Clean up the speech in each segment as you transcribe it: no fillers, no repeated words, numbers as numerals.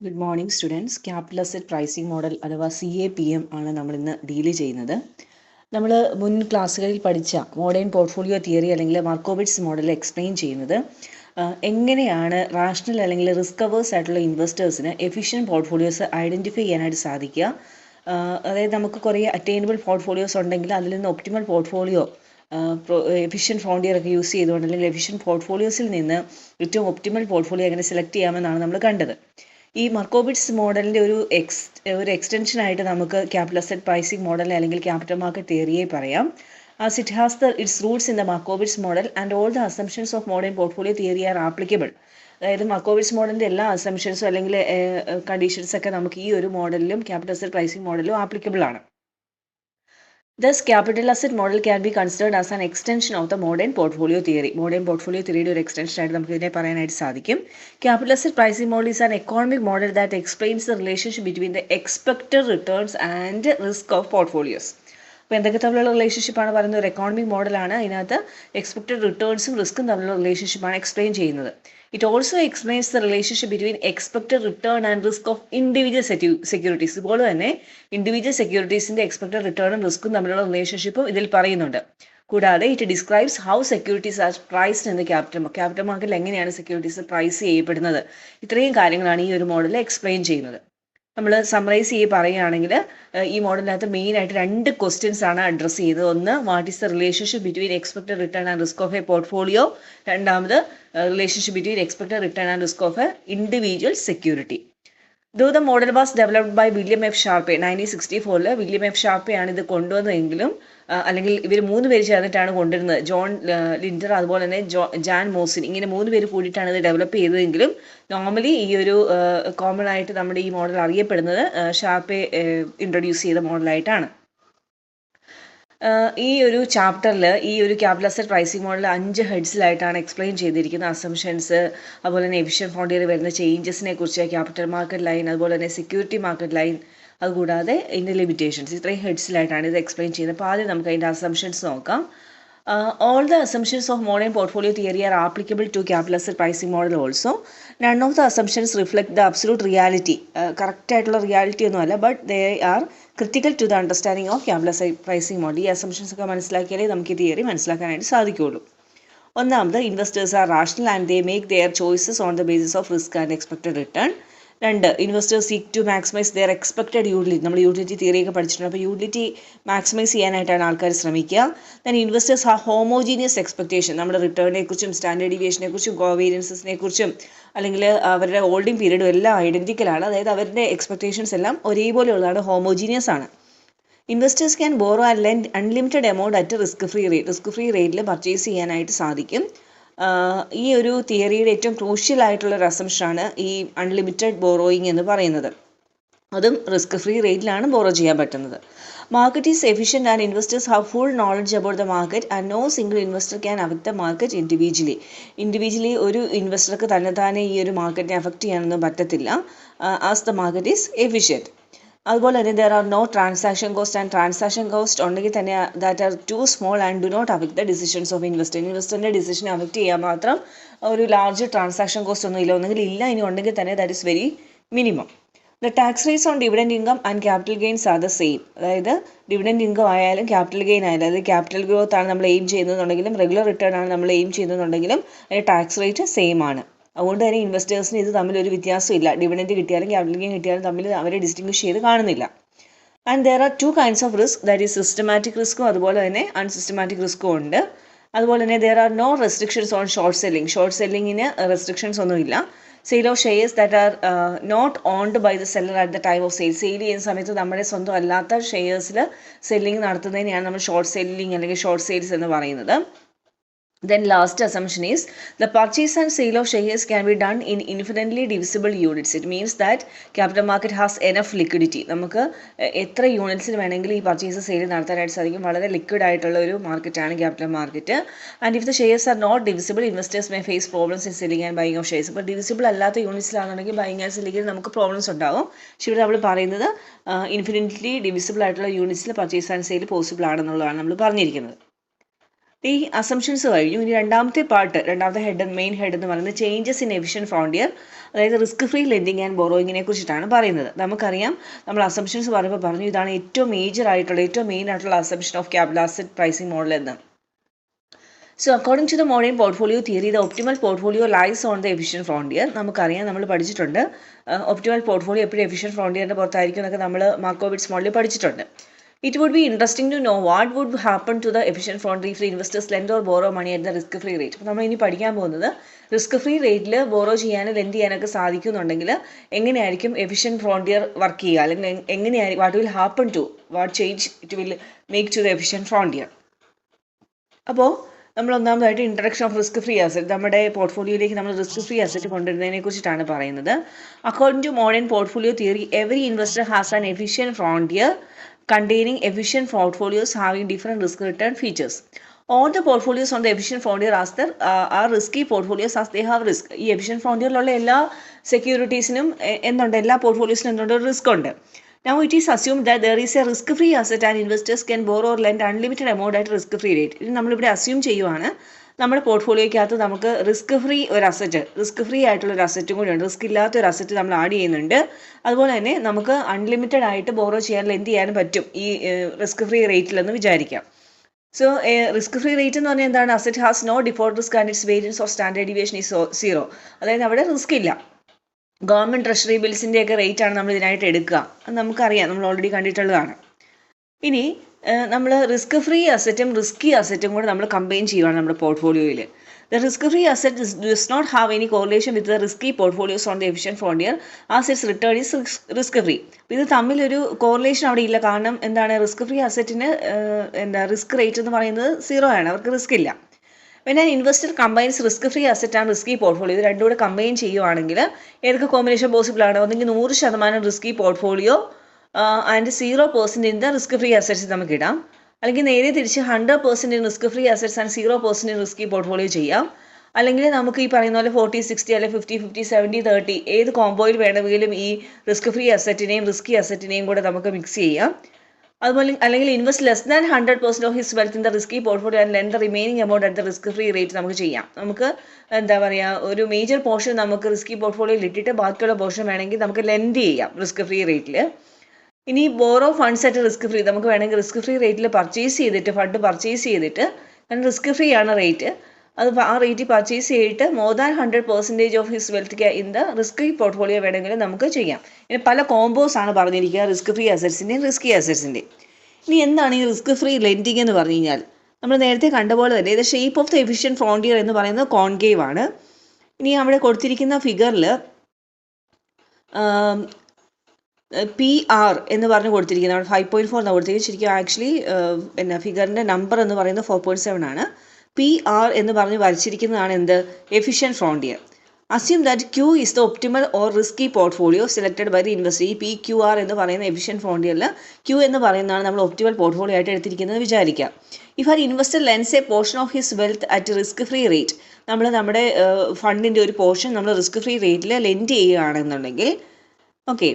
Good morning students. Capital asset pricing model അഥവാ CAPM ആണ് നമ്മളിന്ന് ഡീൽ ചെയ്യുന്നത്. നമ്മൾ മുൻ ക്ലാസ്സുകളിൽ പഠിച്ച മോഡേൺ പോർട്ട്ഫോളിയോ തിയറി അല്ലെങ്കിൽ മാർക്കോവിറ്റ്സ് മോഡൽ എക്സ്പ്ലെയിൻ ചെയ്യുന്നത് എങ്ങനെയാണ് റാഷണൽ അല്ലെങ്കിൽ റിസ്ക് അവേഴ്സ് ആയിട്ടുള്ള ഇൻവെസ്റ്റേഴ്സിന് എഫിഷ്യൻറ്റ് പോർട്ട്ഫോളിയോസ് ഐഡൻറ്റിഫൈ ചെയ്യാനായിട്ട് സാധിക്കുക. അതായത് നമുക്ക് കുറേ അറ്റൈനബിൾ പോർട്ട്ഫോളിയോസ് ഉണ്ടെങ്കിൽ അതിൽ നിന്ന് ഒപ്റ്റിമൽ പോർട്ട്ഫോളിയോ എഫിഷ്യൻറ്റ് ഫ്രോണ്ടിയർ ഒക്കെ യൂസ് ചെയ്തുകൊണ്ട് അല്ലെങ്കിൽ എഫിഷ്യൻറ്റ് പോർട്ട്ഫോളിയോസിൽ നിന്ന് ഏറ്റവും ഒപ്റ്റിമൽ പോർട്ട്ഫോളിയോ എങ്ങനെ സെലക്ട് ചെയ്യാമെന്നാണ് നമ്മൾ കണ്ടത്. ഈ മാർക്കോവിറ്റ്സ് മോഡലിൻ്റെ ഒരു എക്സ്റ്റൻഷനായിട്ട് നമുക്ക് ക്യാപിറ്റൽ അസറ്റ് പ്രൈസിംഗ് മോഡൽ അല്ലെങ്കിൽ ക്യാപിറ്റൽ മാർക്കറ്റ് തിയറിയെ പറയാം. As it has its roots in the Markowitz model and all the assumptions of modern portfolio theory are applicable. അതായത് മാർക്കോവിറ്റ്സ് മോഡലിൻ്റെ എല്ലാ അസംഷൻസും അല്ലെങ്കിൽ കണ്ടീഷൻസ് ഒക്കെ നമുക്ക് ഈ ഒരു മോഡലിലും ക്യാപിറ്റൽ അസറ്റ് പ്രൈസിംഗ് മോഡലിലും ആപ്ലിക്കബിൾ ആണ്. Thus, capital asset model can be considered as an extension of the modern portfolio theory. Modern portfolio theory ഒരു extension ആയിട്ട് നമുക്ക് ഇതിനെ പറയാനായിട്ട് സാധിക്കും. Capital asset pricing model is an economic model that explains the relationship between the expected returns and risk of portfolios. അപ്പോൾ എന്തൊക്കെ തമ്മിലുള്ള റിലേഷൻഷിപ്പാണ് പറയുന്നത്? ഒരു എക്കോണമിക് മോഡലാണ്. അതിനകത്ത് എക്സ്പെക്റ്റഡ് റിട്ടേൺസും റിസ്ക്കും തമ്മിലുള്ള റിലേഷൻഷിപ്പാണ് എക്സ്പ്ലെയിൻ ചെയ്യുന്നത്. It also explains the relationship between expected return and risk of individual securities. ഇതുപോലെ തന്നെ ഇൻഡിവിജ്വൽ സെക്യൂരിറ്റീസിൻ്റെ എക്സ്പെക്റ്റഡ് റിട്ടേണും റിസ്ക്കും തമ്മിലുള്ള റിലേഷൻഷിപ്പും ഇതിൽ പറയുന്നുണ്ട്. കൂടാതെ it describes how securities are priced in the capital മാർക്കറ്റിൽ എങ്ങനെയാണ് സെക്യൂരിറ്റീസ് പ്രൈസ് ചെയ്യപ്പെടുന്നത്. ഇത്രയും കാര്യങ്ങളാണ് ഈ ഒരു മോഡലിൽ എക്സ്പ്ലെയിൻ ചെയ്യുന്നത്. നമ്മൾ സമ്മറൈസ് പറയുകയാണെങ്കിൽ ഈ മോഡലിനകത്ത് മെയിനായിട്ട് 2 ക്വസ്റ്റ്യൻസ് ആണ് അഡ്രസ്സ് ചെയ്തത്. ഒന്ന്, what is the relationship between expected return and risk of a portfolio. രണ്ടാമത്, relationship between expected return and risk of a individual security. Though the model was developed by William F. Sharpe 1964, William F ഷാർപ്പെയാണ് ഇത് കൊണ്ടുവന്നതെങ്കിലും അല്ലെങ്കിൽ ഇവർ 3 പേര് ചേർന്നിട്ടാണ് കൊണ്ടുവരുന്നത്. John ലിൻഡർ അതുപോലെ തന്നെ ജാൻ മോസിൻ, ഇങ്ങനെ 3 പേര് കൂടിയിട്ടാണ് ഇത് ഡെവലപ്പ് ചെയ്തതെങ്കിലും നോർമലി ഈ ഒരു കോമൺ ആയിട്ട് നമ്മുടെ ഈ മോഡൽ അറിയപ്പെടുന്നത് ഷാർപ്പെ ഇൻട്രൊഡ്യൂസ് ചെയ്ത മോഡലായിട്ടാണ്. ഈ ഒരു ചാപ്റ്ററിൽ ഈ ഒരു ക്യാപിറ്റൽ അസറ്റ് പ്രൈസിംഗ് മോഡൽ 5 ഹെഡ്സിലായിട്ടാണ് എക്സ്പ്ലെയിൻ ചെയ്തിരിക്കുന്നത്. അസംഷൻസ്, അതുപോലെ തന്നെ എഫിഷ്യൻറ്റ് ഫ്രോണ്ടിയർ വരുന്ന ചേഞ്ചസിനെ കുറിച്ച്, ക്യാപിറ്റൽ മാർക്കറ്റ് ലൈൻ, അതുപോലെ തന്നെ സെക്യൂരിറ്റി മാർക്കറ്റ് ലൈൻ, അതുകൂടാതെ ഇതിൻ്റെ ലിമിറ്റേഷൻസ്, ഇത്രയും ഹെഡ്സിലായിട്ടാണ് ഇത് എക്സ്പ്ലെയിൻ ചെയ്യുന്നത്. അപ്പോൾ ആദ്യം നമുക്ക് അതിൻ്റെ അസംഷൻസ് നോക്കാം. All the assumptions of modern portfolio theory are applicable to capital asset pricing model also. None of the assumptions reflect the absolute reality. Correct ആയിട്ടുള്ള റിയാലിറ്റി ഒന്നുമല്ല, but they are critical to the understanding of capital asset pricing model. ഈ assumptions ഒക്കെ മനസ്സിലാക്കിയാലേ നമുക്ക് ഈ theory മനസ്സിലാക്കാനായിട്ട് സാധിക്കുകയുള്ളൂ. ഒന്നാമത്, investors are rational and they make their choices on the basis of risk and expected return. 2, investors seek to maximise their expected utility. നമ്മൾ utility തിയറിയൊക്കെ പഠിച്ചിട്ടുണ്ട്. അപ്പോൾ യൂട്ടിലിറ്റി മാക്സിമൈസ് ചെയ്യാനായിട്ടാണ് ആൾക്കാർ ശ്രമിക്കുക. Then investors have homogeneous expectation. നമ്മുടെ റിട്ടേണിനെ കുറിച്ചും സ്റ്റാൻഡേർഡ് ഡീവിയേഷനെ കുറിച്ചും കോവേരിയൻസിനെ കുറിച്ചും അല്ലെങ്കിൽ അവരുടെ ഹോൾഡിംഗ് പീരീഡും എല്ലാം ഐഡൻറ്റിക്കലാണ്. അതായത് അവരുടെ എക്സ്പെക്റ്റേഷൻസ് എല്ലാം ഒരേപോലെയുള്ളതാണ്, ഹോമോജീനിയസ് ആണ്. Investors can borrow and lent unlimited amount at risk free rate. Risk free റേറ്റിൽ പർച്ചേസ് ചെയ്യാനായിട്ട് സാധിക്കും. ഈ ഒരു തിയറിയുടെ ഏറ്റവും ക്രൂഷ്യൽ ആയിട്ടുള്ള ഒരു അസംഷനാണ് ഈ അൺലിമിറ്റഡ് ബോറോയിങ് എന്ന് പറയുന്നത്. അതും റിസ്ക് ഫ്രീ റേറ്റിലാണ് ബോറോ ചെയ്യാൻ പറ്റുന്നത്. Market is efficient and investors have full knowledge about the market and no single investor can affect the market individually ഒരു ഇൻവെസ്റ്റർക്ക് തന്നെ ഈ ഒരു മാർക്കറ്റിനെ അഫക്റ്റ് ചെയ്യാനൊന്നും പറ്റത്തില്ല. As the market is efficient. അതുപോലെ തന്നെ there are no transaction cost, and transaction cost ഉണ്ടെങ്കിൽ തന്നെ that are too small and do not affect the decisions of ഇൻവെസ്റ്ററിൻ്റെ ഡിസിഷനെ അഫക്റ്റ് ചെയ്യാൻ മാത്രം ഒരു ലാർജ് ട്രാൻസാക്ഷൻ കോസ്റ്റ് ഒന്നും ഇല്ല. ഒന്നെങ്കിൽ ഇല്ല, ഇനി ഉണ്ടെങ്കിൽ തന്നെ that is very minimum. The tax rates on dividend income and capital gains are the same. അതായത് ഡിവിഡൻഡ് ഇൻകം ആയാലും ക്യാപിറ്റൽ ഗെയിൻ ആയാലും, അതായത് ക്യാപിറ്റൽ ഗ്രോത്ത് ആണ് നമ്മൾ എയിം ചെയ്യുന്നതെന്നുണ്ടെങ്കിലും റെഗുലർ റിട്ടേൺ ആണ് നമ്മൾ എയിം ചെയ്യുന്നതെന്നുണ്ടെങ്കിലും അതിൻ്റെ ടാക്സ് റേറ്റ് സെയിം ആണ്. അതുകൊണ്ട് തന്നെ ഇൻവെസ്റ്റേഴ്സിന് ഇത് തമ്മിലൊരു വ്യത്യാസമില്ല. ഡിവിഡൻഡ് കിട്ടിയാലും ക്യാപിറ്റൽ ഗെയിൻ കിട്ടിയാലും തമ്മിൽ അവരെ ഡിസ്റ്റിങ്വിഷ് ചെയ്ത് കാണുന്നില്ല. And there are 2 kinds of risk, that is systematic റിസ്ക്കും അതുപോലെ തന്നെ അൺസിസ്റ്റമാറ്റിക് റിസ്ക്കും ഉണ്ട്. അതുപോലെ തന്നെ there are no restrictions on short selling. Short സെല്ലിങ്ങിന് റെസ്ട്രിക്ഷൻസ് ഒന്നുമില്ല. Sale of shares that are not owned by the seller at the time of sale. Sale ചെയ്യുന്ന സമയത്ത് നമ്മുടെ സ്വന്തം അല്ലാത്ത ഷെയർസിൽ സെല്ലിംഗ് നടത്തുന്നതിനെയാണ് നമ്മൾ ഷോർട്ട് സെല്ലിംഗ് അല്ലെങ്കിൽ ഷോർട്ട് സെയിൽസ് എന്ന് പറയുന്നത്. Then last assumption is the purchase and sale of shares can be done in infinitely divisible units. It means that capital market has enough liquidity. നമുക്ക് എത്ര യൂണിറ്റ്സിൽ വേണമെങ്കിലും ഈ പർച്ചേസ് സെയിൽ നടത്താനായിട്ട് സാധിക്കും. വളരെ ലിക്വിഡ് ആയിട്ടുള്ള ഒരു മാർക്കറ്റാണ് capital market. And if the shares are not divisible, investors may face problems in selling and buying of shares. ഇപ്പോൾ ഡിവിസിബിൾ അല്ലാത്ത യൂണിറ്റ്സിലാണെന്നുണ്ടെങ്കിൽ ബൈയിങ് ആൻഡ് സെല്ലിംഗിൽ നമുക്ക് പ്രോബ്ലംസ് ഉണ്ടാവും. പക്ഷേ ഇവിടെ നമ്മൾ പറയുന്നത് ഇൻഫിനിറ്റ്ലി ഡിവിസിബിൾ ആയിട്ടുള്ള യൂണിറ്റ്സിൽ പർച്ചേസ് ആൻഡ് സെയിൽ പോസിബിൾ ആണെന്നുള്ളതാണ് നമ്മൾ പറഞ്ഞിരിക്കുന്നത്. ഈ അസംഷൻസ് കഴിഞ്ഞു. ഇനി രണ്ടാമത്തെ പാർട്ട്, രണ്ടാമത്തെ മെയിൻ ഹെഡ് എന്ന് പറയുന്നത് ചേഞ്ചസ് ഇൻ എഫിഷ്യൻ ഫ്രോണ്ടിയർ, അതായത് റിസ്ക് ഫ്രീ ലെൻഡിങ് ആൻഡ് ബോറോയിങ്ങിനെ കുറിച്ചിട്ടാണ് പറയുന്നത്. നമുക്കറിയാം, നമ്മൾ അസംഷൻസ് പറയുമ്പോൾ പറഞ്ഞു ഇതാണ് ഏറ്റവും മെയിൻ ആയിട്ടുള്ള assumption of capital asset pricing model എന്ന്. So according to the modern portfolio theory, the optimal portfolio lies on the efficient frontier. നമുക്കറിയാം, നമ്മൾ പഠിച്ചിട്ടുണ്ട് ഒപ്റ്റിമൽ പോർട്ട്ഫോളിയോ എപ്പോഴും എഫിഷ്യൻറ്റ് ഫ്രോണ്ടിയറിൻ്റെ പുറത്തായിരിക്കും എന്നൊക്കെ നമ്മൾ മാർക്കോവിറ്റ്സ് മോഡലിൽ പഠിച്ചിട്ടുണ്ട്. It would be interesting to know what would happen to the efficient frontier if the investors lend or borrow money at the risk free rate. അപ്പോൾ നമ്മൾ ഇനി പഠിക്കാൻ പോകുന്നത് റിസ്ക് ഫ്രീ റേറ്റിൽ ബോറോ ചെയ്യാനും ലെൻഡ് ചെയ്യാനൊക്കെ സാധിക്കുന്നുണ്ടെങ്കിൽ എങ്ങനെയായിരിക്കും എഫിഷ്യൻറ്റ് ഫ്രോണ്ടിയർ വർക്ക് ചെയ്യുക, അല്ലെങ്കിൽ എങ്ങനെയായിരിക്കും, what change it will make to the efficient frontier. അപ്പോൾ നമ്മൾ ഒന്നാമതായിട്ട് introduction of risk free asset, നമ്മുടെ പോർട്ട്ഫോളിയോയിലേക്ക് നമ്മൾ റിസ്ക് ഫ്രീ അസറ്റ് കൊണ്ടുവരുന്നതിനെ കുറിച്ചിട്ടാണ് പറയുന്നത്. According to modern portfolio theory, every investor has an efficient frontier containing efficient portfolios having different risk return features. All the portfolios on the efficient frontier are risky portfolios as they have risk. ഈ efficient frontierലുള്ള എല്ലാ സെക്യൂരിറ്റീസിനും എന്തുണ്ട്, എല്ലാ പോർട്ട്ഫോളിയോസിനും എന്തുണ്ട്, risk ഉണ്ട്. Now it is assumed that there is a risk-free asset and investors can borrow or lend unlimited amount at risk-free rate. ഇത് നമ്മളിവിടെ assume ചെയ്യുവാണ്, നമ്മുടെ പോർട്ട്ഫോളിയോയ്ക്കകത്ത് നമുക്ക് റിസ്ക് ഫ്രീ ആയിട്ടുള്ള ഒരു അസറ്റും കൂടി ഉണ്ട്, റിസ്ക് ഇല്ലാത്ത ഒരു അസറ്റ് നമ്മൾ ആഡ് ചെയ്യുന്നുണ്ട്. അതുപോലെ തന്നെ നമുക്ക് അൺലിമിറ്റഡ് ആയിട്ട് ബോറോ ചെയ്യാൻ ലെൻഡ് ചെയ്യാനും പറ്റും ഈ റിസ്ക് ഫ്രീ റേറ്റിലെന്ന് വിചാരിക്കാം. സോ റിസ്ക് ഫ്രീ റേറ്റ് എന്ന് പറഞ്ഞാൽ എന്താണ്? Asset has no default risk and its variance of standard deviation is 0. അതായത് അവിടെ റിസ്ക് ഇല്ല. ഗവൺമെൻറ് ട്രഷറി ബിൽസിൻ്റെയൊക്കെ റേറ്റാണ് നമ്മൾ ഇതിനായിട്ട് എടുക്കുക, അത് നമുക്കറിയാം, നമ്മൾ ഓൾറെഡി കണ്ടിട്ടുള്ളതാണ്. ഇനി നമ്മൾ റിസ്ക് ഫ്രീ അസറ്റും റിസ്കി അസറ്റും കൂടെ നമ്മൾ കമ്പൈൻ ചെയ്യുകയാണ് നമ്മുടെ പോർട്ട്ഫോളിയോയിൽ. The risk free asset does not have any correlation with the risky portfolios on the efficient frontier as its return is risk free. ഇത് തമ്മിലൊരു കോറിലേഷൻ അവിടെ ഇല്ല. കാരണം എന്താണ്, റിസ്ക് ഫ്രീ അസറ്റിന് റിസ്ക് റേറ്റ് എന്ന് പറയുന്നത് 0 ആണ്, അവർക്ക് റിസ്ക് ഇല്ല. When an investor combines risk-free asset and risky portfolio, ഇത് രണ്ടും കൂടെ കമ്പൈൻ ചെയ്യുവാണെങ്കിൽ ഏതൊക്കെ കോമ്പിനേഷൻ പോസിബിൾ ആണ്? ഒന്നെങ്കിൽ 100% risky portfolio and 0% in the risk free assets നമുക്ക് ഇടാം, അല്ലെങ്കിൽ നേരെ തിരിച്ച് 100% in risk free assets and 0% in risky portfolio ചെയ്യാം. അല്ലെങ്കിൽ നമുക്ക് ഈ പറയുന്ന പോലെ 40-60 അല്ലെങ്കിൽ 50-50 70-30 ഏത് കോംബോയിൽ വേണമെങ്കിലും ഈ റിസ്ക് ഫ്രീ അസറ്റിനെയും റിസ്കി അസറ്റിനെയും കൂടെ നമുക്ക് മിക്സ് ചെയ്യാം. അതുപോലെ അല്ലെങ്കിൽ invest less than 100% of his wealth in the risky portfolio and lent the remaining amount at the risk free rate നമുക്ക് ചെയ്യാം. നമുക്ക് എന്താ പറയുക, ഒരു മേജർ പോർഷൻ നമുക്ക് റിസ്കി പോർട്ട്ഫോളിയോയിൽ ഇട്ടിട്ട് ബാക്കിയുള്ള പോർഷൻ വേണമെങ്കിൽ നമുക്ക് ലെൻഡ് ചെയ്യാം റിസ്ക് ഫ്രീ റേറ്റിൽ. ഇനി borrow funds at risk free, നമുക്ക് വേണമെങ്കിൽ റിസ്ക് ഫ്രീ റേറ്റിൽ ഫണ്ട് പർച്ചേസ് ചെയ്തിട്ട്, കാരണം റിസ്ക് ഫ്രീ ആണ് റേറ്റ്, അത് ആ റേറ്റ് പർച്ചേസ് ചെയ്തിട്ട് more than 100% of his wealth in the risky portfolio വേണമെങ്കിൽ നമുക്ക് ചെയ്യാം. ഇനി പല കോമ്പോസ് ആണ് പറഞ്ഞിരിക്കുക റിസ്ക് ഫ്രീ അസറ്റ്സിൻ്റെയും റിസ്കി അസറ്റ്സിൻ്റെയും. ഇനി എന്താണ് ഈ റിസ്ക് ഫ്രീ ലെൻഡിങ് എന്ന് പറഞ്ഞു കഴിഞ്ഞാൽ, നമ്മൾ നേരത്തെ കണ്ട പോലെ തന്നെ the shape of the efficient frontier എന്ന് പറയുന്നത് കോൺകേവ് ആണ്. ഇനി അവിടെ കൊടുത്തിരിക്കുന്ന ഫിഗറിൽ PR എന്ന് പറഞ്ഞ് കൊടുത്തിരിക്കുന്നത്, അവിടെ 5.4 എന്നാണ് കൊടുത്തിരിക്കുന്നത്. ശരിക്കും ആക്ച്വലി ഫിഗറിൻ്റെ നമ്പർ എന്ന് പറയുന്നത് 4.7 ആണ്. PR എന്ന് പറഞ്ഞ് വരച്ചിരിക്കുന്നതാണ് എന്ത്, efficient frontier. Assume that Q is the optimal or risky portfolio selected by the investor. ഈ PQR എന്ന് പറയുന്ന എഫിഷ്യൻറ്റ് ഫ്രോണ്ടിയറിൽ Q എന്ന് പറയുന്നതാണ് നമ്മൾ ഒപ്റ്റിമൽ പോർട്ട്ഫോളിയോ ആയിട്ട് എടുത്തിരിക്കുന്നത് വിചാരിക്കാം. If an investor lends a portion of his wealth at risk free rate, നമ്മൾ നമ്മുടെ ഫണ്ടിൻ്റെ ഒരു പോർഷൻ നമ്മൾ റിസ്ക് ഫ്രീ റേറ്റിൽ ലെൻഡ് ചെയ്യുകയാണെന്നുണ്ടെങ്കിൽ, okay,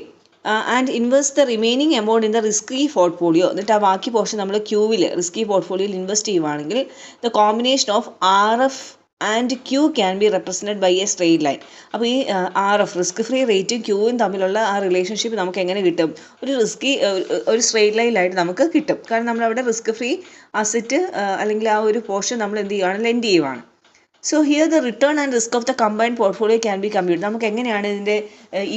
and invest the remaining amount in the risky portfolio, എന്നിട്ട് ആ ബാക്കി പോർഷൻ നമ്മൾ ക്യൂവിൽ റിസ്കി പോർട്ട്ഫോളിയോയിൽ ഇൻവെസ്റ്റ് ചെയ്യുവാണെങ്കിൽ the combination of RF and Q can be represented by a straight line. അപ്പോൾ ഈ RF റിസ്ക് ഫ്രീ റേറ്റും ക്യൂവും തമ്മിലുള്ള ആ റിലേഷൻഷിപ്പ് നമുക്ക് എങ്ങനെ കിട്ടും? ഒരു സ്ട്രെയിറ്റ് ലൈനിലായിട്ട് നമുക്ക് കിട്ടും. കാരണം നമ്മളവിടെ റിസ്ക് ഫ്രീ അസറ്റ് അല്ലെങ്കിൽ ആ ഒരു പോർഷൻ നമ്മൾ എന്ത് ചെയ്യുവാണ്, ലെൻഡ് ചെയ്യുവാണ്. So here the return and risk of the combined portfolio can be compute. നമുക്ക് എങ്ങനെയാണ് ഇതിൻ്റെ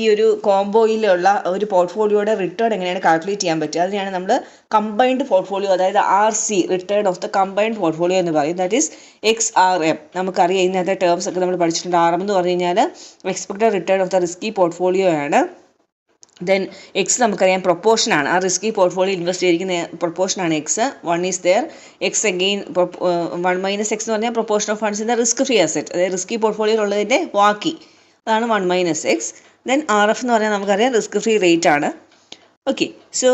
ഈ ഒരു കോംബോയിലുള്ള ഒരു പോർട്ട്ഫോളിയോയുടെ റിട്ടേൺ എങ്ങനെയാണ് കാൽക്കുലേറ്റ് ചെയ്യാൻ പറ്റുക? അതിനെയാണ് നമ്മൾ കമ്പൈൻഡ് പോർട്ട്ഫോളിയോ, അതായത് RC, return of the combined portfolio എന്ന് പറയും. That is XRM. നമുക്കറിയാം, ഇതിനകത്തെ ടേംസ് ഒക്കെ നമ്മൾ പഠിച്ചിട്ടുണ്ട്. RM എന്ന് പറഞ്ഞു കഴിഞ്ഞാൽ expected return of the risky portfolio ആണ്. ദെൻ X നമുക്കറിയാം പ്രൊപ്പോർഷനാണ്, ആ റിസ്കി പോർട്ട്ഫോളിയോ ഇൻവെസ്റ്റ് ചെയ്തിരിക്കുന്ന പ്രൊപ്പോർഷനാണ് X. 1 is there. X again 1 - X എന്ന് പറഞ്ഞാൽ proportion of funds in the risk free asset, അതായത് റിസ്കി പോർട്ട്ഫോളിയോയിലുള്ളതിൻ്റെ ബാക്കി, അതാണ് 1 - X. ദെൻ RF എന്ന് പറഞ്ഞാൽ നമുക്കറിയാം റിസ്ക് ഫ്രീ റേറ്റ് ആണ്. Okay, so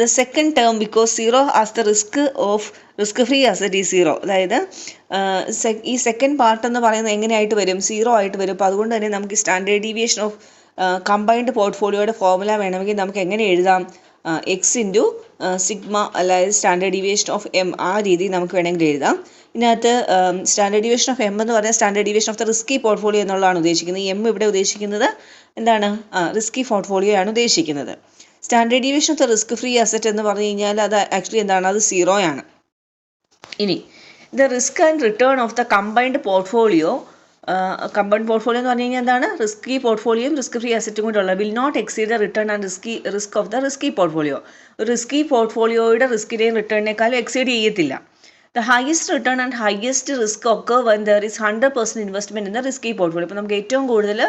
the second term because 0 as the risk free asset ഈ 0, അതായത് ഈ സെക്കൻഡ് പാർട്ട് എന്ന് പറയുന്നത് എങ്ങനെയായിട്ട് വരും, 0 ആയിട്ട് വരും. അപ്പോൾ അതുകൊണ്ട് തന്നെ നമുക്ക് സ്റ്റാൻഡേർഡ് ഡീവിയേഷൻ ഓഫ് കമ്പൈൻഡ് പോർട്ട്ഫോളിയോയുടെ ഫോർമുല വേണമെങ്കിൽ നമുക്ക് എങ്ങനെ എഴുതാം, X ഇൻറ്റു സിഗ്മ, അതായത് സ്റ്റാൻഡേർഡ് ഡീവിയേഷൻ ഓഫ് M, ആ രീതിയിൽ നമുക്ക് വേണമെങ്കിൽ എഴുതാം. ഇതിനകത്ത് സ്റ്റാൻഡേർഡ് ഡീവിയേഷൻ ഓഫ് എം എന്ന് പറഞ്ഞാൽ standard deviation of the risky portfolio എന്നുള്ളതാണ് ഉദ്ദേശിക്കുന്നത്. എം ഇവിടെ ഉദ്ദേശിക്കുന്നത് എന്താണ്? റിസ്കി പോർട്ട്ഫോളിയോ ആണ് ഉദ്ദേശിക്കുന്നത്. Standard deviation of the risk free asset എന്ന് പറഞ്ഞു കഴിഞ്ഞാൽ അത് ആക്ച്വലി എന്താണ്? അത് 0 ആണ്. ഇനി the risk and return of the combined portfolio, combined portfolio എന്ന് പറഞ്ഞു കഴിഞ്ഞാൽ എന്താണ്? റിസ്കി പോർട്ട്ഫോളിയോയും റിസ്ക് ഫ്രീ അസറ്റും കൂടെ ഉള്ളത് will not exceed the return and risk of the risky portfolio. Risky പോർട്ട്ഫോളിയോയുടെ റിസ്കിനെയും റിട്ടേണിനേക്കാളും എക്സീഡ് ചെയ്യത്തില്ല. The highest return and highest risk occur when there is 100% investment in the risky portfolio. ഇപ്പോൾ നമുക്ക് ഏറ്റവും കൂടുതൽ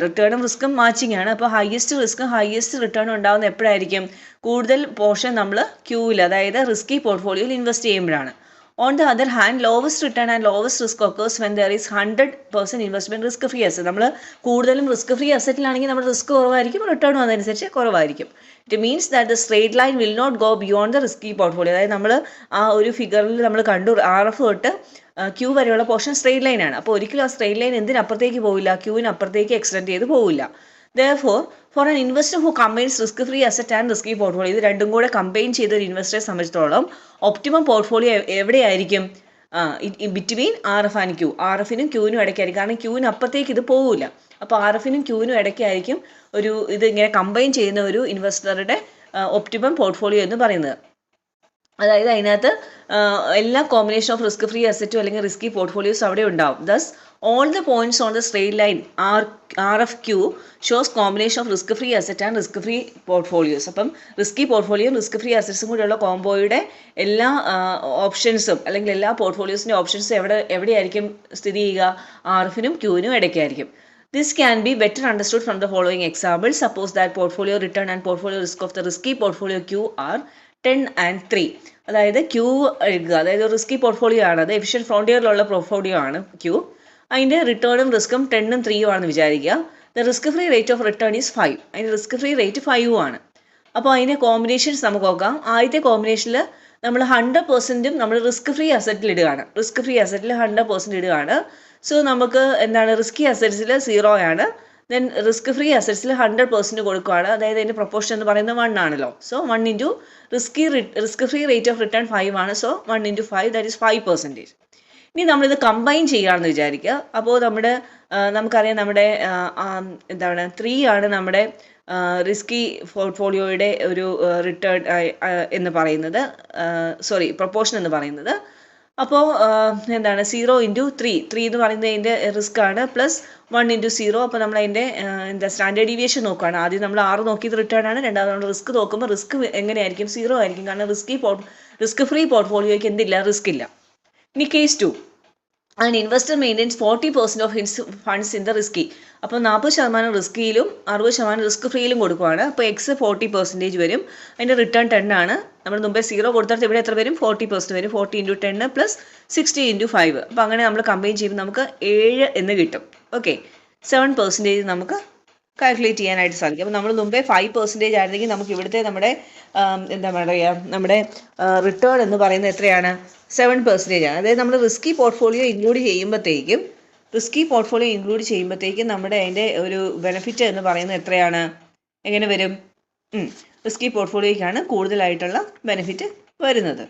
റിട്ടേണും റിസ്ക്കും മാച്ചിങ് ആണ്. അപ്പോൾ ഹയസ്റ്റ് റിസ്ക്കും ഹയസ്റ്റ് റിട്ടേണും ഉണ്ടാകുന്ന എപ്പോഴായിരിക്കും? കൂടുതൽ പോർഷൻ നമ്മൾ ക്യൂവിൽ, അതായത് റിസ്കി പോർട്ട്ഫോളിയോയിൽ ഇൻവെസ്റ്റ് ചെയ്യുമ്പോഴാണ്. On the other hand, lowest return and lowest risk occurs when there is 100% investment risk free asset. നമ്മൾ കൂടുതലും റിസ്ക് ഫ്രീ അസറ്റിലാണെങ്കിൽ നമ്മുടെ റിസ്ക് കുറവായിരിക്കും, റിട്ടേണും അതനുസരിച്ച് കുറവായിരിക്കും. It means that the straight line will not go beyond the risky portfolio. അതായത് നമ്മൾ ആ ഒരു ഫിഗറിൽ നമ്മൾ കണ്ടു RF തൊട്ട് ക്യൂ വരെയുള്ള പോർഷൻ സ്ട്രേറ്റ് ലൈൻ ആണ്. അപ്പോൾ ഒരിക്കലും ആ സ്ട്രേറ്റ് ലൈൻ എന്തിനപ്പുറത്തേക്ക് പോവില്ല? ക്യൂവിനപ്പുറത്തേക്ക് എക്സ്റ്റെൻഡ് ചെയ്ത് പോവില്ല. Therefore, for an investor who combines risk-free asset and risky portfolio, ഇത് രണ്ടും കൂടെ കമ്പൈൻ ചെയ്ത ഒരു ഇൻവെസ്റ്ററെ സംബന്ധിച്ചിടത്തോളം ഒപ്റ്റിമം പോർട്ട്ഫോളിയോ എവിടെയായിരിക്കും? Between RF and Q. RFനും ക്യൂവിനും ഇടയ്ക്കായിരിക്കും. കാരണം ക്യൂവിന് അപ്പുറത്തേക്ക് ഇത് പോവില്ല. അപ്പോൾ RFനും ക്യൂവിനും ഇടയ്ക്കായിരിക്കും ഇത് ഇങ്ങനെ കമ്പൈൻ ചെയ്യുന്ന ഒരു ഇൻവെസ്റ്ററുടെ ഒപ്റ്റിമം പോർട്ട്ഫോളിയോ എന്ന് പറയുന്നത്. അതായത് അതിനകത്ത് എല്ലാ കോമ്പിനേഷൻ ഓഫ് റിസ്ക് ഫ്രീ അസറ്റും അല്ലെങ്കിൽ റിസ്കി പോർട്ട്ഫോളിയോസ് അവിടെ ഉണ്ടാവും. Thus all the points on the straight line RFQ shows combination of risk free asset and risk free portfolios. അപ്പം റിസ്കി പോർട്ട്ഫോളിയോയും റിസ്ക് ഫ്രീ അസറ്റ്സും കൂടെയുള്ള കോംബോയുടെ എല്ലാ ഓപ്ഷൻസും അല്ലെങ്കിൽ എല്ലാ പോർട്ട്ഫോളിയോസിൻ്റെ ഓപ്ഷൻസും എവിടെയായിരിക്കും സ്ഥിതി ചെയ്യുക? RFനും ക്യൂവിനും ഇടയ്ക്കായിരിക്കും. This can be better understood from the following example. Suppose that portfolio return and portfolio risk of the risky portfolio Q are 10 and 3. അതായത് ക്യൂ എടുക്കുക, അതായത് റിസ്കി പോർട്ട്ഫോളിയോ ആണ്, അത് എഫിഷ്യൻ ഫ്രോണ്ടിയറിലുള്ള പോർട്ട്ഫോളിയോ ആണ് ക്യൂ. അതിൻ്റെ റിട്ടേണും റിസ്ക്കും 10ഉം 3ഉം ആണെന്ന് വിചാരിക്കുക. The risk free rate of return is 5. അതിൻ്റെ റിസ്ക് ഫ്രീ റേറ്റ് 5 ആണ്. അപ്പോൾ അതിൻ്റെ കോമ്പിനേഷൻസ് നമുക്ക് നോക്കാം. ആദ്യത്തെ കോമ്പിനേഷനിൽ നമ്മൾ 100%ഉം നമ്മൾ റിസ്ക് ഫ്രീ അസറ്റിൽ ഇടുകയാണ്. റിസ്ക് ഫ്രീ അസറ്റിൽ 100% ഇടുകയാണ്. സോ നമുക്ക് എന്താണ്? റിസ്കി അസറ്റ്സിൽ 0 ആണ്. ദെൻ റിസ്ക് ഫ്രീ അസറ്റ്സിൽ 100% കൊടുക്കുകയാണ്. അതായത് അതിൻ്റെ പ്രൊപ്പോർഷൻ എന്ന് പറയുന്നത് 1 ആണല്ലോ. So 1 into risk free rate of return 5 ആണ്. So 1 into 5 that is 5%. ഇനി നമ്മളിത് കമ്പൈൻ ചെയ്യുകയാണെന്ന് വിചാരിക്കുക. അപ്പോൾ നമുക്കറിയാം നമ്മുടെ എന്താണ് 3 ആണ് നമ്മുടെ റിസ്കി പോർട്ട്ഫോളിയോയുടെ ഒരു റിട്ടേൺ എന്ന് പറയുന്നത്, പ്രൊപ്പോർഷൻ എന്ന് പറയുന്നത്. അപ്പോൾ എന്താണ് 0 ഇൻറ്റു 3 എന്ന് പറയുന്നത് അതിൻ്റെ റിസ്ക് ആണ്, പ്ലസ് 1 ഇൻറ്റു 0. അപ്പോൾ നമ്മൾ അതിൻ്റെ സ്റ്റാൻഡേർഡ് ഡീവിയേഷൻ നോക്കുകയാണ്. ആദ്യം നമ്മൾ 6 നോക്കിയത് റിട്ടേൺ ആണ്. രണ്ടാമത് നമ്മൾ റിസ്ക് നോക്കുമ്പോൾ റിസ്ക് എങ്ങനെയായിരിക്കും? 0 ആയിരിക്കും. കാരണം റിസ്ക് ഫ്രീ പോർട്ട്ഫോളിയോയ്ക്ക് എന്തില്ല? റിസ്ക് ഇല്ല. ഇനി case 2, an investor maintains 40% of his funds in the risky. അപ്പോൾ 40% റിസ്കിയിലും 60% റിസ്ക് ഫ്രീയിലും കൊടുക്കുകയാണ്. അപ്പോൾ എക്സ് 40% വരും. അതിൻ്റെ റിട്ടേൺ 10 ആണ്. നമ്മൾ മുമ്പേ 0 കൊടുത്തിട്ട് ഇവിടെ എത്ര വരും? 40% വരും. 40 ഇൻറ്റു 10 പ്ലസ് 60 ഇൻറ്റു 5. അപ്പോൾ അങ്ങനെ നമ്മൾ കമ്പൈൻ ചെയ്യുമ്പോൾ നമുക്ക് 7 എന്ന് കിട്ടും. ഓക്കെ, 7% നമുക്ക് കാൽക്കുലേറ്റ് ചെയ്യാനായിട്ട് സാധിക്കും. അപ്പോൾ നമ്മൾ മുമ്പേ 5% ആയിരുന്നെങ്കിൽ നമുക്ക് ഇവിടുത്തെ നമ്മുടെ എന്താ പറയുക, നമ്മുടെ റിട്ടേൺ എന്ന് പറയുന്നത് എത്രയാണ്? 7% ആണ്. അതായത് നമ്മൾ റിസ്കി പോർട്ട്ഫോളിയോ ഇൻക്ലൂഡ് ചെയ്യുമ്പോഴത്തേക്കും നമ്മുടെ അതിൻ്റെ ഒരു ബെനിഫിറ്റ് എന്ന് പറയുന്നത് എത്രയാണ്? എങ്ങനെ വരും? റിസ്കി പോർട്ട്ഫോളിയോയ്ക്കാണ് കൂടുതലായിട്ടുള്ള ബെനിഫിറ്റ് വരുന്നത്.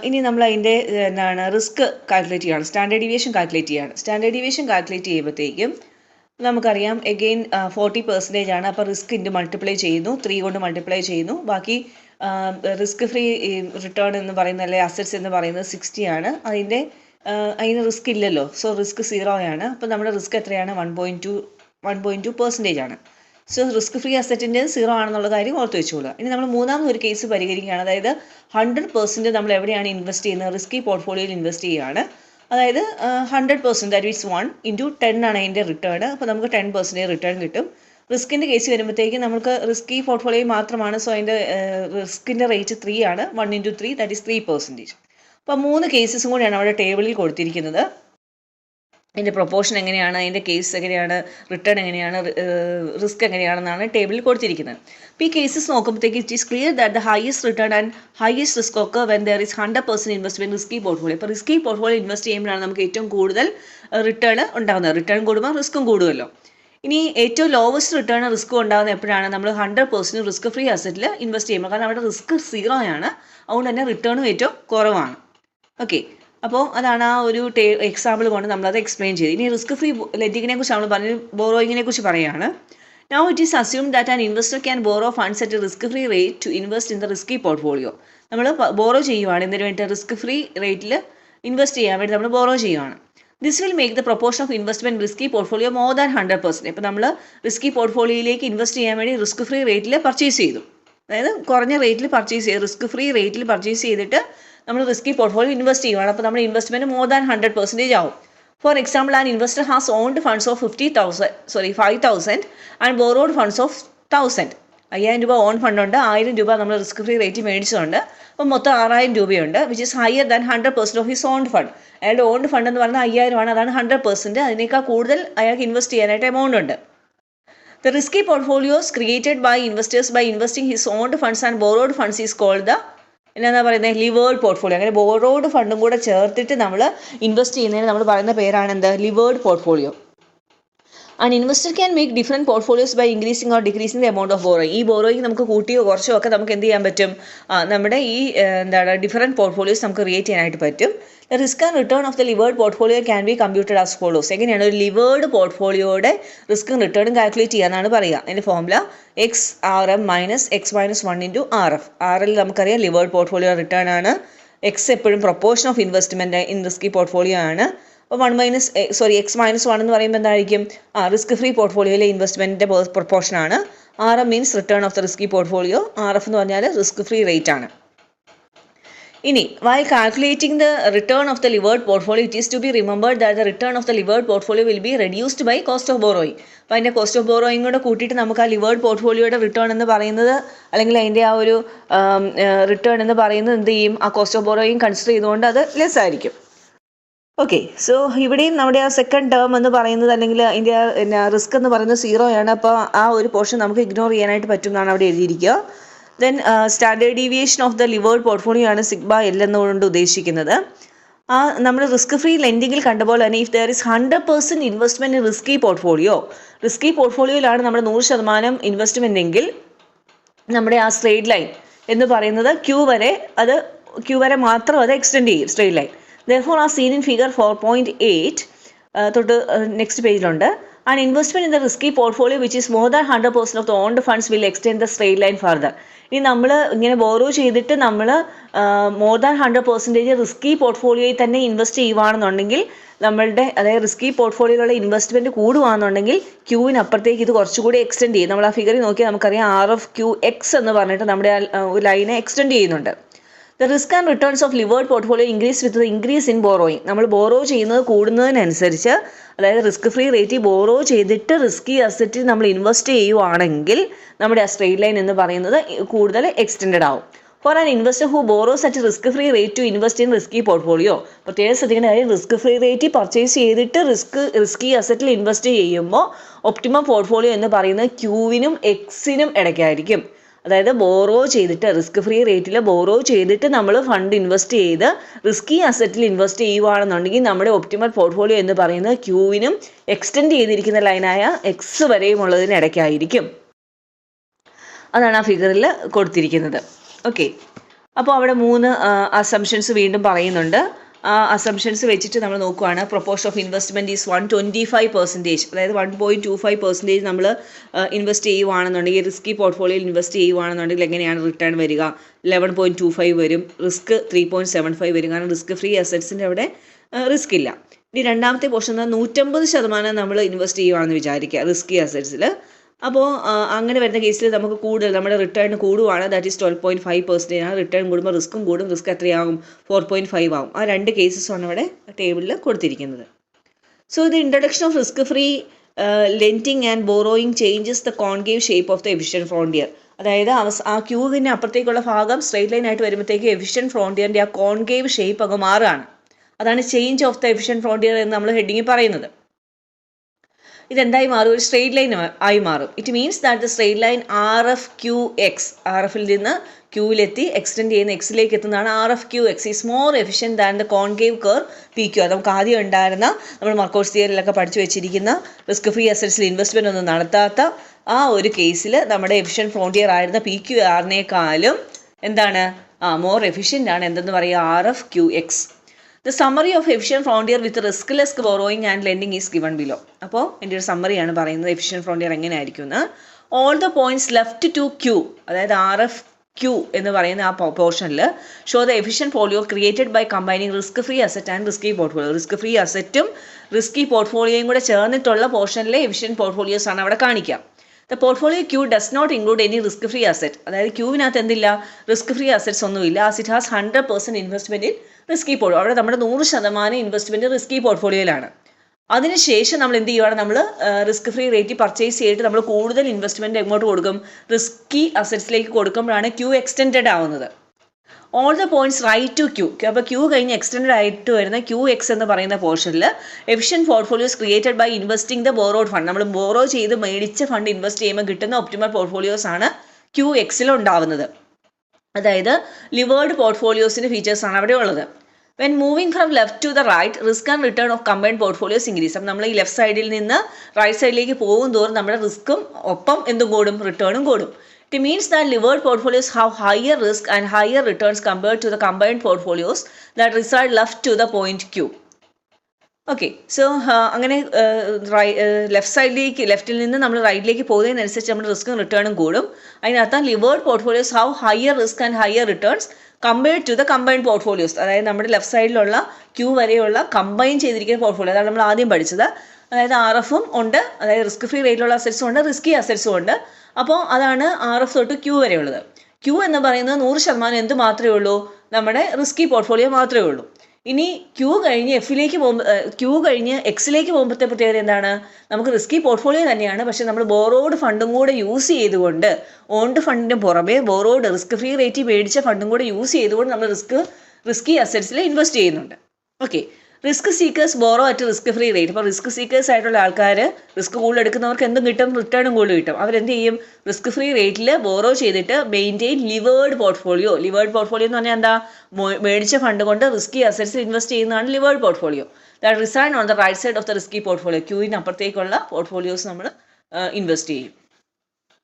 ഇനി നമ്മൾ അതിൻ്റെ എന്താണ് റിസ്ക് കാൽക്കുലേറ്റ് ചെയ്യുകയാണ്, സ്റ്റാൻഡേർഡ് ഡീവിയേഷൻ കാൽക്കുലേറ്റ് ചെയ്യുകയാണ്. സ്റ്റാൻഡേർഡ് ഡീവിയേഷൻ കാൽക്കുലേറ്റ് ചെയ്യുമ്പോഴത്തേക്കും നമുക്കറിയാം എഗെയിൻ 40% ആണ്. അപ്പോൾ റിസ്ക് ഇൻറ്റു മൾട്ടിപ്ലൈ ചെയ്യുന്നു, 3 കൊണ്ട് മൾട്ടിപ്ലൈ ചെയ്യുന്നു. ബാക്കി റിസ്ക് ഫ്രീ റിട്ടേൺ എന്ന് പറയുന്നത്, അല്ലെങ്കിൽ അസറ്റ്സ് എന്ന് പറയുന്നത് 60 ആണ്. അതിന് റിസ്ക് ഇല്ലല്ലോ. സോ റിസ്ക് 0 ആണ്. അപ്പോൾ നമ്മുടെ റിസ്ക് എത്രയാണ്? 1.2% ആണ്. സോ റിസ്ക് ഫ്രീ അസറ്റിൻ്റെ 0 ആണെന്നുള്ള കാര്യം ഓർത്ത് വെച്ചോളുക. ഇനി നമ്മൾ മൂന്നാമത് ഒരു കേസ് പരിഹരിക്കുകയാണ്. അതായത് 100% നമ്മൾ എവിടെയാണ് ഇൻവെസ്റ്റ് ചെയ്യുന്നത്? റിസ്കി പോർട്ട്ഫോളിയോയിൽ ഇൻവെസ്റ്റ് ചെയ്യുകയാണ്. അതായത് 100% ദാറ്റ് ഈസ് 1 ഇൻറ്റു 10 ആണ് അതിൻ്റെ റിട്ടേൺ. അപ്പോൾ നമുക്ക് 10% റിട്ടേൺ കിട്ടും. റിസ്കിൻ്റെ കേസ് വരുമ്പോഴത്തേക്കും നമുക്ക് റിസ്കി പോർട്ട്ഫോളിയോ മാത്രമാണ്. സോ അതിൻ്റെ റിസ്കിൻ്റെ റേറ്റ് 3 ആണ്. 1 ഇൻറ്റു 3 ദാറ്റ് ഈസ് 3%. അപ്പോൾ 3 കേസസും കൂടിയാണ് അവിടെ ടേബിളിൽ കൊടുത്തിരിക്കുന്നത്. അതിൻ്റെ പ്രൊപ്പോർഷൻ എങ്ങനെയാണ്, അതിൻ്റെ കേസ് എങ്ങനെയാണ്, റിട്ടേൺ എങ്ങനെയാണ്, റിസ്ക് എങ്ങനെയാണെന്നാണ് ടേബിളിൽ കൊടുത്തിരിക്കുന്നത്. അപ്പോൾ ഈ കേസസ് നോക്കുമ്പോഴത്തേക്ക് it is clear that the highest return and highest risk ഒക്കെ when there is 100% investment risky portfolio. അപ്പോൾ റിസ്കി പോർട്ട്ഫോളിയോ ഇൻവെസ്റ്റ് ചെയ്യുമ്പോഴാണ് നമുക്ക് ഏറ്റവും കൂടുതൽ റിട്ടേൺ ഉണ്ടാകുന്നത്. റിട്ടേൺ കൂടുമ്പോൾ റിസ്ക്കും കൂടുമല്ലോ. ഇനി ഏറ്റവും ലോവസ്റ്റ് റിട്ടേൺ റിസ്ക് ഉണ്ടാകുന്ന എപ്പോഴാണ്? നമ്മൾ 100% റിസ്ക് ഫ്രീ അസറ്റിൽ ഇൻവെസ്റ്റ് ചെയ്യുമ്പോൾ. കാരണം അവിടെ റിസ്ക് 0 ആണ്, അതുകൊണ്ട് തന്നെ റിട്ടേണും ഏറ്റവും കുറവാണ്. ഓക്കെ, അപ്പോൾ അതാണ് ആ ഒരു എക്സാമ്പിൾ കൊണ്ട് നമ്മളത് എക്സ്പ്ലെയിൻ ചെയ്തു. ഇനി റിസ്ക് ഫ്രീ ലെൻഡിങ്ങിനെ കുറിച്ച് നമ്മൾ പറഞ്ഞു, ബോറോയിങ്ങിനെ കുറിച്ച് പറയുകയാണ്. Now it is assumed that an investor can borrow funds at a risk-free rate to invest in the risky portfolio. നമ്മൾ ബോറോ ചെയ്യുവാണ്, എന്തിനു വേണ്ടി? റിസ്ക് ഫ്രീ റേറ്റിൽ ഇൻവെസ്റ്റ് ചെയ്യാൻ വേണ്ടി നമ്മൾ ബോറോ ചെയ്യുവാണ്. This will make the proportion of investment risky portfolio more than 100%. ഇപ്പോൾ നമ്മൾ റിസ്കി പോർട്ട്ഫോളിയോയിലേക്ക് ഇൻവെസ്റ്റ് ചെയ്യാൻ വേണ്ടി റിസ്ക് ഫ്രീ റേറ്റിൽ പർച്ചേസ് ചെയ്തു, അതായത് കുറഞ്ഞ റേറ്റിൽ പർച്ചേസ് ചെയ്ത് റിസ്ക് ഫ്രീ റേറ്റിൽ പർച്ചേസ് ചെയ്തിട്ട് നമ്മൾ റിസ്കി പോർട്ട്ഫോളിയോ ഇൻവെസ്റ്റ് ചെയ്യുവാണ്. അപ്പോൾ നമ്മുടെ ഇൻവെസ്റ്റ്മെന്റ് മോർ ദാൻ 100% ആവും. For example, an investor has owned funds of 5,000 and borrowed funds of 1,000. 5,000 രൂപ ഓൺ ഫണ്ട് ഉണ്ട്, 1,000 രൂപ നമ്മൾ റിസ്ക് ഫ്രീ റേറ്റ് മേടിച്ചിട്ടുണ്ട്. അപ്പോൾ മൊത്തം 6,000 രൂപയുണ്ട്, which is higher than 100% of his own fund. അയാളുടെ ഓൺ ഫണ്ട് എന്ന് പറയുന്നത് 5,000 ആണ്, അതാണ് 100%. അതിനേക്കാൾ കൂടുതൽ അയാൾക്ക് ഇൻവെസ്റ്റ് ചെയ്യാനായിട്ട് എമൗണ്ട് ഉണ്ട്. The risky portfolios created by investors by investing his owned funds and borrowed funds is called the എന്താ പറയുന്നത്? Levered portfolio. അങ്ങനെ ബോറോഡ് ഫണ്ടും കൂടെ ചേർത്തിട്ട് നമ്മൾ ഇൻവെസ്റ്റ് ചെയ്യുന്നതിന് നമ്മൾ പറയുന്ന പേരാണ് എന്ത്? Levered portfolio. An investor can make different portfolios by increasing or decreasing the amount of borrowing. ഈ ബോറോയിങ് നമുക്ക് കൂട്ടിയോ കുറച്ചോ ഒക്കെ നമുക്ക് എന്ത് ചെയ്യാൻ പറ്റും? നമ്മുടെ ഈ എന്താണ് ഡിഫറെൻറ്റ് പോർട്ട്ഫോളിയോസ് നമുക്ക് ക്രിയേറ്റ് ചെയ്യാനായിട്ട് പറ്റും. The risk and return of the levered portfolio can be computed as follows. എങ്ങനെയാണ് ഒരു ലിവേർഡ് പോർട്ട്ഫോളിയോയുടെ റിസ്ക്കും റിട്ടേണും കാൽക്കുലേറ്റ് ചെയ്യാന്നാണ് പറയുക. അതിൻ്റെ formula XRM minus X-1 into RF. RL നമുക്കറിയാം ലിവേർഡ് പോർട്ട്ഫോളിയോ റിട്ടേൺ ആണ്. X എപ്പോഴും proportion of investment in risky portfolio ആണ്. അപ്പോൾ X-1 എന്ന് പറയുമ്പോൾ എന്തായിരിക്കും? റിസ്ക് ഫ്രീ പോർട്ട്ഫോളിയോയിലെ ഇൻവെസ്റ്റ്മെൻറ്റിൻ്റെ പ്രൊപ്പോർഷൻ ആണ്. RM means return of the risky portfolio. RF എന്ന് പറഞ്ഞാൽ റിസ്ക് ഫ്രീ റേറ്റ് ആണ്. ഇനി while calculating the return of the levered portfolio, it is to be remembered that the return of the levered portfolio will be reduced by cost of borrowing. അപ്പോൾ അതിൻ്റെ cost of borrowing കൂടെ കൂട്ടിയിട്ട് നമുക്ക് ആ levered പോർട്ട്ഫോളിയോയുടെ return എന്ന് പറയുന്നത്, അല്ലെങ്കിൽ അതിൻ്റെ ആ ഒരു റിട്ടേൺ എന്ന് പറയുന്നത് എന്ത് ചെയ്യും? ആ കോസ്റ്റ് ഓഫ് ബോറോയിങ് കൺസിഡർ ചെയ്തുകൊണ്ട് അത് ലെസ് ആയിരിക്കും. ഓക്കെ, സോ ഇവിടെയും നമ്മുടെ ആ സെക്കൻഡ് ടേം എന്ന് പറയുന്നത്, അല്ലെങ്കിൽ അതിൻ്റെ റിസ്ക് എന്ന് പറയുന്നത് 0 ആണ്. അപ്പോൾ ആ ഒരു പോർഷൻ നമുക്ക് ഇഗ്നോർ ചെയ്യാനായിട്ട് പറ്റും എന്നാണ് അവിടെ എഴുതിയിരിക്കുക. Then standard deviation of the levered portfolio ആണ് സിഗ്മ എൽ എന്നുകൊണ്ട് ഉദ്ദേശിക്കുന്നത്. നമ്മൾ റിസ്ക് ഫ്രീ ലെൻഡിങ്ങിൽ കണ്ട പോലെ തന്നെ if there is 100% investment in risky പോർട്ട്ഫോളിയോയിലാണ് നമ്മുടെ 100% ഇൻവെസ്റ്റ്മെൻ്റ് എങ്കിൽ നമ്മുടെ ആ സ്ട്രെയിറ്റ് ലൈൻ എന്ന് പറയുന്നത് ക്യൂ വരെ മാത്രം അത് എക്സ്റ്റെൻഡ് ചെയ്യും, straight line. Therefore, as seen in figure 4.8 തൊട്ട് next പേജിലുണ്ട്, an investment in the risky portfolio which is more than 100% of the owned funds will extend the straight line further. ഇനി നമ്മൾ ഇങ്ങനെ ബോറോ ചെയ്തിട്ട് നമ്മൾ മോർ ദാൻ 100% റിസ്കി പോർട്ട്ഫോളിയോയിൽ തന്നെ invest ചെയ്യുകയാണെന്നുണ്ടെങ്കിൽ, നമ്മളുടെ അതായത് റിസ്കി പോർട്ട്ഫോളിയോയിലുള്ള ഇൻവെസ്റ്റ്മെൻറ്റ് കൂടുകയാണെന്നുണ്ടെങ്കിൽ ക്യൂവിനപ്പുറത്തേക്ക് ഇത് കുറച്ചുകൂടി എക്സ്റ്റെൻഡ് ചെയ്യും. നമ്മൾ ആ ഫിഗറിൽ നോക്കിയാൽ നമുക്കറിയാം RFQX എന്ന് പറഞ്ഞിട്ട് നമ്മുടെ ഒരു ലൈനെ എക്സ്റ്റെൻഡ് ചെയ്യുന്നുണ്ട്. The risk and returns of levered portfolio increase with the increase in borrowing. നമ്മൾ ബോറോ ചെയ്യുന്നത് കൂടുന്നതിനനുസരിച്ച്, അതായത് റിസ്ക് ഫ്രീ റേറ്റിൽ ബോറോ ചെയ്തിട്ട് റിസ്കി അസറ്റിൽ നമ്മൾ ഇൻവെസ്റ്റ് ചെയ്യുവാണെങ്കിൽ നമ്മുടെ ആ സ്ട്രെയിറ്റ് ലൈൻ എന്ന് പറയുന്നത് കൂടുതൽ എക്സ്റ്റെൻഡഡ് ആവും. For an investor who boroughs at risk free rate to invest in risky portfolio, പ്രത്യേകം ശ്രദ്ധിക്കേണ്ട കാര്യം റിസ്ക് ഫ്രീ റേറ്റിൽ പർച്ചേസ് ചെയ്തിട്ട് റിസ്കി അസറ്റിൽ ഇൻവെസ്റ്റ് ചെയ്യുമ്പോൾ ഒപ്റ്റിമം പോർട്ട്ഫോളിയോ എന്ന് പറയുന്നത് ക്യൂവിനും എക്സിനും ഇടയ്ക്കായിരിക്കും. അതായത് ബോറോ ചെയ്തിട്ട് റിസ്ക് ഫ്രീ റേറ്റിൽ ബോറോ ചെയ്തിട്ട് നമ്മൾ ഫണ്ട് ഇൻവെസ്റ്റ് ചെയ്ത് റിസ്കി അസറ്റിൽ ഇൻവെസ്റ്റ് ചെയ്യുകയാണെന്നുണ്ടെങ്കിൽ നമ്മുടെ ഒപ്റ്റിമൽ പോർട്ട്ഫോളിയോ എന്ന് പറയുന്നത് ക്യൂവിനും എക്സ്റ്റെൻഡ് ചെയ്തിരിക്കുന്ന ലൈനായ എക്സ് വരെയും ഉള്ളതിനിടയ്ക്കായിരിക്കും. അതാണ് ആ ഫിഗറിൽ കൊടുത്തിരിക്കുന്നത്. ഓക്കെ, അപ്പോൾ അവിടെ 3 അസംഷൻസ് വീണ്ടും പറയുന്നുണ്ട്. ആ അസംഷൻസ് വെച്ചിട്ട് നമ്മൾ നോക്കുകയാണ്. പ്രൊപ്പോർഷൻ ഓഫ് ഇൻവെസ്റ്റ്മെൻറ്റ് ഈസ് 125%, അതായത് 1.25% നമ്മൾ ഇൻവെസ്റ്റ് ചെയ്യുവാണെന്നുണ്ടെങ്കിൽ, റിസ്കി പോർട്ട്ഫോളിയോയിൽ ഇൻവെസ്റ്റ് ചെയ്യുവാണെന്നുണ്ടെങ്കിൽ എങ്ങനെയാണ് റിട്ടേൺ വരിക? 11.25 വരും, റിസ്ക് 3.75 വരും. കാരണം റിസ്ക് ഫ്രീ അസറ്റ്സിൻ്റെ അവിടെ റിസ്ക് ഇല്ല. ഇനി രണ്ടാമത്തെ പോർഷൻ 150% നമ്മൾ ഇൻവെസ്റ്റ് ചെയ്യുവാണെന്ന് വിചാരിക്കുക റിസ്കി അസറ്റ്സിൽ. അപ്പോൾ അങ്ങനെ വരുന്ന കേസിൽ നമുക്ക് കൂടുതൽ നമ്മുടെ റിട്ടേൺ കൂടുവാണ്, ദാറ്റ് ഈസ് 12.5% ആണ്. റിട്ടേൺ കൂടുമ്പോൾ റിസ്ക്കും കൂടും. റിസ്ക് എത്രയാകും? 4.5 ആകും. ആ 2 കേസസാണ് അവിടെ ടേബിളിൽ കൊടുത്തിരിക്കുന്നത്. So the introduction of risk free lending and borrowing changes the concave shape of the efficient frontier. അതായത് ആ ക്യൂവിന് അപ്പുറത്തേക്കുള്ള ഭാഗം സ്ട്രെയിറ്റ് ലൈൻ ആയിട്ട് വരുമ്പോഴത്തേക്ക് എഫിഷ്യൻറ്റ് ഫ്രോണ്ടിയറിൻ്റെ ആ കോൺകേവ് ഷേപ്പ് അങ്ങ് മാറുകയാണ്. അതാണ് change of the efficient frontier എന്ന് നമ്മൾ ഹെഡിങ്ങിൽ പറയുന്നത്. ഇതെന്തായി മാറും? ഒരു സ്ട്രെയിറ്റ് ലൈൻ ആയി മാറും. It means that the straight line R F Q X, R എഫിൽ നിന്ന് ക്യൂവിലെത്തി എക്സ്റ്റെൻഡ് ചെയ്യുന്ന എക്സിലേക്ക് എത്തുന്നതാണ് R F Q X is more efficient than the concave curve P Q. അത് നമുക്ക് ആദ്യം ഉണ്ടായിരുന്ന നമ്മൾ മർക്കോസ് തിയറിയിലൊക്കെ പഠിച്ചു വെച്ചിരിക്കുന്ന റിസ്ക് ഫ്രീ അസറ്റ്സിൽ ഇൻവെസ്റ്റ്മെൻ്റ് ഒന്നും നടത്താത്ത ആ ഒരു കേസിൽ നമ്മുടെ എഫിഷ്യൻറ്റ് ഫ്രോണ്ടിയർ ആയിരുന്ന പി ക്യു ആറിനേക്കാളും എന്താണ് മോർ എഫിഷ്യൻ്റ് ആണ് എന്തെന്ന് പറയുക, R F Q X. The summary of efficient frontier with riskless borrowing and lending is given below. അപ്പോൾ എൻ്റെ ഒരു സമ്മറിയാണ് പറയുന്നത് എഫിഷ്യൻറ്റ് ഫ്രോണ്ടിയർ എങ്ങനെയായിരിക്കും എന്ന്. All the points left to Q, അതായത് ആർ എഫ് ക്യൂ എന്ന് പറയുന്ന ആ പോർഷനിൽ show the efficient portfolio created by combining risk free asset and risky portfolio. Risk free അസറ്റും റിസ്കി പോർട്ട്ഫോളിയോയും കൂടെ ചേർന്നിട്ടുള്ള പോർഷനിലെ എഫിഷ്യൻറ്റ് പോർട്ട്ഫോളിയോസ് ആണ് അവിടെ കാണിക്കുക. The portfolio Q does not include any risk free asset, അതായത് ക്യൂവിനകത്ത് എന്തില്ല, റിസ്ക് ഫ്രീ അസറ്റ്സ് ഒന്നുമില്ല. As it has 100% investment in risky portfolio. അവിടെ നമ്മുടെ 100% ഇൻവെസ്റ്റ്മെൻറ്റ് റിസ്കി പോർട്ട്ഫോളിയോയിലാണ്. അതിനുശേഷം നമ്മൾ എന്ത് ചെയ്യുവാണ്, നമ്മൾ റിസ്ക് ഫ്രീ റേറ്റ് പർച്ചേസ് ചെയ്തിട്ട് നമ്മൾ കൂടുതൽ ഇൻവെസ്റ്റ്മെൻറ്റ് എങ്ങോട്ട് കൊടുക്കും, റിസ്കി അസറ്റ്സിലേക്ക് കൊടുക്കുമ്പോഴാണ് ക്യൂ എക്സ്റ്റെൻഡഡ് ആവുന്നത്. All the points right to Q, അപ്പോൾ ക്യൂ കഴിഞ്ഞ് എക്സ്റ്റെൻഡ് ആയിട്ട് വരുന്ന ക്യൂ എക്സ് എന്ന് പറയുന്ന പോർഷനിൽ efficient portfolios created by investing the borrowed fund, നമ്മൾ ബോറോ ചെയ്ത് മേടിച്ച ഫണ്ട് ഇൻവെസ്റ്റ് ചെയ്യുമ്പോൾ കിട്ടുന്ന ഒപ്റ്റിമൽ പോർട്ട്ഫോളിയോസ് ആണ് ക്യൂ എക്സിൽ ഉണ്ടാവുന്നത്. അതായത് ലിവേർഡ് പോർട്ട്ഫോളിയോസിൻ്റെ ഫീച്ചേഴ്സാണ് അവിടെ ഉള്ളത്. When moving from left to the right risk and return of combined portfolios increase. അപ്പം നമ്മൾ ഈ ലെഫ്റ്റ് സൈഡിൽ നിന്ന് റൈറ്റ് സൈഡിലേക്ക് പോകും തോറും നമ്മുടെ റിസ്ക്കും ഒപ്പം എന്തും കൂടും, റിട്ടേണും കൂടും. It means that levered portfolios have higher risk and higher returns compared to the combined portfolios that reside left to the point Q. Okay, so അങ്ങനെ ലെഫ്റ്റ് സൈഡിലേക്ക്, ലെഫ്റ്റിൽ നിന്ന് നമ്മൾ റൈറ്റിലേക്ക് പോകുന്നതിനനുസരിച്ച് നമ്മുടെ റിസ്ക്കും റിട്ടേണും കൂടും. അതിനർത്ഥം levered portfolios have higher risk and higher returns compared to the combined portfolios. അതായത് നമ്മുടെ ലെഫ്റ്റ് സൈഡിലുള്ള ക്യൂ വരെയുള്ള കമ്പൈൻ ചെയ്തിരിക്കുന്ന പോർട്ട്ഫോളിയോ, അതാണ് നമ്മൾ ആദ്യം പഠിച്ചത്. അതായത് ആർ എഫും ഉണ്ട്, അതായത് റിസ്ക് ഫ്രീ റേറ്റിലുള്ള അസറ്റ്സും ഉണ്ട്, റിസ്കി അസറ്റ്സും ഉണ്ട്. അപ്പോൾ അതാണ് ആർ എഫ് തൊട്ട് ക്യൂ വരെയുള്ളത്. ക്യൂ എന്ന് പറയുന്നത് 100% എന്ത് മാത്രമേ ഉള്ളൂ, നമ്മുടെ റിസ്കി പോർട്ട്ഫോളിയോ മാത്രമേ ഉള്ളൂ. ഇനി ക്യൂ കഴിഞ്ഞ് എഫിലേക്ക് പോകുമ്പോൾ, ക്യൂ കഴിഞ്ഞ് എക്സിലേക്ക് പോകുമ്പോഴത്തെ പ്രത്യേകത എന്താണ്, നമുക്ക് റിസ്കി പോർട്ട്ഫോളിയോ തന്നെയാണ്, പക്ഷേ നമ്മൾ ബോറോഡ് ഫണ്ടും കൂടെ യൂസ് ചെയ്തുകൊണ്ട്, ഓൺഡ് ഫണ്ടിന് പുറമെ ബോറോഡ് റിസ്ക് ഫ്രീ റേറ്റ് മേടിച്ച ഫണ്ടും കൂടെ യൂസ് ചെയ്തുകൊണ്ട് നമ്മൾ റിസ്കി അസറ്റ്സിൽ ഇൻവെസ്റ്റ് ചെയ്യുന്നുണ്ട്. Okay, risk seekers borrow at risk free rate. അപ്പോൾ റിസ്ക് സീക്കേഴ്സ് ആയിട്ടുള്ള ആൾക്കാർ, റിസ്ക് കൂടുതൽ എടുക്കുന്നവർക്ക് എന്തും കിട്ടും, റിട്ടേണും കൂടുതൽ കിട്ടും. അവരെന്ത് ചെയ്യും, റിസ്ക് ഫ്രീ റേറ്റിൽ ബോറോ ചെയ്തിട്ട് maintain levered portfolio. Levered portfolio എന്ന് പറഞ്ഞാൽ എന്താ, മേടിച്ച ഫണ്ട് കൊണ്ട് റിസ്കി അസറ്റ്സിൽ ഇൻവെസ്റ്റ് ചെയ്യുന്നതാണ് levered portfolio. That reside on the right side of the risky portfolio. ക്യൂവിന് അപ്പുറത്തേക്കുള്ള പോർട്ട്ഫോളിയോസ് നമ്മൾ ഇൻവെസ്റ്റ് ചെയ്യും.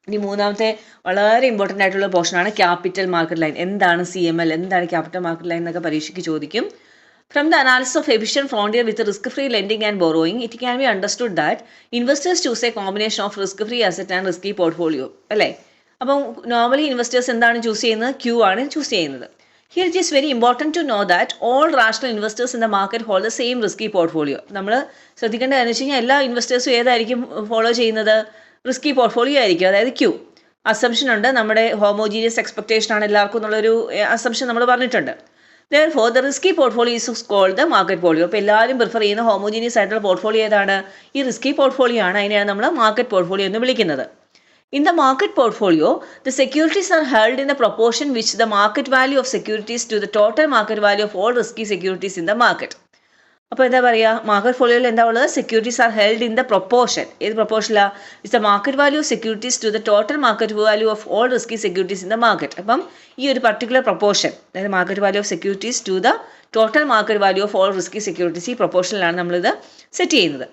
ഇനി മൂന്നാമത്തെ വളരെ ഇമ്പോർട്ടൻ്റ് ആയിട്ടുള്ള പോർഷനാണ് ക്യാപിറ്റൽ മാർക്കറ്റ് ലൈൻ. എന്താണ് CML, എന്താണ് ക്യാപിറ്റൽ മാർക്കറ്റ് ലൈൻ എന്നൊക്കെ പരീക്ഷയ്ക്ക് ചോദിക്കും. From the analysis of efficient frontier with risk-free lending and borrowing, it can be understood that investors choose a combination of risk-free asset and risky portfolio. അല്ലേ? അപ്പം normally investors എന്താണ് choose ചെയ്യുന്നത്, Q ആണ് choose ചെയ്യുന്നത്. Here it is very important to know that all rational investors in the market hold the same risky portfolio. നമ്മൾ ശ്രദ്ധിക്കേണ്ടത് എന്ന് വെച്ച് കഴിഞ്ഞാൽ എല്ലാ ഇൻവെസ്റ്റേഴ്സും ഏതായിരിക്കും ഫോളോ ചെയ്യുന്നത്, റിസ്കി പോർട്ട്ഫോളിയോ ആയിരിക്കും, അതായത് ക്യൂ. അസംഷൻ ഉണ്ട്, നമ്മുടെ ഹോമോജീനിയസ് എക്സ്പെക്ടേഷൻ ആണ് എല്ലാവർക്കും എന്നുള്ളൊരു അസംഷൻ നമ്മൾ പറഞ്ഞിട്ടുണ്ട്. Therefore, the risky portfolio is called the market portfolio. അപ്പോൾ എല്ലാവരും പ്രിഫർ ചെയ്യുന്ന ഹോമോജീനിയസ് ആയിട്ടുള്ള പോർട്ട്ഫോളിയോ ഏതാണ്, ഈ റിസ്കി പോർട്ട്ഫോളിയോ ആണ്. അതിനെയാണ് നമ്മൾ മാർക്കറ്റ് പോർട്ട്ഫോളിയോ എന്ന് വിളിക്കുന്നത്. In the market portfolio, the securities are held in the proportion which the market value of securities to the total market value of all risky securities in the market. അപ്പോൾ എന്താ പറയുക, market പോർട്ട്ഫോളിയോയിൽ എന്താ ഉള്ളത്, securities are held in the proportion. ഏത് പ്രൊപ്പോർഷനിലാണ്, it's the market value of securities to the total market value of all risky securities in the market. അപ്പം ഈ ഒരു പർട്ടിക്കുലർ പ്രൊപ്പോർഷൻ, അതായത് market value of securities to the total market value of all risky securities, ഈ പ്രൊപ്പോർഷനിലാണ് നമ്മളിത് set ചെയ്യുന്നത്.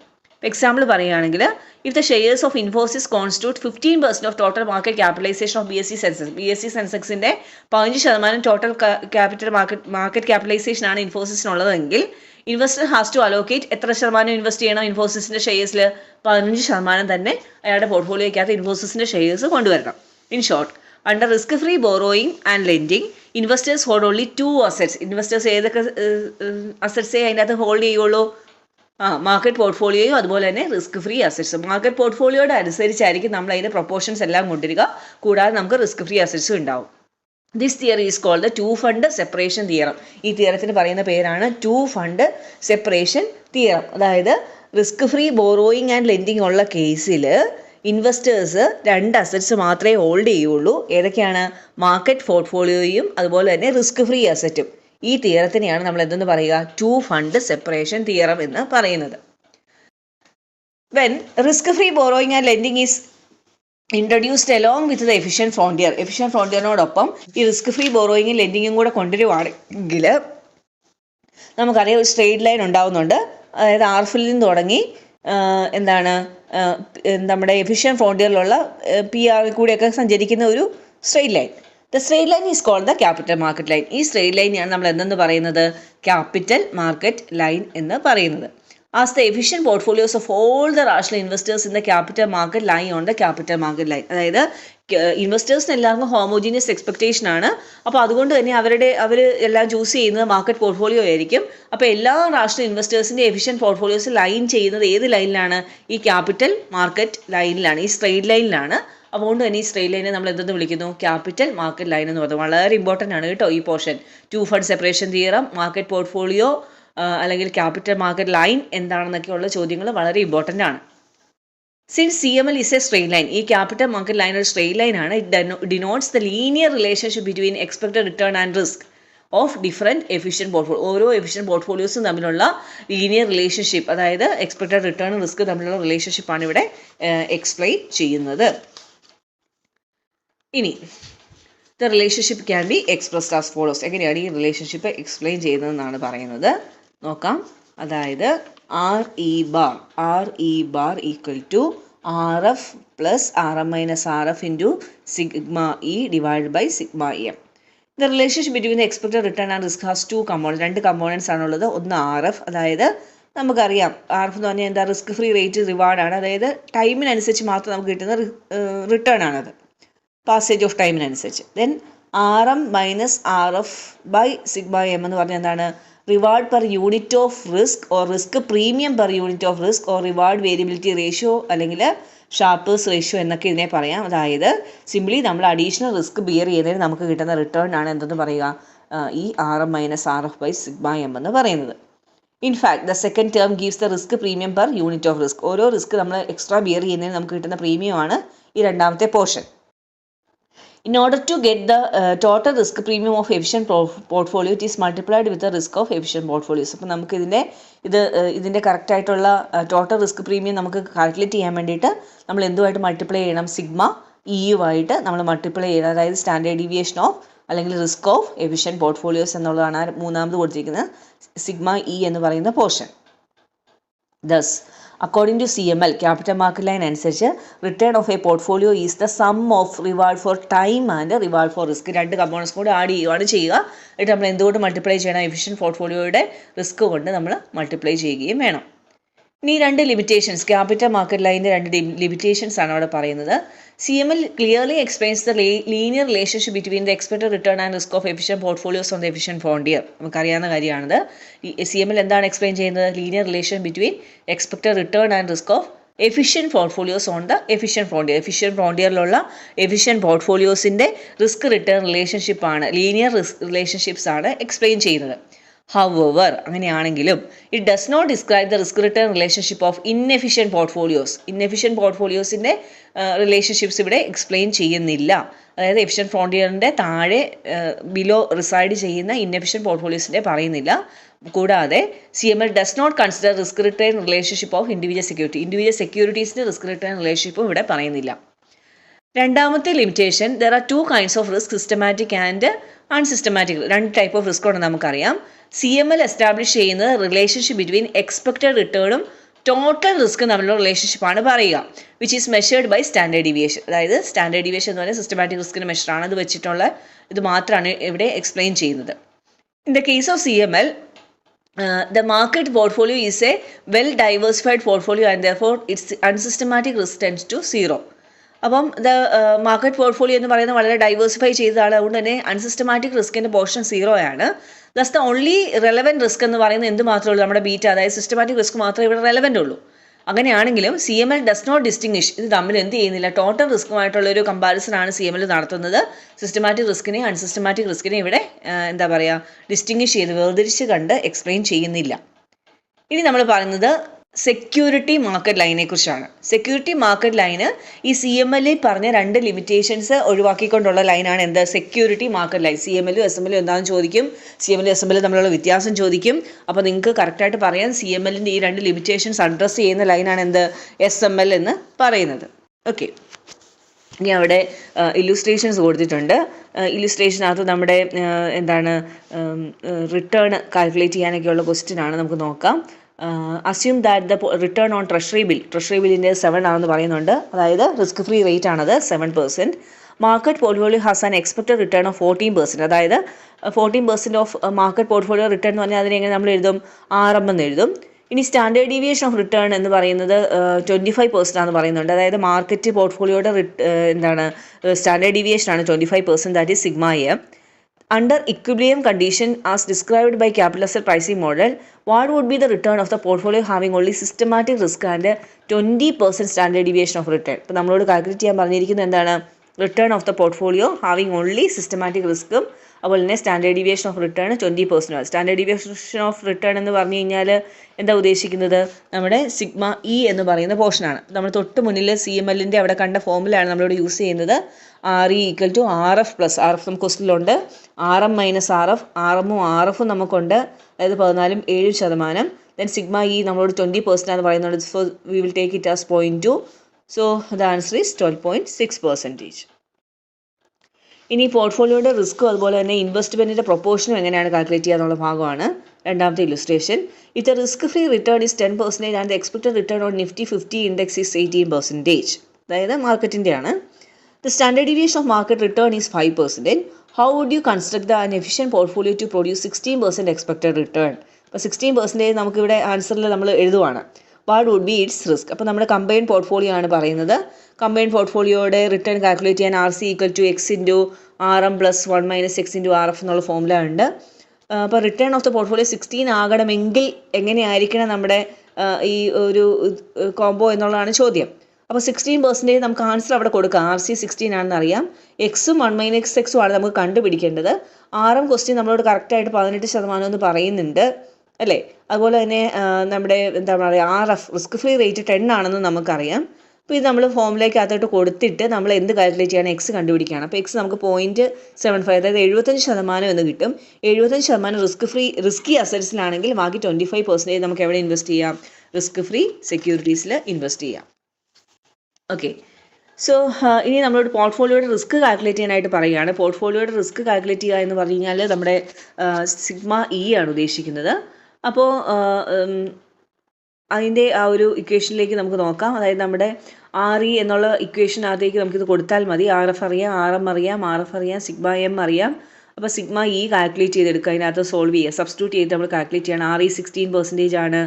Example പറയുകയാണെങ്കിൽ, if the shares of Infosys constitute 15% of total market capitalisation of BSE Sensex. BSE സെൻസെക്സിൻ്റെ 15% ടോട്ടൽ ക്യാപിറ്റൽ മാർക്കറ്റ് ക്യാപിറ്റലൈസേഷൻ ആണ് ഇൻഫോസിസിനുള്ളതെങ്കിൽ investor has to allocate എത്ര ശതമാനം ഇൻവെസ്റ്റ് ചെയ്യണം ഇൻഫോസിസിൻ്റെ ഷെയർസിൽ, 15% തന്നെ അയാളുടെ പോർട്ട്ഫോളിയോയ്ക്കകത്ത് ഇൻഫോസിസിൻ്റെ ഷെയർസ് കൊണ്ടുവരണം. In short, under risk free borrowing and lending, investors hold only 2 assets. Investors ഏതൊക്കെ അസറ്റ്സേ അതിനകത്ത് ഹോൾഡ് ചെയ്യുള്ളൂ, മാർക്കറ്റ് പോർട്ട്ഫോളിയോയും അതുപോലെ തന്നെ റിസ്ക് ഫ്രീ അസറ്റ്സും. മാർക്കറ്റ് പോർട്ട്ഫോളിയോയുടെ അനുസരിച്ചായിരിക്കും നമ്മൾ അതിൻ്റെ പ്രൊപ്പോർഷൻസ് എല്ലാം കൊണ്ടുവരിക. കൂടാതെ നമുക്ക് റിസ്ക് ഫ്രീ അസറ്റ്സും ഉണ്ടാവും. This theory is called the two fund separation theorem. ഈ തിയറത്തിന് പറയുന്ന പേരാണ് ടു ഫണ്ട് സെപ്പറേഷൻ തിയറം. അതായത് risk free borrowing and lending ഉള്ള കേസിൽ ഇൻവെസ്റ്റേഴ്സ് 2 അസറ്റ്സ് മാത്രമേ ഹോൾഡ് ചെയ്യുള്ളൂ. ഏതൊക്കെയാണ്, മാർക്കറ്റ് പോർട്ട്ഫോളിയോയും അതുപോലെ തന്നെ റിസ്ക് ഫ്രീ അസറ്റും. ഈ തിയറത്തിനെയാണ് നമ്മൾ എന്തെന്ന് പറയുക, ടു ഫണ്ട് സെപ്പറേഷൻ തിയറം എന്ന് പറയുന്നത്. When risk free borrowing and lending is introduced along with the efficient frontier, efficient ഫ്രോണ്ടിയറിനോടൊപ്പം ഈ റിസ്ക് ഫ്രീ ബോറോയിങ്ങും ലെൻഡിങ്ങും കൂടെ കൊണ്ടുവരുവാണെങ്കിൽ നമുക്കറിയാം ഒരു സ്ട്രെയിറ്റ് ലൈൻ ഉണ്ടാവുന്നുണ്ട്. അതായത് ആർഫിൽ നിന്ന് തുടങ്ങി എന്താണ് നമ്മുടെ എഫിഷ്യൻ ഫ്രോണ്ടിയറിലുള്ള പി ആറിൽ കൂടെയൊക്കെ സഞ്ചരിക്കുന്ന ഒരു straight line. The straight line is called the capital market line. ഈ സ്ട്രെയിറ്റ് ലൈനെയാണ് നമ്മൾ എന്തെന്ന് പറയുന്നത്? ക്യാപിറ്റൽ മാർക്കറ്റ് ലൈൻ എന്ന് പറയുന്നത്. As the efficient portfolios of all the rational investors in the capital market lie on the capital market line. അതായത് ഇൻവെസ്റ്റേഴ്സിന് എല്ലാവർക്കും homogeneous expectation ആണ്. അപ്പോൾ അതുകൊണ്ട് തന്നെ അവർ എല്ലാം ചൂസ് ചെയ്യുന്നത് മാർക്കറ്റ് പോർട്ട്ഫോളിയോ ആയിരിക്കും. അപ്പോൾ എല്ലാ രാഷ്ട്രീയ ഇൻവെസ്റ്റേഴ്സിൻ്റെ എഫിഷ്യൻറ്റ് പോർട്ട്ഫോളിയോസ് ലൈൻ ചെയ്യുന്നത് ഏത് ലൈനിലാണ്? ഈ ക്യാപിറ്റൽ മാർക്കറ്റ് ലൈനിലാണ്, ഈ സ്ട്രെയിറ്റ് ലൈനിലാണ്. അതുകൊണ്ട് തന്നെ ഈ സ്ട്രെയിറ്റ് ലൈനെ നമ്മൾ എന്തെന്ന് വിളിക്കുന്നു? ക്യാപിറ്റൽ മാർക്കറ്റ് ലൈൻ എന്ന് പറയുന്നത്. വളരെ ഇമ്പോർട്ടൻ്റ് ആണ് കേട്ടോ ഈ portion. Two fund separation theorem, market portfolio അല്ലെങ്കിൽ ക്യാപിറ്റൽ മാർക്കറ്റ് ലൈൻ എന്താണെന്നൊക്കെയുള്ള ചോദ്യങ്ങൾ വളരെ ഇമ്പോർട്ടൻ്റ് ആണ്. Since CML is a straight line, ഈ ക്യാപിറ്റൽ മാർക്കറ്റ് ലൈൻ ഒരു സ്ട്രെയിറ്റ് ലൈൻ ആണ്. It denotes the linear relationship between expected return and risk of different efficient portfolio. ഓരോ efficient പോർട്ട്ഫോളിയോസും തമ്മിലുള്ള ലീനിയർ റിലേഷൻഷിപ്പ്, അതായത് എക്സ്പെക്റ്റഡ് റിട്ടേൺ റിസ്ക് തമ്മിലുള്ള റിലേഷൻഷിപ്പാണ് ഇവിടെ എക്സ്പ്ലെയിൻ ചെയ്യുന്നത്. ഇനി the relationship can be expressed as follows. എങ്ങനെയാണ് ഈ റിലേഷൻഷിപ്പ് എക്സ്പ്ലെയിൻ ചെയ്യുന്നതെന്നാണ് പറയുന്നത്. നോക്കാം. അതായത് RE bar equal to RF plus RM minus RF into sigma E divide by sigma EM. The relationship between the expected return and risk has two components. രണ്ട് components ആണുള്ളത്. ഒന്ന് RF, അതായത് നമുക്കറിയാം RF എന്ന് പറഞ്ഞാൽ എന്താ? റിസ്ക് ഫ്രീ റേറ്റ് റിവാർഡാണ്. അതായത് ടൈമിനനുസരിച്ച് മാത്രം നമുക്ക് കിട്ടുന്ന റിട്ടേൺ ആണത്, പാസേജ് ഓഫ് ടൈമിനനുസരിച്ച്. Then RM minus RF by sigma M എന്ന് പറഞ്ഞാൽ എന്താണ്? Reward per unit of risk or risk premium per unit of risk or reward variability ratio അല്ലെങ്കിൽ ഷാർപ്പേഴ്സ് റേഷ്യോ എന്നൊക്കെ ഇതിനെ പറയാം. അതായത് സിംപ്ലി നമ്മൾ അഡീഷണൽ റിസ്ക് ബിയർ ചെയ്യുന്നതിന് നമുക്ക് കിട്ടുന്ന റിട്ടേൺ ആണ് എന്തെന്ന് പറയുക? ഈ RM minus RF by sigma M എന്ന് പറയുന്നത്. In fact the second term gives the risk premium per unit of risk. ഓരോ റിസ്ക് നമ്മൾ എക്സ്ട്രാ ബിയർ ചെയ്യുന്നതിന് നമുക്ക് കിട്ടുന്ന പ്രീമിയം ആണ് ഈ രണ്ടാമത്തെ portion. In order to get the total risk premium of efficient portfolio, it is multiplied with the risk of efficient portfolios. അപ്പോൾ നമുക്ക് ഇതിൻ്റെ കറക്റ്റായിട്ടുള്ള ടോട്ടൽ റിസ്ക് പ്രീമിയം നമുക്ക് കാൽക്കുലേറ്റ് ചെയ്യാൻ വേണ്ടിയിട്ട് നമ്മൾ എന്തുമായിട്ട് മൾട്ടിപ്ലൈ ചെയ്യണം? സിഗ്മ ഇയുമായിട്ട് നമ്മൾ മൾട്ടിപ്ലൈ ചെയ്യണം. അതായത് സ്റ്റാൻഡേർഡ് ഡീവിയേഷൻ ഓഫ് അല്ലെങ്കിൽ റിസ്ക് ഓഫ് എഫിഷ്യൻറ്റ് പോർട്ട്ഫോളിയോസ് എന്നുള്ളതാണ് മൂന്നാമത് കൊടുത്തിരിക്കുന്നത് സിഗ്മ ഇ എന്ന് പറയുന്ന portion. Thus, according to CML, capital market line അനുസരിച്ച് return of a portfolio is the sum of reward four time and reward four risk. രണ്ട് components കൂടെ add ചെയ്യുക. എന്നിട്ട് നമ്മൾ എന്തുകൊണ്ട് മൾട്ടിപ്ലൈ ചെയ്യണം? എഫിഷ്യൻ പോർട്ട്ഫോളിയോയുടെ റിസ്ക് കൊണ്ട് നമ്മൾ മൾട്ടിപ്ലൈ ചെയ്യുകയും വേണം. ഇനി രണ്ട് ലിമിറ്റേഷൻസ്, ക്യാപിറ്റൽ മാർക്കറ്റ് ലൈനിൻ്റെ രണ്ട് ലിമിറ്റേഷൻസ് ആണ് അവിടെ പറയുന്നത്. CML clearly explains the linear relationship between the expected return and risk of efficient portfolios on the efficient frontier. നമുക്കറിയാവുന്ന കാര്യമാണിത്. ഈ CML എന്താണ് എക്സ്പ്ലെയിൻ ചെയ്യുന്നത്? Linear relation between expected return and risk of efficient portfolios on the efficient frontier. Efficient ഫ്രോണ്ടിയറിലുള്ള efficient പോർട്ട്ഫോളിയോസിൻ്റെ risk return റിലേഷൻഷിപ്പാണ്, linear relationships ആണ് explain ചെയ്യുന്നത്. However, അങ്ങനെയാണെങ്കിലും it does not describe the risk return relationship of inefficient portfolios. Inefficient പോർട്ട്ഫോളിയോസിൻ്റെ relationships ഇവിടെ explain ചെയ്യുന്നില്ല. അതായത് എഫിഷ്യൻ ഫ്രോണ്ടിയറിൻ്റെ താഴെ ബിലോ റിസൈഡ് ചെയ്യുന്ന ഇൻഎഫിഷ്യൻറ്റ് പോർട്ട്ഫോളിയോസിൻ്റെ പറയുന്നില്ല. കൂടാതെ CML does not consider risk return relationship of individual security. Individual സെക്യൂരിറ്റീസിൻ്റെ റിസ്ക് റിട്ടേൺ റിലേഷൻഷിപ്പും ഇവിടെ പറയുന്നില്ല. രണ്ടാമത്തെ limitation, there are two kinds of risk, systematic and unsystematic. രണ്ട് ടൈപ്പ് ഓഫ് റിസ്ക് ഉണ്ടെന്ന് നമുക്കറിയാം. CML എസ്റ്റാബ്ലിഷ് ചെയ്യുന്നത് റിലേഷൻഷിപ്പ് ബിറ്റ്വീൻ എക്സ്പെക്റ്റഡ് റിട്ടേണും ടോട്ടൽ റിസ്ക്കും തമ്മിലുള്ള റിലേഷൻഷിപ്പാണ് പറയുക, which is measured by standard deviation. അതായത് സ്റ്റാൻഡേർഡ് ഡീവിയേഷൻ എന്ന് പറയുന്നത് സിസ്റ്റമാറ്റിക് റിസ്കിന് മെഷറാണ്. അത് വെച്ചിട്ടുള്ള ഇത് മാത്രമാണ് ഇവിടെ എക്സ്പ്ലെയിൻ ചെയ്യുന്നത്. In the case of CML, the market portfolio is a well diversified portfolio and therefore its unsystematic risk tends to 0. അപ്പം മാർക്കറ്റ് പോർട്ട്ഫോളിയോ എന്ന് പറയുന്നത് വളരെ ഡൈവേഴ്സിഫൈ ചെയ്തതാണ്. അതുകൊണ്ട് തന്നെ അൺസിസ്റ്റമാറ്റിക് റിസ്കിൻ്റെ പോർഷൻ 0 ആണ്. Thus the only relevant risk എന്ന് പറയുന്നത് എന്ത് മാത്രമേ ഉള്ളൂ? നമ്മുടെ ബീറ്റ, അതായത് സിസ്റ്റമാറ്റിക് റിസ്ക് മാത്രമേ ഇവിടെ റെലവൻ്റ് ഉള്ളൂ. അങ്ങനെയാണെങ്കിലും CML ഡസ് നോട്ട് ഡിസ്റ്റിങ്വിഷ്, ഇത് തമ്മിൽ എന്ത് ചെയ്യുന്നില്ല? ടോട്ടൽ റിസ്ക്കുമായിട്ടുള്ളൊരു കമ്പാരിസൺ ആണ് CML നടത്തുന്നത്. സിസ്റ്റമാറ്റിക് റിസ്കിനെ അൺസിസ്റ്റമാറ്റിക് റിസ്കിനെ ഇവിടെ എന്താ പറയുക, ഡിസ്റ്റിങ്വിഷ് ചെയ്ത് വേർതിരിച്ച് കണ്ട് എക്സ്പ്ലെയിൻ ചെയ്യുന്നില്ല. ഇനി നമ്മൾ പറയുന്നത് സെക്യൂരിറ്റി മാർക്കറ്റ് ലൈനെ കുറിച്ചാണ്. സെക്യൂരിറ്റി മാർക്കറ്റ് ലൈന് ഈ CML പറഞ്ഞ 2 ലിമിറ്റേഷൻസ് ഒഴിവാക്കിക്കൊണ്ടുള്ള ലൈനാണ് എന്ത്? Security market line. CML SML എന്താണെന്ന് ചോദിക്കും, CML SML തമ്മിലുള്ള വ്യത്യാസം ചോദിക്കും. അപ്പോൾ നിങ്ങൾക്ക് കറക്റ്റായിട്ട് പറയാം CML ഈ 2 ലിമിറ്റേഷൻസ് അഡ്രസ്സ് ചെയ്യുന്ന ലൈനാണ് എന്ത്? SML എന്ന് പറയുന്നത്. ഓക്കെ, ഇനി അവിടെ ഇല്ലുസ്ട്രേഷൻസ് കൊടുത്തിട്ടുണ്ട്. ഇല്ലുസ്ട്രേഷനകത്ത് നമ്മുടെ റിട്ടേൺ കാൽക്കുലേറ്റ് ചെയ്യാനൊക്കെയുള്ള ക്വസ്റ്റ്യൻ ആണ്. നമുക്ക് നോക്കാം. Assume that the return on treasury ബില്ലിൻ്റെ 7 ആണെന്ന് പറയുന്നുണ്ട്. അതായത് റിസ്ക് ഫ്രീ റേറ്റ് ആണത് 7%. Market portfolio has an expected return of 14%. അതായത് 14% ഓഫ് മാർക്കറ്റ് പോർട്ട്ഫോളിയോ റിട്ടേൺ എന്ന് പറഞ്ഞാൽ അതിനെങ്ങനെ നമ്മൾ എഴുതും? RM എന്ന് എഴുതും. ഇനി സ്റ്റാൻഡേർഡ് ഡീവിയേഷൻ ഓഫ് റിട്ടേൺ എന്ന് പറയുന്നത് 25% ആണെന്ന് പറയുന്നുണ്ട്. അതായത് മാർക്കറ്റ് പോർട്ട്ഫോളിയോയുടെ സ്റ്റാൻഡേർഡ് ഡീവിയേഷൻ ആണ് 25%, that is sigma M. Under equilibrium condition as described by capital asset pricing model, what would be the return of the portfolio having only systematic risk and 20% standard deviation of return? ഇപ്പോൾ നമ്മളോട് calculate ചെയ്യാൻ പറഞ്ഞിരിക്കുന്നത് എന്താണ്? Return of the portfolio having only systematic റിസ്ക്കും അതുപോലെ തന്നെ standard deviation of return 20%. Standard deviation of return എന്ന് പറഞ്ഞു കഴിഞ്ഞാൽ എന്താ ഉദ്ദേശിക്കുന്നത്? നമ്മുടെ സിഗ്മ ഇ എന്ന് പറയുന്ന പോർഷനാണ്. നമ്മൾ തൊട്ട് മുന്നിൽ CMLൻ്റെ അവിടെ കണ്ട ഫോമുലയാണ് നമ്മളിവിടെ യൂസ് ചെയ്യുന്നത്. RE = RF പ്ലസ് RF നമുക്ക് ക്വസ്റ്റിലുണ്ട്. RM - RF, RM ഉം RF ഉം നമുക്കുണ്ട്. അതായത് 14 7%. ദെൻ സിഗ്മ ഇ നമ്മളോട് 20% എന്ന് പറയുന്നുണ്ട്. So we will take it as 0.2. So the answer is 12.6%. ഇനി പോർട്ട്ഫോളിയോയുടെ റിസ്ക്കും അതുപോലെ തന്നെ ഇൻവെസ്റ്റ്മെൻറ്റിൻ്റെ പ്രൊപ്പോർഷനും എങ്ങനെയാണ് കാൽക്കുലേറ്റ് ചെയ്യുക എന്നുള്ള ഭാഗമാണ് രണ്ടാമത്തെ illustration. It risk free return is 10% and the expected return on Nifty 50 index is 18%. അതായത് മാർക്കറ്റിൻ്റെ ആണ്. The standard deviation of market return is 5%. How would you construct an efficient portfolio to produce 16% expected return? അപ്പോൾ 16% നമുക്കിവിടെ ആൻസറിൽ നമ്മൾ എഴുതുവാണ്. What would be its risk? അപ്പോൾ നമ്മുടെ കമ്പൈൻഡ് പോർട്ട്ഫോളിയോ ആണ് പറയുന്നത്. കമ്പൈൻഡ് പോർട്ട്ഫോളിയോയുടെ റിട്ടേൺ കാൽക്കുലേറ്റ് ചെയ്യാൻ RC = X × RM + 1 - X × RF എന്നുള്ള ഫോമുല ഉണ്ട്. അപ്പോൾ റിട്ടേൺ ഓഫ് ദ പോർട്ട്ഫോളിയോ 16 ആകണമെങ്കിൽ എങ്ങനെയായിരിക്കണം നമ്മുടെ ഈ ഒരു കോംബോ എന്നുള്ളതാണ് ചോദ്യം. അപ്പോൾ 16% നമുക്ക് ആൻസർ അവിടെ കൊടുക്കാം. RC 16 ആണെന്ന് അറിയാം. എക്സും 1 - X ആണ് നമുക്ക് കണ്ടുപിടിക്കേണ്ടത്. RM ക്വസ്റ്റ്യൻ നമ്മളോട് കറക്റ്റായിട്ട് 18% എന്ന് പറയുന്നുണ്ട് അല്ലേ? അതുപോലെ തന്നെ നമ്മുടെ RF റിസ്ക് ഫ്രീ റേറ്റ് 10 ആണെന്ന് നമുക്കറിയാം. അപ്പോൾ ഇത് നമ്മൾ ഫോമിലേക്ക് അകത്തോട്ട് കൊടുത്തിട്ട് നമ്മൾ എന്ത് കാൽക്കുലേറ്റ് ചെയ്യണം? X കണ്ടുപിടിക്കുകയാണ്. അപ്പോൾ X നമുക്ക് 0.75, അതായത് 75% എന്ന് കിട്ടും. 75% റിസ്കി അസറ്റ്സിലാണെങ്കിൽ ബാക്കി 25% നമുക്ക് എവിടെ ഇൻവെസ്റ്റ് ചെയ്യാം? റിസ്ക് ഫ്രീ സെക്യൂരിറ്റീസിൽ ഇൻവെസ്റ്റ് ചെയ്യാം. ഓക്കെ, സോ ഇനി നമ്മളോട് പോർട്ട്ഫോളിയോയുടെ റിസ്ക് കാൽക്കുലേറ്റ് ചെയ്യാനായിട്ട് പറയുകയാണ്. പോർട്ട്ഫോളിയോയുടെ റിസ്ക് കാൽക്കുലേറ്റ് ചെയ്യുക എന്ന് പറഞ്ഞു കഴിഞ്ഞാൽ നമ്മുടെ സിഗ്മ ഇ ആണ് ഉദ്ദേശിക്കുന്നത്. അപ്പോൾ അതിൻ്റെ ആ ഒരു ഇക്വേഷനിലേക്ക് നമുക്ക് നോക്കാം. അതായത് നമ്മുടെ RE എന്നുള്ള ഇക്വേഷനകത്തേക്ക് നമുക്കിത് കൊടുത്താൽ മതി. RF അറിയാം, RM അറിയാം, RF അറിയാം, സിഗ്മ എം അറിയാം. അപ്പോൾ സിഗ്മ ഇ കാൽക്കുലേറ്റ് ചെയ്തെടുക്കുക, അതിനകത്ത് സോൾവ് ചെയ്യുക, സബ്സ്റ്റിറ്റ്യൂട്ട് ചെയ്തിട്ട് നമ്മൾ കാൽക്കുലേറ്റ് ചെയ്യണം. RE 16% ആണ്,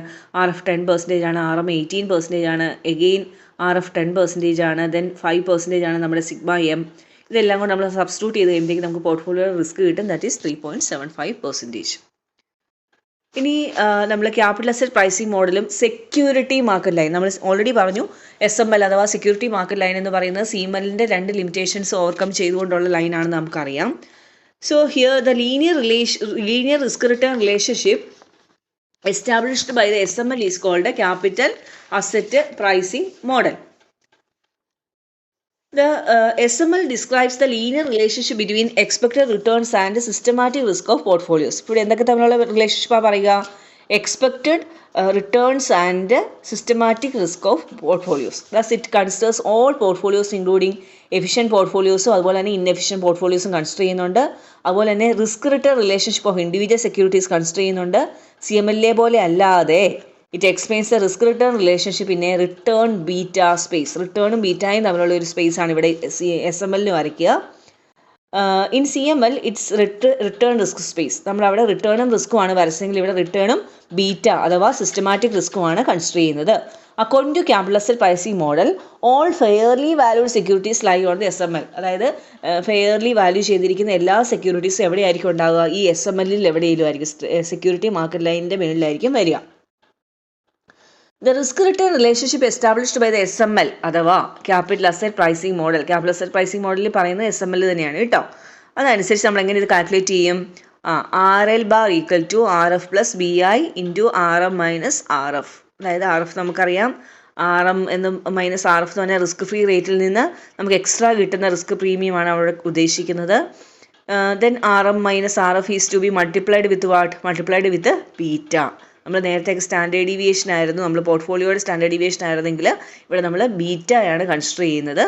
RF 10% ആണ്, RM 18% ആണ്, എഗെയിൻ RF 10% ആണ്, ദെൻ 5% ആണ് നമ്മുടെ സിഗ്മ എം. ഇതെല്ലാം കൂടെ നമ്മൾ സബ്സ്റ്റിറ്റ്യൂട്ട് ചെയ്ത് കഴിയുമ്പോഴേക്കും നമുക്ക് പോർട്ട്ഫോളിയോ റിസ്ക് കിട്ടും. That is 3.75%. ഇനി നമ്മൾ ക്യാപിറ്റൽ അസറ്റ് പ്രൈസിങ് മോഡലും സെക്യൂരിറ്റി മാർക്കറ്റ് ലൈൻ നമ്മൾ ഓൾറെഡി പറഞ്ഞു. SML അഥവാ സെക്യൂരിറ്റി മാർക്കറ്റ് ലൈൻ എന്ന് പറയുന്നത് CMLൻ്റെ 2 ലിമിറ്റേഷൻസ് ഓവർകം ചെയ്തുകൊണ്ടുള്ള ലൈനാണെന്ന് നമുക്കറിയാം. So here the linear risk return relationship established by the SML is called a capital asset pricing model. The SML describes the linear relationship between expected returns and systematic risk of portfolios. ഇപ്പോൾ എന്തൊക്കെ തമ്മിലുള്ള റിലേഷൻഷിപ്പാണ് പറയുക? Expected returns and systematic risk of portfolios. Thus it considers all portfolios including efficient പോർട്ട്ഫോളിയോസും അതുപോലെ തന്നെ inefficient പോർട്ട്ഫോളിയോസും consider ചെയ്യുന്നുണ്ട്. അതുപോലെ തന്നെ risk return relationship of individual securities consider ചെയ്യുന്നുണ്ട്. CMLA പോലെ അല്ലാതെ it explains the risk return relationship in a return beta space. റിട്ടേണും ബീറ്റായും തമ്മിലുള്ള ഒരു സ്പേസ് ആണ് ഇവിടെ SMLന് വരയ്ക്കുക. In CML it's return risk space. നമ്മളവിടെ റിട്ടേണും റിസ്ക്കുമാണ് വരച്ചെങ്കിൽ ഇവിടെ റിട്ടേണും ബീറ്റ അഥവാ സിസ്റ്റമാറ്റിക് റിസ്ക്കുമാണ് കൺസിഡർ ചെയ്യുന്നത്. According to capital asset pricing model all fairly valued securities lie on the SML. അതായത് ഫെയർലി വാല്യൂ ചെയ്തിരിക്കുന്ന എല്ലാ സെക്യൂരിറ്റീസും എവിടെയായിരിക്കും ഉണ്ടാകുക? ഈ SMLൽ എവിടെയെങ്കിലും ആയിരിക്കും, സെക്യൂരിറ്റി മാർക്കറ്റ് ലൈനിൻ്റെ മുകളിലായിരിക്കും വരിക. The risk return relationship established by the SML അഥവാ capital asset pricing model. Capital asset pricing മോഡലിൽ പറയുന്നത് SML തന്നെയാണ് കേട്ടോ. അതനുസരിച്ച് നമ്മൾ എങ്ങനെ ഇത് കാൽക്കുലേറ്റ് ചെയ്യും? RL bar = RF + BI × RM - RF. അതായത് RF നമുക്കറിയാം, RM എന്ന് മൈനസ് RF എന്ന് പറഞ്ഞാൽ റിസ്ക് ഫ്രീ റേറ്റിൽ നിന്ന് നമുക്ക് എക്സ്ട്രാ കിട്ടുന്ന റിസ്ക് പ്രീമിയമാണ് അവിടെ ഉദ്ദേശിക്കുന്നത്. Then RM minus RF is to be multiplied with what? Multiplied with beta. നമ്മൾ നേരത്തെ സ്റ്റാൻഡേർഡ് ഡീവിയേഷൻ ആയിരുന്നു, നമ്മൾ പോർട്ട്ഫോളിയോയുടെ സ്റ്റാൻഡേർഡ് ഡീവിയേഷൻ ആയിരുന്നെങ്കിൽ ഇവിടെ നമ്മൾ ബീറ്റയാണ് കൺസിഡർ ചെയ്യുന്നത്.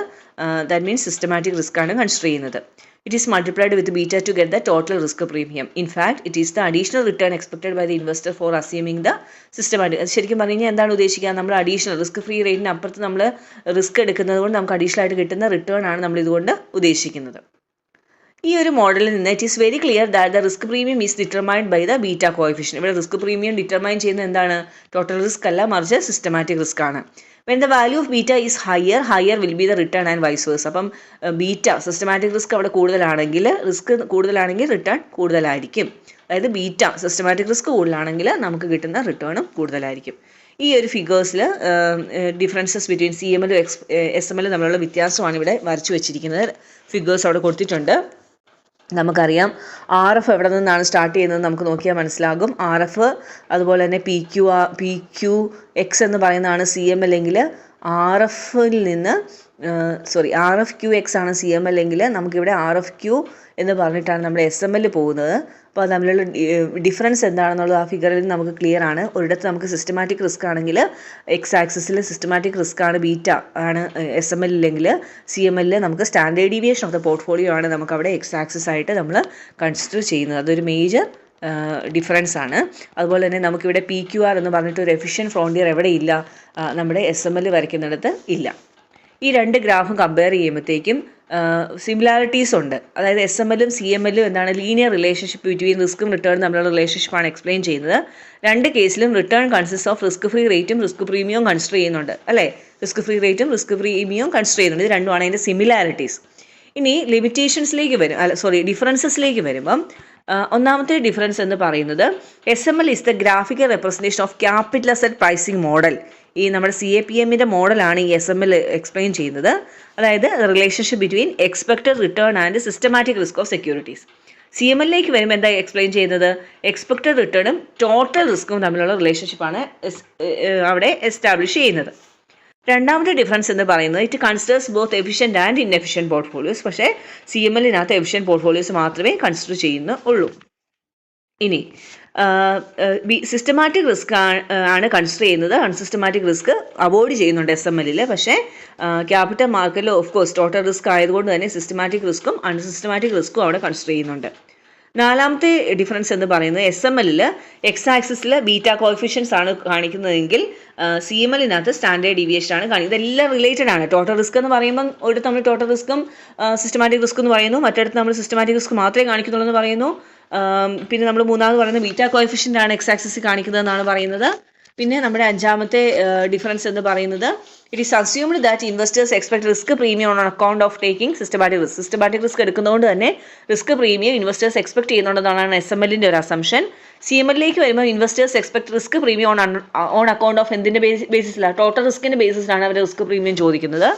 ദാറ്റ് മീൻസ് സിസ്റ്റമാറ്റിക് റിസ്ക് ആണ് കൺസിഡർ ചെയ്യുന്നത്. It is multiplied with beta to get the total risk premium. In fact, it is the additional return expected by the investor for assuming the systematic. ശരിക്കും പറഞ്ഞു കഴിഞ്ഞാൽ എന്താണ് ഉദ്ദേശിക്കുക? നമ്മൾ additional risk free റേറ്റിന് അപ്പുറത്ത് നമ്മൾ റിസ്ക് എടുക്കുന്നത് കൊണ്ട് നമുക്ക് അഡീഷണൽ ആയിട്ട് കിട്ടുന്ന റിട്ടേൺ ആണ് നമ്മൾ ഇതുകൊണ്ട് ഉദ്ദേശിക്കുന്നത്. ഈ ഒരു മോഡലിൽ നിന്ന് it is very clear that the risk premium is determined by the beta coefficient. ഇവിടെ റിസ്ക് പ്രീമിയം ഡിറ്റർമൈൻ ചെയ്യുന്നത് എന്താണ്? ടോട്ടൽ റിസ്ക് അല്ല, മറിച്ച് സിസ്റ്റമാറ്റിക് റിസ്ക് ആണ്. When the value of beta is higher, higher will be the return and vice versa. അപ്പം beta systematic risk അവിടെ കൂടുതലാണെങ്കിൽ, risk കൂടുതലാണെങ്കിൽ റിട്ടേൺ കൂടുതലായിരിക്കും. അതായത് ബീറ്റ സിസ്റ്റമാറ്റിക് റിസ്ക് കൂടുതലാണെങ്കിൽ നമുക്ക് കിട്ടുന്ന റിട്ടേണും കൂടുതലായിരിക്കും. ഈ ഒരു ഫിഗേഴ്സിൽ ഡിഫറൻസസ് ബിറ്റ്വീൻ CML SML തമ്മിലുള്ള വ്യത്യാസമാണ് ഇവിടെ വരച്ചു വെച്ചിരിക്കുന്നത്. ഫിഗേഴ്സ് അവിടെ കൊടുത്തിട്ടുണ്ട്. നമുക്കറിയാം RF എവിടെ നിന്നാണ് സ്റ്റാർട്ട് ചെയ്യുന്നത് നമുക്ക് നോക്കിയാൽ മനസ്സിലാകും. RF അതുപോലെ തന്നെ PQX എന്ന് പറയുന്നതാണ് CML എങ്കിൽ RFൽ നിന്ന് RFQX ആണ് CML എങ്കിൽ നമുക്കിവിടെ RFQ എന്ന് പറഞ്ഞിട്ടാണ് നമ്മുടെ SML പോകുന്നത്. അപ്പോൾ അത് തമ്മിലുള്ള ഡിഫറൻസ് എന്താണെന്നുള്ളത് ആ ഫിഗറിൽ നമുക്ക് ക്ലിയർ ആണ്. ഒരിടത്ത് നമുക്ക് സിസ്റ്റമാറ്റിക് റിസ്ക് ആണെങ്കിൽ എക്സ് ആക്സിസിൽ സിസ്റ്റമാറ്റിക് റിസ്ക് ആണ് ബീറ്റ ആണ് SML ഇല്ലെങ്കിൽ CML നമുക്ക് standard deviation of the portfolio ആണ് നമുക്ക് അവിടെ എക്സ് ആക്സിസ് ആയിട്ട് നമ്മൾ കൺസിഡർ ചെയ്യുന്നത്. അതൊരു മേജർ ഡിഫറൻസ് ആണ്. അതുപോലെ തന്നെ നമുക്കിവിടെ PQR എന്ന് പറഞ്ഞിട്ട് ഒരു എഫിഷ്യൻറ്റ് ഫ്രോണ്ടിയർ എവിടെ ഇല്ല? നമ്മുടെ SML വരയ്ക്കുന്നിടത്ത് ഇല്ല. ഈ രണ്ട് ഗ്രാഫും കമ്പയർ ചെയ്യുമ്പോഴത്തേക്കും സിമിലാരിറ്റീസ് ഉണ്ട്. അതായത് SML ഉം CML ഉം എന്താണ്? ലീനിയർ റിലേഷൻഷിപ്പ് ബിറ്റ്വീൻ റിസ്ക്കും റിട്ടേണും തമ്മിലുള്ള റിലേഷൻഷിപ്പാണ് എക്സ്പ്ലെയിൻ ചെയ്യുന്നത്. രണ്ട് കേസിലും return consist of risk free റേറ്റും റിസ്ക് പ്രീമിയവും കൺസിഡർ ചെയ്യുന്നുണ്ട് അല്ലേ? റിസ്ക് ഫ്രീ റേറ്റും റിസ്ക് പ്രീമിയവും കൺസിഡർ ചെയ്യുന്നുണ്ട്. ഇത് രണ്ടുമാണ് അതിൻ്റെ സിമിലാരിറ്റീസ്. ഇനി ലിമിറ്റേഷൻസിലേക്ക് ഡിഫറൻസസിലേക്ക് വരുമ്പം ഒന്നാമത്തെ ഡിഫറൻസ് എന്ന് പറയുന്നത് SML is the graphical representation of capital asset pricing model. ഈ നമ്മുടെ CAPMൻ്റെ മോഡലാണ് ഈ SML എക്സ്പ്ലെയിൻ ചെയ്യുന്നത്. അതായത് relationship between expected return and systematic risk of securities. CMLലേക്ക് വരുമ്പോൾ എന്താ എക്സ്പ്ലെയിൻ ചെയ്യുന്നത്? എക്സ്പെക്റ്റഡ് റിട്ടേണും ടോട്ടൽ റിസ്ക്കും തമ്മിലുള്ള റിലേഷൻഷിപ്പാണ് അവിടെ എസ്റ്റാബ്ലിഷ് ചെയ്യുന്നത്. രണ്ടാമത്തെ ഡിഫറൻസ് എന്ന് പറയുന്നത് it considers both efficient and inefficient portfolios. പക്ഷേ CMLനകത്ത് എഫിഷ്യൻറ്റ് പോർട്ട്ഫോളിയോസ് മാത്രമേ കൺസിഡർ ചെയ്യുന്നുള്ളൂ. ഇനി സിസ്റ്റമാറ്റിക് റിസ്ക് ആണ് കൺസിഡർ ചെയ്യുന്നത്. അൺസിസ്റ്റമാറ്റിക് റിസ്ക് അവോയ്ഡ് ചെയ്യുന്നുണ്ട് SML. പക്ഷേ ക്യാപിറ്റൽ മാർക്കറ്റിൽ ഓഫ് കോഴ്സ് ടോട്ടൽ റിസ്ക് ആയതുകൊണ്ട് തന്നെ സിസ്റ്റമാറ്റിക് റിസ്ക്കും അൺസിസ്റ്റമാറ്റിക് റിസ്ക്കും അവിടെ കൺസിഡർ ചെയ്യുന്നുണ്ട്. നാലാമത്തെ ഡിഫറൻസ് എന്ന് പറയുന്നത് SML എക്സ് ആക്സിസിൽ ബീറ്റ കോഎഫിഷ്യൻസ് ആണ് കാണിക്കുന്നതെങ്കിൽ CMLനകത്ത് സ്റ്റാൻഡേർഡ് ഡീവിയേഷൻ ആണ് കാണിക്കുന്നത്. ഇതെല്ലാം റിലേറ്റഡ് ആണ്. ടോട്ടൽ റിസ്ക് എന്ന് പറയുമ്പം ഒരിടത്ത് നമ്മൾ ടോട്ടൽ റിസ്ക്കും സിസ്റ്റമാറ്റിക് റിസ്ക് എന്ന് പറയുന്നു, മറ്റിടത്ത് നമ്മൾ സിസ്റ്റമാറ്റിക് റിസ്ക് മാത്രമേ കാണിക്കുന്നുള്ളൂ എന്ന് പറയുന്നു. പിന്നെ നമ്മൾ മൂന്നാമത് പറയുന്നത് ബീറ്റ കോഎഫിഷ്യൻ്റ് ആണ് എക്സ് ആക്സിസിൽ കാണിക്കുന്നതെന്നാണ് പറയുന്നത്. പിന്നെ നമ്മുടെ അഞ്ചാമത്തെ ഡിഫറൻസ് എന്ന് പറയുന്നത് it is assumed that investors expect risk premium on account of taking systematic risk. Systematic risk എടുക്കുന്നതുകൊണ്ട് തന്നെ റിസ്ക് പ്രീമിയം ഇൻവെസ്റ്റേഴ്സ് എക്സ്പെക്ട് ചെയ്യുന്നുണ്ടെന്നാണ് SMLൻ്റെ ഒരു അസംഷൻ. CMLലേക്ക് വരുമ്പോൾ investors expect risk premium on account of എന്തിൻ്റെ ബേസിസിലാണ്? ടോട്ടൽ റിസ്കിൻ്റെ ബേസിസിലാണ് അവർ റിസ്ക് പ്രീമിയം ചോദിക്കുന്നത്.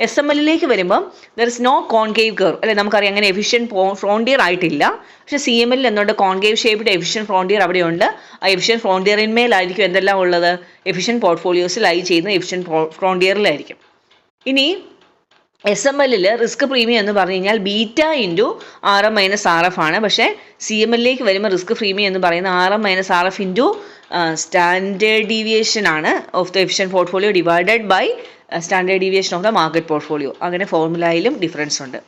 SMLലേക്ക് വരുമ്പം there is no concave curve അല്ലെ? നമുക്കറിയാം അങ്ങനെ എഫിഷ്യൻറ്റ് ഫ്രോണ്ടിയർ ആയിട്ടില്ല. പക്ഷേ CML എന്നുകൊണ്ട് കോൺകേവ് ഷേപ്ഡ് എഫിഷ്യൻറ്റ് ഫ്രോണ്ടിയർ അവിടെയുണ്ട്. ആ എഫിഷ്യൻറ്റ് ഫ്രോണ്ടിയറിന്മേലായിരിക്കും എന്തെല്ലാം ഉള്ളത്? എഫിഷ്യൻറ്റ് പോർട്ട്ഫോളിയോസിലായി ചെയ്യുന്ന എഫിഷ്യൻറ്റ് ഫ്രോണ്ടിയറിലായിരിക്കും. ഇനി SML റിസ്ക് പ്രീമിയം എന്ന് പറഞ്ഞു കഴിഞ്ഞാൽ beta into RM minus RF ആണ്. പക്ഷേ CMLലേക്ക് വരുമ്പോൾ റിസ്ക് പ്രീമിയം എന്ന് പറയുന്ന RM minus RF into standard deviation ആണ് of the efficient portfolio divided by standard deviation of the market portfolio. അങ്ങനെ ഫോർമുലയിലും ഡിഫറൻസ് ഉണ്ട്.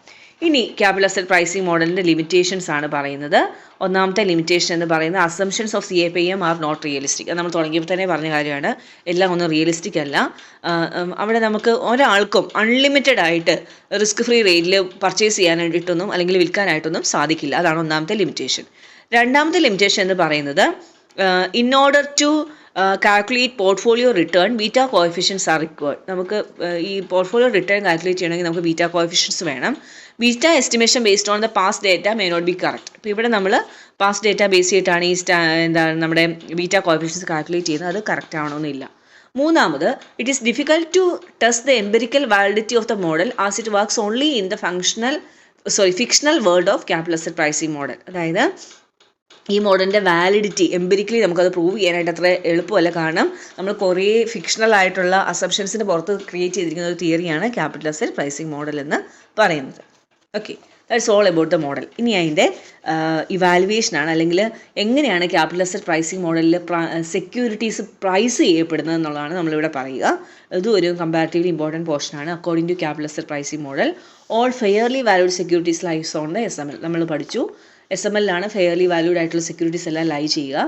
ഇനി ക്യാപിറ്റൽ അസറ്റ് പ്രൈസിംഗ് മോഡലിൻ്റെ ലിമിറ്റേഷൻസ് ആണ് പറയുന്നത്. ഒന്നാമത്തെ ലിമിറ്റേഷൻ എന്ന് പറയുന്നത് assumptions of CAPM are not realistic. നമ്മൾ തുടങ്ങിയപ്പോൾ തന്നെ പറഞ്ഞ കാര്യമാണ്. എല്ലാം ഒന്നും റിയലിസ്റ്റിക് അല്ല. അവിടെ നമുക്ക് ഒരാൾക്കും അൺലിമിറ്റഡ് ആയിട്ട് റിസ്ക് ഫ്രീ റേറ്റിൽ പർച്ചേസ് ചെയ്യാനായിട്ടൊന്നും അല്ലെങ്കിൽ വിൽക്കാനായിട്ടൊന്നും സാധിക്കില്ല. അതാണ് ഒന്നാമത്തെ ലിമിറ്റേഷൻ. രണ്ടാമത്തെ ലിമിറ്റേഷൻ എന്ന് പറയുന്നത് in order to calculate portfolio return beta coefficients are required. നമുക്ക് ഈ പോർട്ട്ഫോളിയോ റിട്ടേൺ കാൽക്കുലേറ്റ് ചെയ്യണമെങ്കിൽ നമുക്ക് ബീറ്റ കോഎഫിഷ്യൻസ് വേണം. Beta estimation based on the past data may not be correct. ഇപ്പോൾ ഇവിടെ നമ്മൾ പാസ്റ്റ് ഡേറ്റ ബേസ് ചെയ്തിട്ടാണ് ഈ എന്താണ് നമ്മുടെ ബീറ്റ കോഎഫിഷ്യൻസ് കാൽക്കുലേറ്റ് ചെയ്യുന്നത്. അത് കറക്റ്റ് ആവണമെന്നില്ല. മൂന്നാമത് it is difficult to test the empirical validity of the model as it works only in the fictional world of capital asset pricing model. അതായത് ഈ മോഡലിൻ്റെ വാലിഡിറ്റി എംപിരിക്കലി നമുക്കത് പ്രൂവ് ചെയ്യാനായിട്ട് അത്ര എളുപ്പമല്ല. കാരണം നമ്മൾ കുറേ ഫിക്ഷണൽ ആയിട്ടുള്ള അസംഷൻസിന് പുറത്ത് ക്രിയേറ്റ് ചെയ്തിരിക്കുന്ന ഒരു തിയറിയാണ് ക്യാപിറ്റൽ അസറ്റ് പ്രൈസിങ് മോഡൽ എന്ന് പറയുന്നത്. Okay, that's all about the model. ഇനി അതിൻ്റെ ഇവാലുവേഷനാണ്, അല്ലെങ്കിൽ എങ്ങനെയാണ് ക്യാപിറ്റൽ അസറ്റ് പ്രൈസിങ് മോഡലിൽ സെക്യൂരിറ്റീസ് പ്രൈസ് ചെയ്യപ്പെടുന്നത് എന്നുള്ളതാണ് നമ്മളിവിടെ പറയുക. ഇതും ഒരു കമ്പാരിറ്റീവ്ലി ഇമ്പോർട്ടൻറ്റ് പോർഷനാണ്. According to capital asset pricing model, all fairly valued securities lies on the SML. നമ്മൾ പഠിച്ചു SML-ലാണ് ഫെയർലി വാല്യൂഡ് ആയിട്ടുള്ള സെക്യൂരിറ്റീസ് എല്ലാം ലൈ ചെയ്യുക.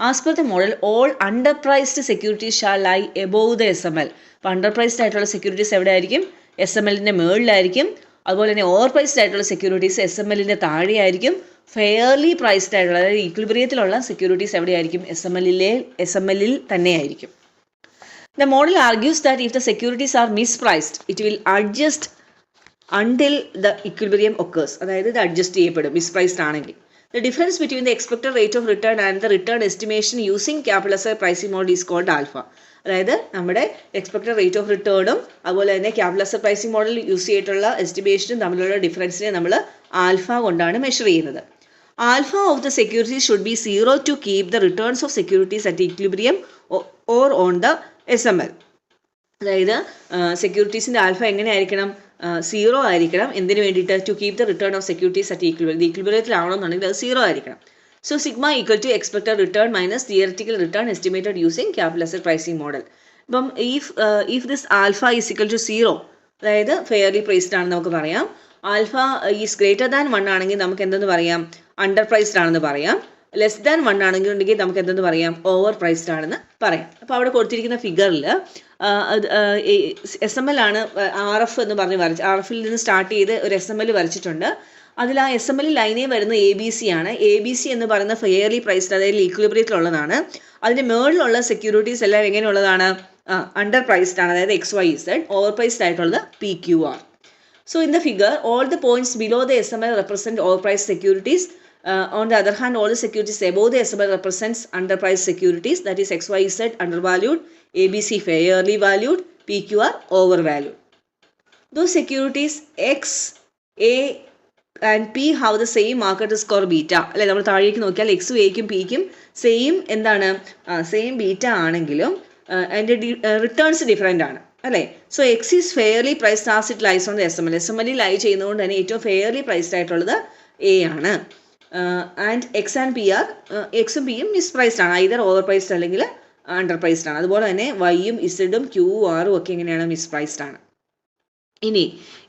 As per the model, all under priced securities shall lie above the SML. അപ്പോൾ under priced ആയിട്ടുള്ള securities എവിടെ ആയിരിക്കും? SML-ൻ്റെ മുകളിലായിരിക്കും. അതുപോലെ തന്നെ ഓവർ പ്രൈസ്ഡ് ആയിട്ടുള്ള സെക്യൂരിറ്റീസ് SML-ൻ്റെ താഴെയായിരിക്കും. ഫെയർലി പ്രൈസ്ഡ് ആയിട്ടുള്ള, അതായത് ഈക്വിലിബ്രിയത്തിലുള്ള സെക്യൂരിറ്റീസ് എവിടെയായിരിക്കും? SML-ൽ തന്നെയായിരിക്കും. The model argues that if the securities are mispriced, it will adjust until the equilibrium occurs. അതായത് ഇത് അഡ്ജസ്റ്റ് ചെയ്യപ്പെടും mispriced ആണെങ്കിൽ. The difference between the expected rate of return and the return estimation using capital asset pricing model is called alpha. അതായത് നമ്മുടെ expected rate of റിട്ടേണും അതുപോലെ തന്നെ capital asset pricing model use ചെയ്തിട്ടുള്ള എസ്റ്റിമേഷനും തമ്മിലുള്ള ഡിഫറൻസിനെ നമ്മൾ ആൽഫ കൊണ്ടാണ് മെഷർ ചെയ്യുന്നത്. Alpha of the securities should be 0 to keep the returns of securities at equilibrium or on the SML. അതായത് സെക്യൂരിറ്റീസിൻ്റെ ആൽഫ എങ്ങനെ ആയിരിക്കണം? 0 ആയിരിക്കണം. എന്തിനു വേണ്ടിയിട്ട്? To keep the return of securities at equilibrium. ഈക്വിലിബ്രിയത്തിലാവണമെന്നുണ്ടെങ്കിൽ അത് 0 ആയിരിക്കണം. So sigma equal to expected return minus theoretical return estimated using capital asset pricing model. അപ്പം if this alpha is equal to 0, അതായത് ഫെയർലി പ്രൈസ്ഡ് ആണെന്ന് നമുക്ക് പറയാം. Alpha is greater than 1 ആണെങ്കിൽ നമുക്ക് എന്തെന്ന് പറയാം? അണ്ടർ പ്രൈസ്ഡ് ആണെന്ന് പറയാം. ലെസ് ദാൻ 1 ആണെന്നുണ്ടെങ്കിൽ നമുക്ക് എന്തെന്ന് പറയാം? ഓവർ പ്രൈസ്ഡ് ആണെന്ന് പറയാം. അപ്പോൾ അവിടെ കൊടുത്തിരിക്കുന്ന ഫിഗറിൽ SML ആണ് RF എന്ന് പറഞ്ഞ് വരച്ച്, RF-ൽ നിന്ന് സ്റ്റാർട്ട് ചെയ്ത് ഒരു SML വരച്ചിട്ടുണ്ട്. അതിൽ ആ SML ലൈനേ വരുന്ന ABC ആണ്. ABC എന്ന് പറയുന്ന ഫെയർലി പ്രൈസ്ഡ്, അതായത് ഈക്വിലിബ്രിയത്തിലുള്ളതാണ്. അതിൻ്റെ മേളിലുള്ള സെക്യൂരിറ്റീസ് എല്ലാം എങ്ങനെയുള്ളതാണ്? അണ്ടർ പ്രൈസ്ഡ് ആണ്, അതായത് XYZ. ഓവർ പ്രൈസ്ഡ് ആയിട്ടുള്ളത് PQR. So in the figure, all the points below the SML represent overpriced securities. On the other hand, all the securities above the SML represents underpriced securities, that is XYZ undervalued, ABC fairly valued, PQR overvalued. Those securities X, A and P have the same market risk score beta. അല്ലെ, നമ്മൾ താഴേക്ക് നോക്കിയാൽ എക്സും എയ്ക്കും പിക്കും same എന്താണ്? Same beta ആണെങ്കിലും അതിൻ്റെ returns different ആണ് അല്ലേ. So X is fairly priced as it lies on the SML lie ചെയ്യുന്നതുകൊണ്ട് തന്നെ ഏറ്റവും ഫെയർലി പ്രൈസ്ഡ് ആയിട്ടുള്ളത് എ ആണ്. And X and P R, എക്സും പിയും മിസ്പ്രൈസ്ഡ് ആണ്, ഐദർ ഓവർ പ്രൈസ്ഡ് അല്ലെങ്കിൽ അണ്ടർ പ്രൈസ്ഡ് ആണ്. അതുപോലെ തന്നെ വൈയും ഇസഡും QRും ഒക്കെ എങ്ങനെയാണ്? മിസ്പ്രൈസ്ഡ് ആണ്. ഇനി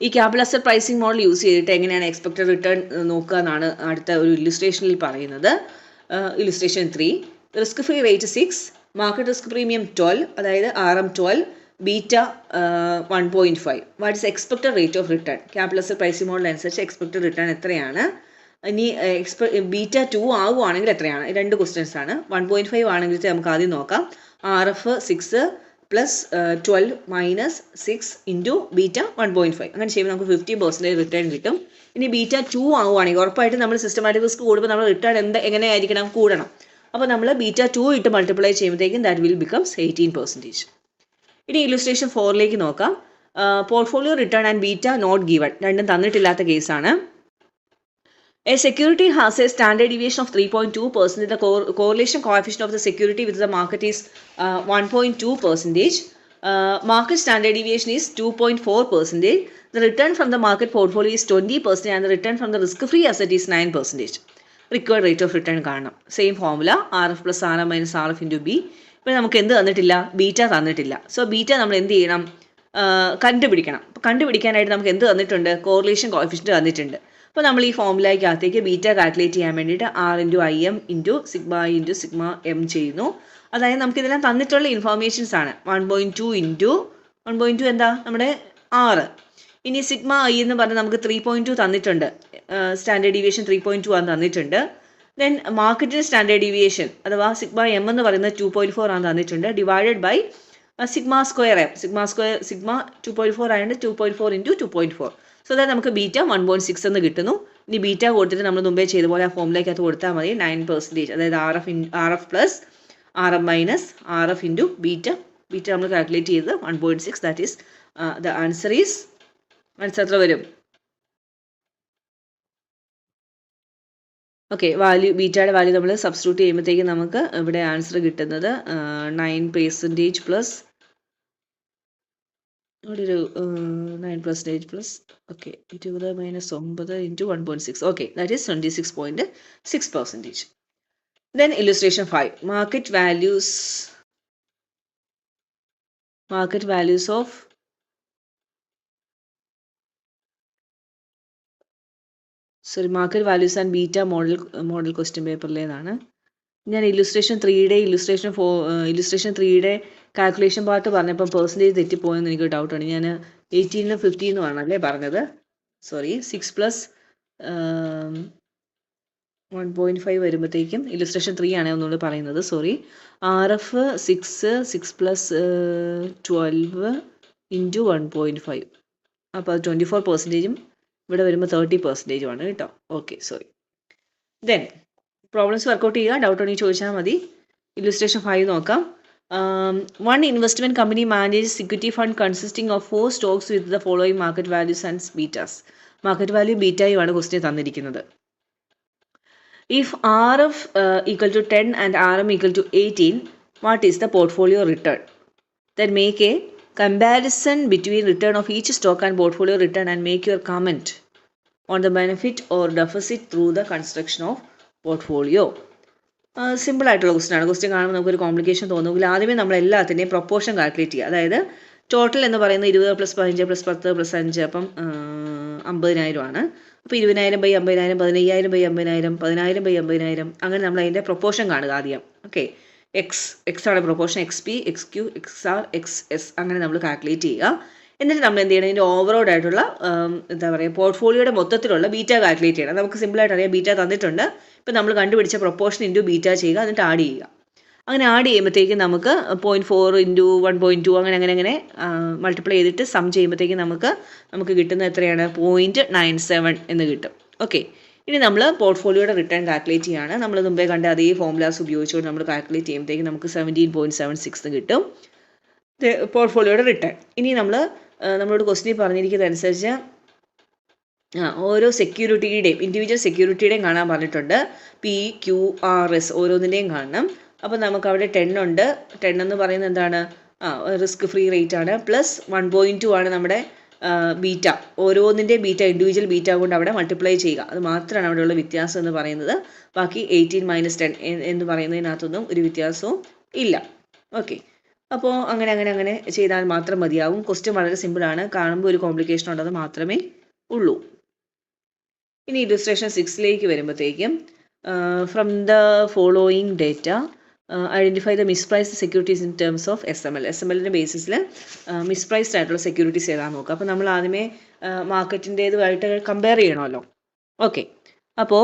ഈ capital asset pricing model use ചെയ്തിട്ട് എങ്ങനെയാണ് എക്സ്പെക്റ്റഡ് റിട്ടേൺ നോക്കുക എന്നാണ് അടുത്ത ഒരു ഇല്ലുസ്ട്രേഷനിൽ പറയുന്നത്. Illustration 3, risk free rate 6, market risk premium 12, അതായത് RM 12, beta 1.5. What is expected rate of return? Capital asset pricing model അനുസരിച്ച് എക്സ്പെക്റ്റഡ് റിട്ടേൺ എത്രയാണ്? ഇനി ബീറ്റ 2 ആവുകയാണെങ്കിൽ എത്രയാണ്? 2 ക്വസ്റ്റ്യൻസ് ആണ്. 1.5 ആണെങ്കിൽ നമുക്ക് ആദ്യം നോക്കാം. RF 6 plus 12 minus 6 into beta 1.5. അങ്ങനെ ചെയ്യുമ്പോൾ നമുക്ക് 50% റിട്ടേൺ കിട്ടും. ഇനി ബീറ്റ 2 ആവുകയാണെങ്കിൽ ഉറപ്പായിട്ടും നമ്മൾ സിസ്റ്റമാറ്റിക് റിസ്ക് കൂടുമ്പോൾ നമ്മൾ റിട്ടേൺ എങ്ങനെയായിരിക്കണം? കൂടണം. അപ്പോൾ നമ്മൾ ബീറ്റ 2 ഇട്ട് മൾട്ടിപ്ലൈ ചെയ്യുമ്പോഴത്തേക്കും ദാറ്റ് വിൽ ബിക്കംസ് 18%. ഇനി ഇല്ലുസ്ട്രേഷൻ 4ലേക്ക് നോക്കാം. Portfolio return and beta not given, രണ്ടും തന്നിട്ടില്ലാത്ത കേസാണ്. A security has a standard deviation of 3.2%. The correlation coefficient of the security with the market is 1.2%. Market standard deviation is 2.4%. The return from the market portfolio is 20% and the return from the risk-free asset is 9%. Required rate of return കാണണം. Same formula RF plus RM minus RF into B. ഇപ്പോൾ നമുക്ക് എന്ത് തന്നിട്ടില്ല? Beta തന്നിട്ടില്ല. So beta നമ്മൾ എന്ത് ചെയ്യണം? കണ്ടുപിടിക്കണം. അപ്പോൾ കണ്ടുപിടിക്കാനായിട്ട് നമുക്ക് എന്ത് തന്നിട്ടുണ്ട്? കോറിലേഷൻ കോഎഫിഷ്യൻറ്റ് തന്നിട്ടുണ്ട്. അപ്പോൾ നമ്മൾ ഈ ഫോർമുലയ്ക്കകത്തേക്ക് ബീറ്റ കാൽക്കുലേറ്റ് ചെയ്യാൻ വേണ്ടിയിട്ട് R×IM into sigma I into sigma M ചെയ്യുന്നു. അതായത് നമുക്കിതെല്ലാം തന്നിട്ടുള്ള ഇൻഫോർമേഷൻസ് ആണ്. 1.2 ഇൻറ്റു 1.2 എന്താ? നമ്മുടെ 6. ഇനി സിഗ്മ I എന്ന് പറഞ്ഞാൽ നമുക്ക് 3.2 തന്നിട്ടുണ്ട്. സ്റ്റാൻഡേർഡ് ഡീവിയേഷൻ 3.2 ആണ് തന്നിട്ടുണ്ട്. ദെൻ മാർക്കറ്റിൻ്റെ സ്റ്റാൻഡേർഡ് ഡീവിയേഷൻ അഥവാ സിഗ്മ M എന്ന് പറയുന്നത് 2.4 ആണ് തന്നിട്ടുണ്ട്. Divided by sigma square M. Sigma 2.4 ആയതുകൊണ്ട് 2.4 ഇൻറ്റു 2.4. സോ അതായത് നമുക്ക് ബീറ്റ 1.6 എന്ന് കിട്ടുന്നു. ഇനി ബീറ്റ കൊടുത്തിട്ട് നമ്മൾ മുമ്പേ ചെയ്ത പോലെ ആ ഫോമിലേക്കകത്ത് കൊടുത്താൽ മതി. 9%, അതായത് RF plus RM minus RF into beta നമ്മൾ കാൽക്കുലേറ്റ് ചെയ്തത് 1.6. ദാറ്റ് ഈസ് ദ ആൻസർ എത്ര വരും? ഓക്കെ, ബീറ്റയുടെ വാല്യൂ നമ്മൾ സബ്സ്റ്റിറ്റ്യൂട്ട് ചെയ്യുമ്പോഴത്തേക്കും നമുക്ക് ഇവിടെ ആൻസർ കിട്ടുന്നത് 9% പ്ലസ് ഇവിടെ ഒരു 9% plus okay 20 minus 9 into 1.6 okay that is 26.6%. Then illustration 5. Market values of market values and beta model question പേപ്പറിലേതാണ്. ഞാൻ ഇല്ലുസ്ട്രേഷൻ 3യുടെ കാൽക്കുലേഷൻ പാർട്ട് പറഞ്ഞപ്പോൾ പെർസെൻറ്റേജ് തെറ്റിപ്പോയെന്ന് എനിക്ക് ഡൗട്ടാണ്. ഞാൻ 18 15 ആണല്ലേ പറഞ്ഞത്. സോറി 6 പ്ലസ് 1.5 വരുമ്പോഴത്തേക്കും ഇല്ലുസ്ട്രേഷൻ 3 ആണ് ഒന്നുകൂടി പറയുന്നത്. സോറി, RF 6 പ്ലസ് 12 ഇൻറ്റു 1.5 അപ്പോൾ അത് 24%, ഇവിടെ വരുമ്പോൾ 30% ആണ് കേട്ടോ. Okay, sorry. Then problems work out ചെയ്യുക, ഡൗട്ട് ഉണ്ടെങ്കിൽ ചോദിച്ചാൽ മതി. ഇല്ലുസ്ട്രേഷൻ 5 നോക്കാം. One investment company manages equity fund consisting of 4 stocks with the following market values and betas. Market value ബീറ്റയും ആണ് ക്വസ്റ്റ്യൻ തന്നിരിക്കുന്നത്. If RF equal to 10 and RM equal to 18, what is the portfolio return? Then make a comparison between return of each stock and portfolio return and make your comment on the benefit or deficit through the construction of portfolio. Simple ആയിട്ടുള്ള question ആണ്. Question കാണുമ്പോൾ നമുക്കൊരു complication തോന്നുമെങ്കിൽ ആദ്യമേ നമ്മൾ എല്ലാത്തിൻ്റെയും proportion calculate ചെയ്യുക. അതായത് total എന്ന് പറയുന്നത് 20 പ്ലസ് 15 പ്ലസ് 10 പ്ലസ് 5 അപ്പം 50,000 ആണ്. അപ്പോൾ 20,000 ബൈ 50,000, 15,000 ബൈ 50,000, 10,000 ബൈ 50,000, അങ്ങനെ നമ്മൾ അതിൻ്റെ പ്രൊപ്പോർഷൻ കാണുക ആദ്യം. ഓക്കെ, എക്സ് ആണ് proportion, XP, XQ, XR, XS അങ്ങനെ നമ്മൾ കാൽക്കുലേറ്റ് ചെയ്യുക. എന്നിട്ട് നമ്മൾ എന്ത് ചെയ്യണം, ഇതിൻ്റെ ഓവറോൾ ആയിട്ടുള്ള എന്താ പറയുക പോർട്ട്ഫോളിയോയുടെ മൊത്തത്തിലുള്ള ബീറ്റ കാൽക്കുലേറ്റ് ചെയ്യണം. നമുക്ക് സിമ്പിളായിട്ട് അറിയാം, ബീറ്റ തന്നിട്ടുണ്ട്. ഇപ്പം നമ്മൾ കണ്ടുപിടിച്ച പ്രൊപ്പോർഷൻ ഇൻറ്റു ബീറ്റ ചെയ്യുക, എന്നിട്ട് ആഡ് ചെയ്യുക. അങ്ങനെ ആഡ് ചെയ്യുമ്പോഴത്തേക്കും നമുക്ക് 0.4 ഇൻറ്റു 1.2 അങ്ങനെ മൾട്ടിപ്ലൈ ചെയ്തിട്ട് സം ചെയ്യുമ്പോഴത്തേക്കും നമുക്ക് കിട്ടുന്നത് എത്രയാണ്, 0.97 എന്ന് കിട്ടും. ഓക്കെ, ഇനി നമ്മൾ പോർട്ട്ഫോളിയോയുടെ റിട്ടേൺ കാൽക്കുലേറ്റ് ചെയ്യുകയാണ്. നമ്മൾ മുമ്പേ കണ്ട അതേ ഫോർമുലാസ് ഉപയോഗിച്ചുകൊണ്ട് നമ്മൾ കാൽക്കുലേറ്റ് ചെയ്യുമ്പോഴത്തേക്കും നമുക്ക് 17.76 കിട്ടും പോർട്ട്ഫോളിയോയുടെ റിട്ടേൺ. ഇനി നമ്മളോട് ക്വസ്റ്റ്യൻ പറഞ്ഞിരിക്കുന്നതനുസരിച്ച് ഓരോ സെക്യൂരിറ്റിയുടെയും ഇൻഡിവിജ്വൽ സെക്യൂരിറ്റിയുടെയും കാണാൻ പറഞ്ഞിട്ടുണ്ട്. PQRS ഓരോന്നിൻ്റെയും കാണണം. അപ്പോൾ നമുക്ക് അവിടെ 10 ഉണ്ട്. 10 എന്ന് പറയുന്നത് എന്താണ്, റിസ്ക് ഫ്രീ റേറ്റ് ആണ്. പ്ലസ് 1.2 ആണ് നമ്മുടെ ബീറ്റ. ഓരോന്നിൻ്റെയും ബീറ്റ ഇൻഡിവിജ്വൽ ബീറ്റ കൊണ്ട് അവിടെ മൾട്ടിപ്ലൈ ചെയ്യുക. അത് മാത്രമാണ് അവിടെയുള്ള വ്യത്യാസം എന്ന് പറയുന്നത്. ബാക്കി 18 മൈനസ് 10 എന്ന് പറയുന്നതിനകത്തൊന്നും ഒരു വ്യത്യാസവും ഇല്ല. ഓക്കെ, അപ്പോൾ അങ്ങനെ ചെയ്താൽ മാത്രം മതിയാവും. ക്വസ്റ്റ്യൻ വളരെ സിമ്പിളാണ്, കാണുമ്പോൾ ഒരു കോംപ്ലിക്കേഷൻ ഉള്ളത് മാത്രമേ ഉള്ളൂ. ഇനി ഇല്ലുസ്ട്രേഷൻ 6ലേക്ക് വരുമ്പോഴത്തേക്കും from the following data identify the mispriced securities in terms of SML. SMLൻ്റെ ബേസിസിൽ മിസ്പ്രൈസ്ഡ് ആയിട്ടുള്ള സെക്യൂരിറ്റീസ് ഏതാണെന്ന് നോക്കുക. അപ്പോൾ നമ്മൾ ആദ്യമേ മാർക്കറ്റിൻ്റേതുമായിട്ട് കമ്പയർ ചെയ്യണമല്ലോ. ഓക്കെ, അപ്പോൾ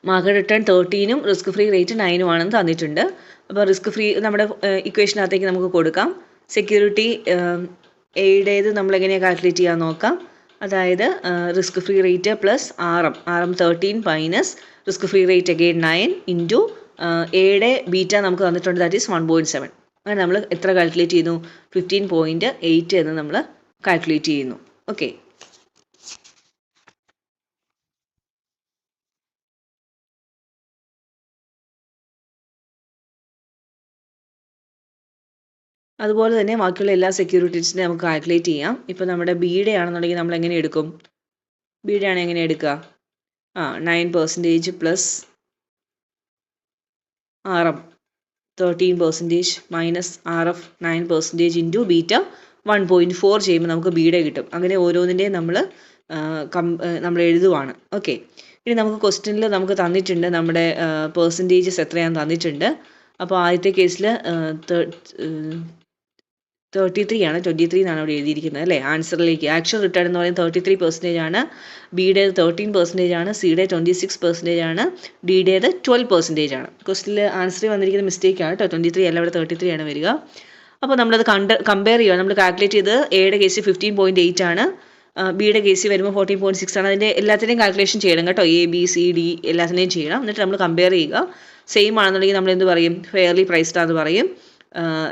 മാർക്കറ്റ് റിട്ടേൺ 13ഉം റിസ്ക് ഫ്രീ റേറ്റ് 9ഉം ആണെന്ന് തന്നിട്ടുണ്ട്. അപ്പോൾ റിസ്ക് ഫ്രീ നമ്മുടെ ഇക്വേഷനകത്തേക്ക് നമുക്ക് കൊടുക്കാം. സെക്യൂരിറ്റി എയുടേത് നമ്മളെങ്ങനെയാണ് കാൽക്കുലേറ്റ് ചെയ്യാൻ നോക്കാം. അതായത് risk free rate plus RM 13 minus risk free rate again 9 into എയുടെ ബീറ്റ നമുക്ക് തന്നിട്ടുണ്ട്, ദാറ്റ് ഈസ് 1.7. അങ്ങനെ നമ്മൾ എത്ര കാൽക്കുലേറ്റ് ചെയ്യുന്നു, 15.8 എന്ന് നമ്മൾ കാൽക്കുലേറ്റ് ചെയ്യുന്നു. ഓക്കെ, അതുപോലെ തന്നെ ബാക്കിയുള്ള എല്ലാ സെക്യൂരിറ്റീസിനെ നമുക്ക് കാൽക്കുലേറ്റ് ചെയ്യാം. ഇപ്പോൾ നമ്മുടെ ബീഡ ആണെന്നുണ്ടെങ്കിൽ നമ്മൾ എങ്ങനെ എടുക്കും, ബീഡ ആണ് എങ്ങനെ എടുക്കുക, 9% plus RM 13% minus RF 9% into beta 1.4 ചെയ്യുമ്പോൾ നമുക്ക് ബീഡ കിട്ടും. അങ്ങനെ ഓരോന്നിൻ്റെയും നമ്മൾ എഴുതുവാണ്. ഓക്കെ, ഇനി നമുക്ക് ക്വസ്റ്റ്യനിൽ നമുക്ക് തന്നിട്ടുണ്ട് നമ്മുടെ പെർസെൻറ്റേജസ് എത്രയാണെന്ന് തന്നിട്ടുണ്ട്. അപ്പോൾ ആദ്യത്തെ കേസിൽ 33 ആണ്, 23 എന്നാണ് അവിടെ എഴുതിയിരിക്കുന്നത് അല്ലേ. ആൻസറിലേക്ക് ആക്ച്വൽ റിട്ടേൺ എന്ന് പറയുന്നത് 33% ആണ്, ബിയുടെ 13% ആണ്, സിയുടെ 26% ആണ്, ഡിയുടേത് 12% ആണ്. ക്വസ്റ്റിൽ ആൻസറിൽ വന്നിരിക്കുന്ന മിസ്റ്റേക്ക് ആണ് കേട്ടോ, 23 അല്ല, അവിടെ 33 ആണ് വരിക. അപ്പോൾ നമ്മളത് കമ്പയർ ചെയ്യുക. നമ്മൾ കാൽക്കുലേറ്റ് ചെയ്ത് എയുടെ കേസിൽ 15.8 ആണ്, ബിയുടെ കേസിൽ വരുമ്പോൾ 14.6 ആണ്. അതിൻ്റെ എല്ലാത്തിൻ്റെയും കാൽക്കുലേഷൻ ചെയ്യണം കേട്ടോ, ABCD എല്ലാത്തിൻ്റെയും ചെയ്യണം. എന്നിട്ട് നമ്മൾ കമ്പയർ ചെയ്യുക. സെയിം ആണെന്നുണ്ടെങ്കിൽ നമ്മൾ എന്ത് പറയും, ഫെയർലി പ്രൈസ്ഡ് ആണെന്ന് പറയും.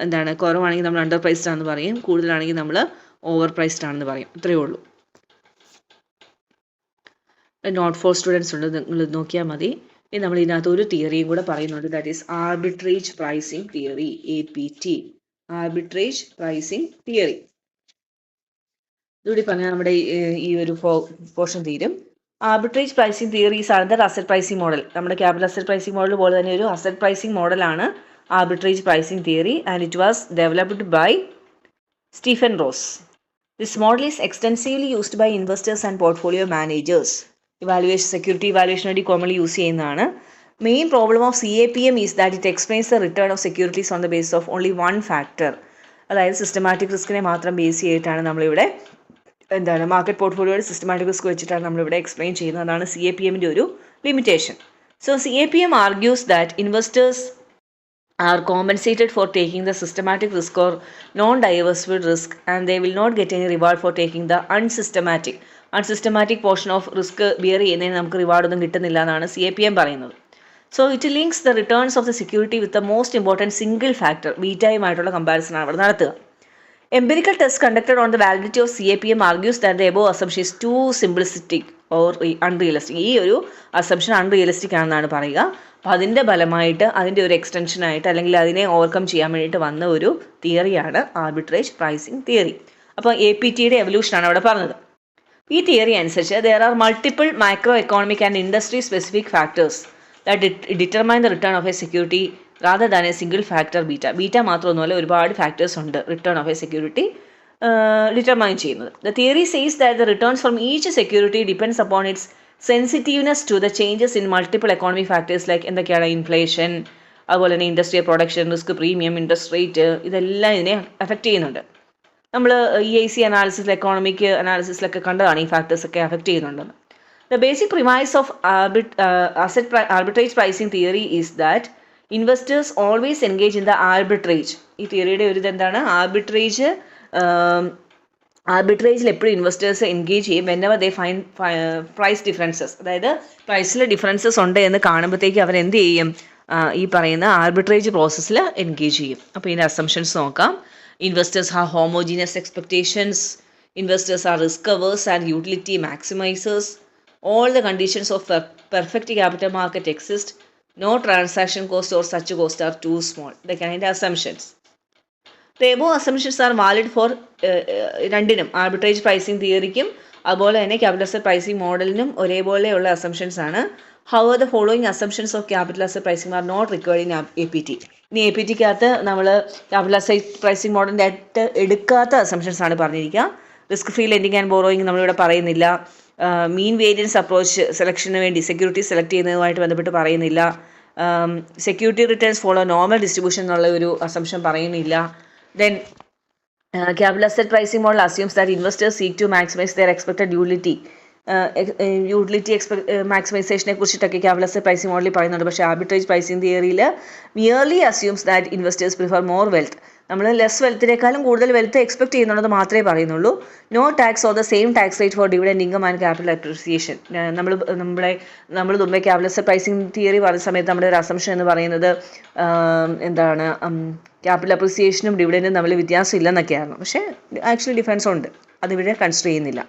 എന്താണ്, കുറവാണെങ്കിൽ നമ്മൾ അണ്ടർ പ്രൈസ്ഡ് ആണെന്ന് പറയും, കൂടുതലാണെങ്കിൽ നമ്മൾ ഓവർ പ്രൈസ്ഡ് ആണെന്ന് പറയും. ഇത്രയേ ഉള്ളൂ. നോട്ട് ഫോർ സ്റ്റുഡൻസ് ഉണ്ട്, നിങ്ങൾ നോക്കിയാൽ മതി. ഇനി നമ്മൾ ഇതിനകത്ത് ഒരു തിയറിയും കൂടെ പറയുന്നുണ്ട്, that is arbitrage pricing theory, APT, arbitrage pricing theory. ഇതുകൂടി പറഞ്ഞാൽ നമ്മുടെ ഈ ഒരു പോർഷൻ തീരും. Arbitrage pricing theory is another asset pricing model. നമ്മുടെ ക്യാപിറ്റൽ അസറ്റ് പ്രൈസിങ് മോഡൽ പോലെ തന്നെ ഒരു അസറ്റ് പ്രൈസിങ് മോഡലാണ് arbitrage pricing theory, and it was developed by Stephen Ross. This model is extensively used by investors and portfolio managers. Security evaluation വേണ്ടി commonly use ചെയ്യുന്നതാണ്. Main problem of CAPM is that it explains the return of securities on the basis of only one factor. അതായത് systematic റിസ്കിനെ മാത്രം base ചെയ്തിട്ടാണ് നമ്മളിവിടെ market പോർട്ട്ഫോളിയോയുടെ systematic risk വെച്ചിട്ടാണ് നമ്മളിവിടെ explain ചെയ്യുന്നത്. അതാണ് CAPMൻ്റെ ഒരു limitation. So CAPM argues that investors are compensated for taking the systematic risk or non-diversified risk, and they will not get any reward for taking the unsystematic portion of risk bear ചെയ്യുന്നതിന് നമുക്ക് reward ഒന്നും കിട്ടുന്നില്ല എന്നാണ് CAPM പറയുന്നത്. So it links the returns of the security with the most important single factor ബീറ്റയുമായിട്ടുള്ള comparison ആണ് അവിടെ നടത്തുക. Empirical tests conducted on the validity of CAPM argues that the above assumption is too simplistic or unrealistic. ഈ ഒരു assumption unrealistic ആണെന്നാണ് പറയുക. അപ്പോൾ അതിൻ്റെ ഫലമായിട്ട് അതിൻ്റെ ഒരു എക്സ്റ്റൻഷനായിട്ട് അല്ലെങ്കിൽ അതിനെ ഓവർകം ചെയ്യാൻ വേണ്ടിയിട്ട് വന്ന ഒരു തിയറിയാണ് ആർബിട്രേജ് പ്രൈസിങ് തിയറി. അപ്പോൾ APTയുടെ എവല്യൂഷനാണ് അവിടെ പറഞ്ഞത്. ഈ തിയറി അനുസരിച്ച് there are multiple macro economic and industry specific factors that determine the return of a security rather than a single factor beta മാത്രമൊന്നുമല്ല, ഒരുപാട് ഫാക്ടേഴ്സ് ഉണ്ട് return of a security determine ചെയ്യുന്നത്. The theory says that the returns from each security depends upon its sensitiveness to the changes in multiple economic factors like എന്തൊക്കെയാണ് inflation, അതുപോലെ തന്നെ industrial production, risk premium, interest rate, ഇതെല്ലാം ഇതിനെ affect ചെയ്യുന്നുണ്ട്. നമ്മൾ EIC analysis, economic അനാലിസിസിലൊക്കെ കണ്ടതാണ് ഈ ഫാക്ടേഴ്സൊക്കെ അഫക്റ്റ് ചെയ്യുന്നുണ്ടെന്ന്. The basic premise of arbitrage pricing theory is that investors always engage in the arbitrage. ഈ തിയറിയുടെ ഒരു ഇതെന്താണ്, ആർബിട്രേജിൽ എപ്പോഴും ഇൻവെസ്റ്റേഴ്സ് എൻഗേജ് ചെയ്യും whenever they find price differences. അതായത് പ്രൈസിൽ ഡിഫറൻസസ് ഉണ്ട് എന്ന് കാണുമ്പോഴത്തേക്ക് അവർ എന്ത് ചെയ്യും, ഈ പറയുന്ന ആർബിട്രേജ് പ്രോസസ്സിൽ എൻഗേജ് ചെയ്യും. അപ്പോൾ ഇതിൻ്റെ അസംഷൻസ് നോക്കാം. Investors have homogeneous expectations, investors are risk averse and utility maximisers, all the conditions of perfect capital market exist, no transaction cost or such cost are too small. ഇതൊക്കെയാണ് അതിൻ്റെ assumptions. The above assumptions are valid for രണ്ടിനും, arbitrage pricing തിയറിക്കും അതുപോലെ തന്നെ capital asset pricing മോഡലിനും ഒരേപോലെയുള്ള assumptions ആണ്. However, the following assumptions of capital asset pricing are not required in APT. ഇനി APTക്കകത്ത് നമ്മൾ capital asset pricing മോഡലിൻ്റെ ആയിട്ട് എടുക്കാത്ത അസംഷൻസ് ആണ് പറഞ്ഞിരിക്കുക. Risk free lending and borrowing നമ്മളിവിടെ പറയുന്നില്ല. മീൻ വേരിയൻസ് അപ്രോച്ച് സെലക്ഷന് വേണ്ടി സെക്യൂരിറ്റി സെലക്ട് ചെയ്യുന്നതുമായിട്ട് ബന്ധപ്പെട്ട് പറയുന്നില്ല. Security returns follow normal distribution എന്നുള്ള ഒരു അസംഷൻ പറയുന്നില്ല. Then capital asset pricing model assumes that investors seek to maximise their expected utility മാക്സിമൈസേഷനെ കുറിച്ചിട്ടൊക്കെ ക്യാപിറ്റൽ അസറ്റ് പ്രൈസിംഗ് മോഡലിൽ പറയുന്നുണ്ട്. പക്ഷേ ആർബിട്രേജ് പ്രൈസിംഗ് തിയറിയിൽ merely assumes that investors prefer more wealth. നമ്മൾ ലെസ് വെൽത്തിനേക്കാളും കൂടുതൽ വെൽത്ത് എക്സ്പെക്ട് ചെയ്യുന്നുണ്ടെന്ന് മാത്രമേ പറയുന്നുള്ളൂ. No tax or the same tax rate for dividend income and capital appreciation. നമ്മൾ മുമ്പേ ക്യാപിറ്റൽ അസറ്റ് പ്രൈസിംഗ് തിയറി പറഞ്ഞ സമയത്ത് നമ്മുടെ ഒരു അസംഷൻ എന്ന് പറയുന്നത് എന്താണ്, ക്യാപിറ്റൽ അപ്രീസിയേഷനും ഡിവിഡൻഡും തമ്മിൽ വ്യത്യാസം ഇല്ലെന്നൊക്കെയായിരുന്നു. പക്ഷേ ആക്ച്വലി ഡിഫറൻസ് ഉണ്ട്, അതിവിടെ കൺസിഡർ ചെയ്യുന്നില്ല.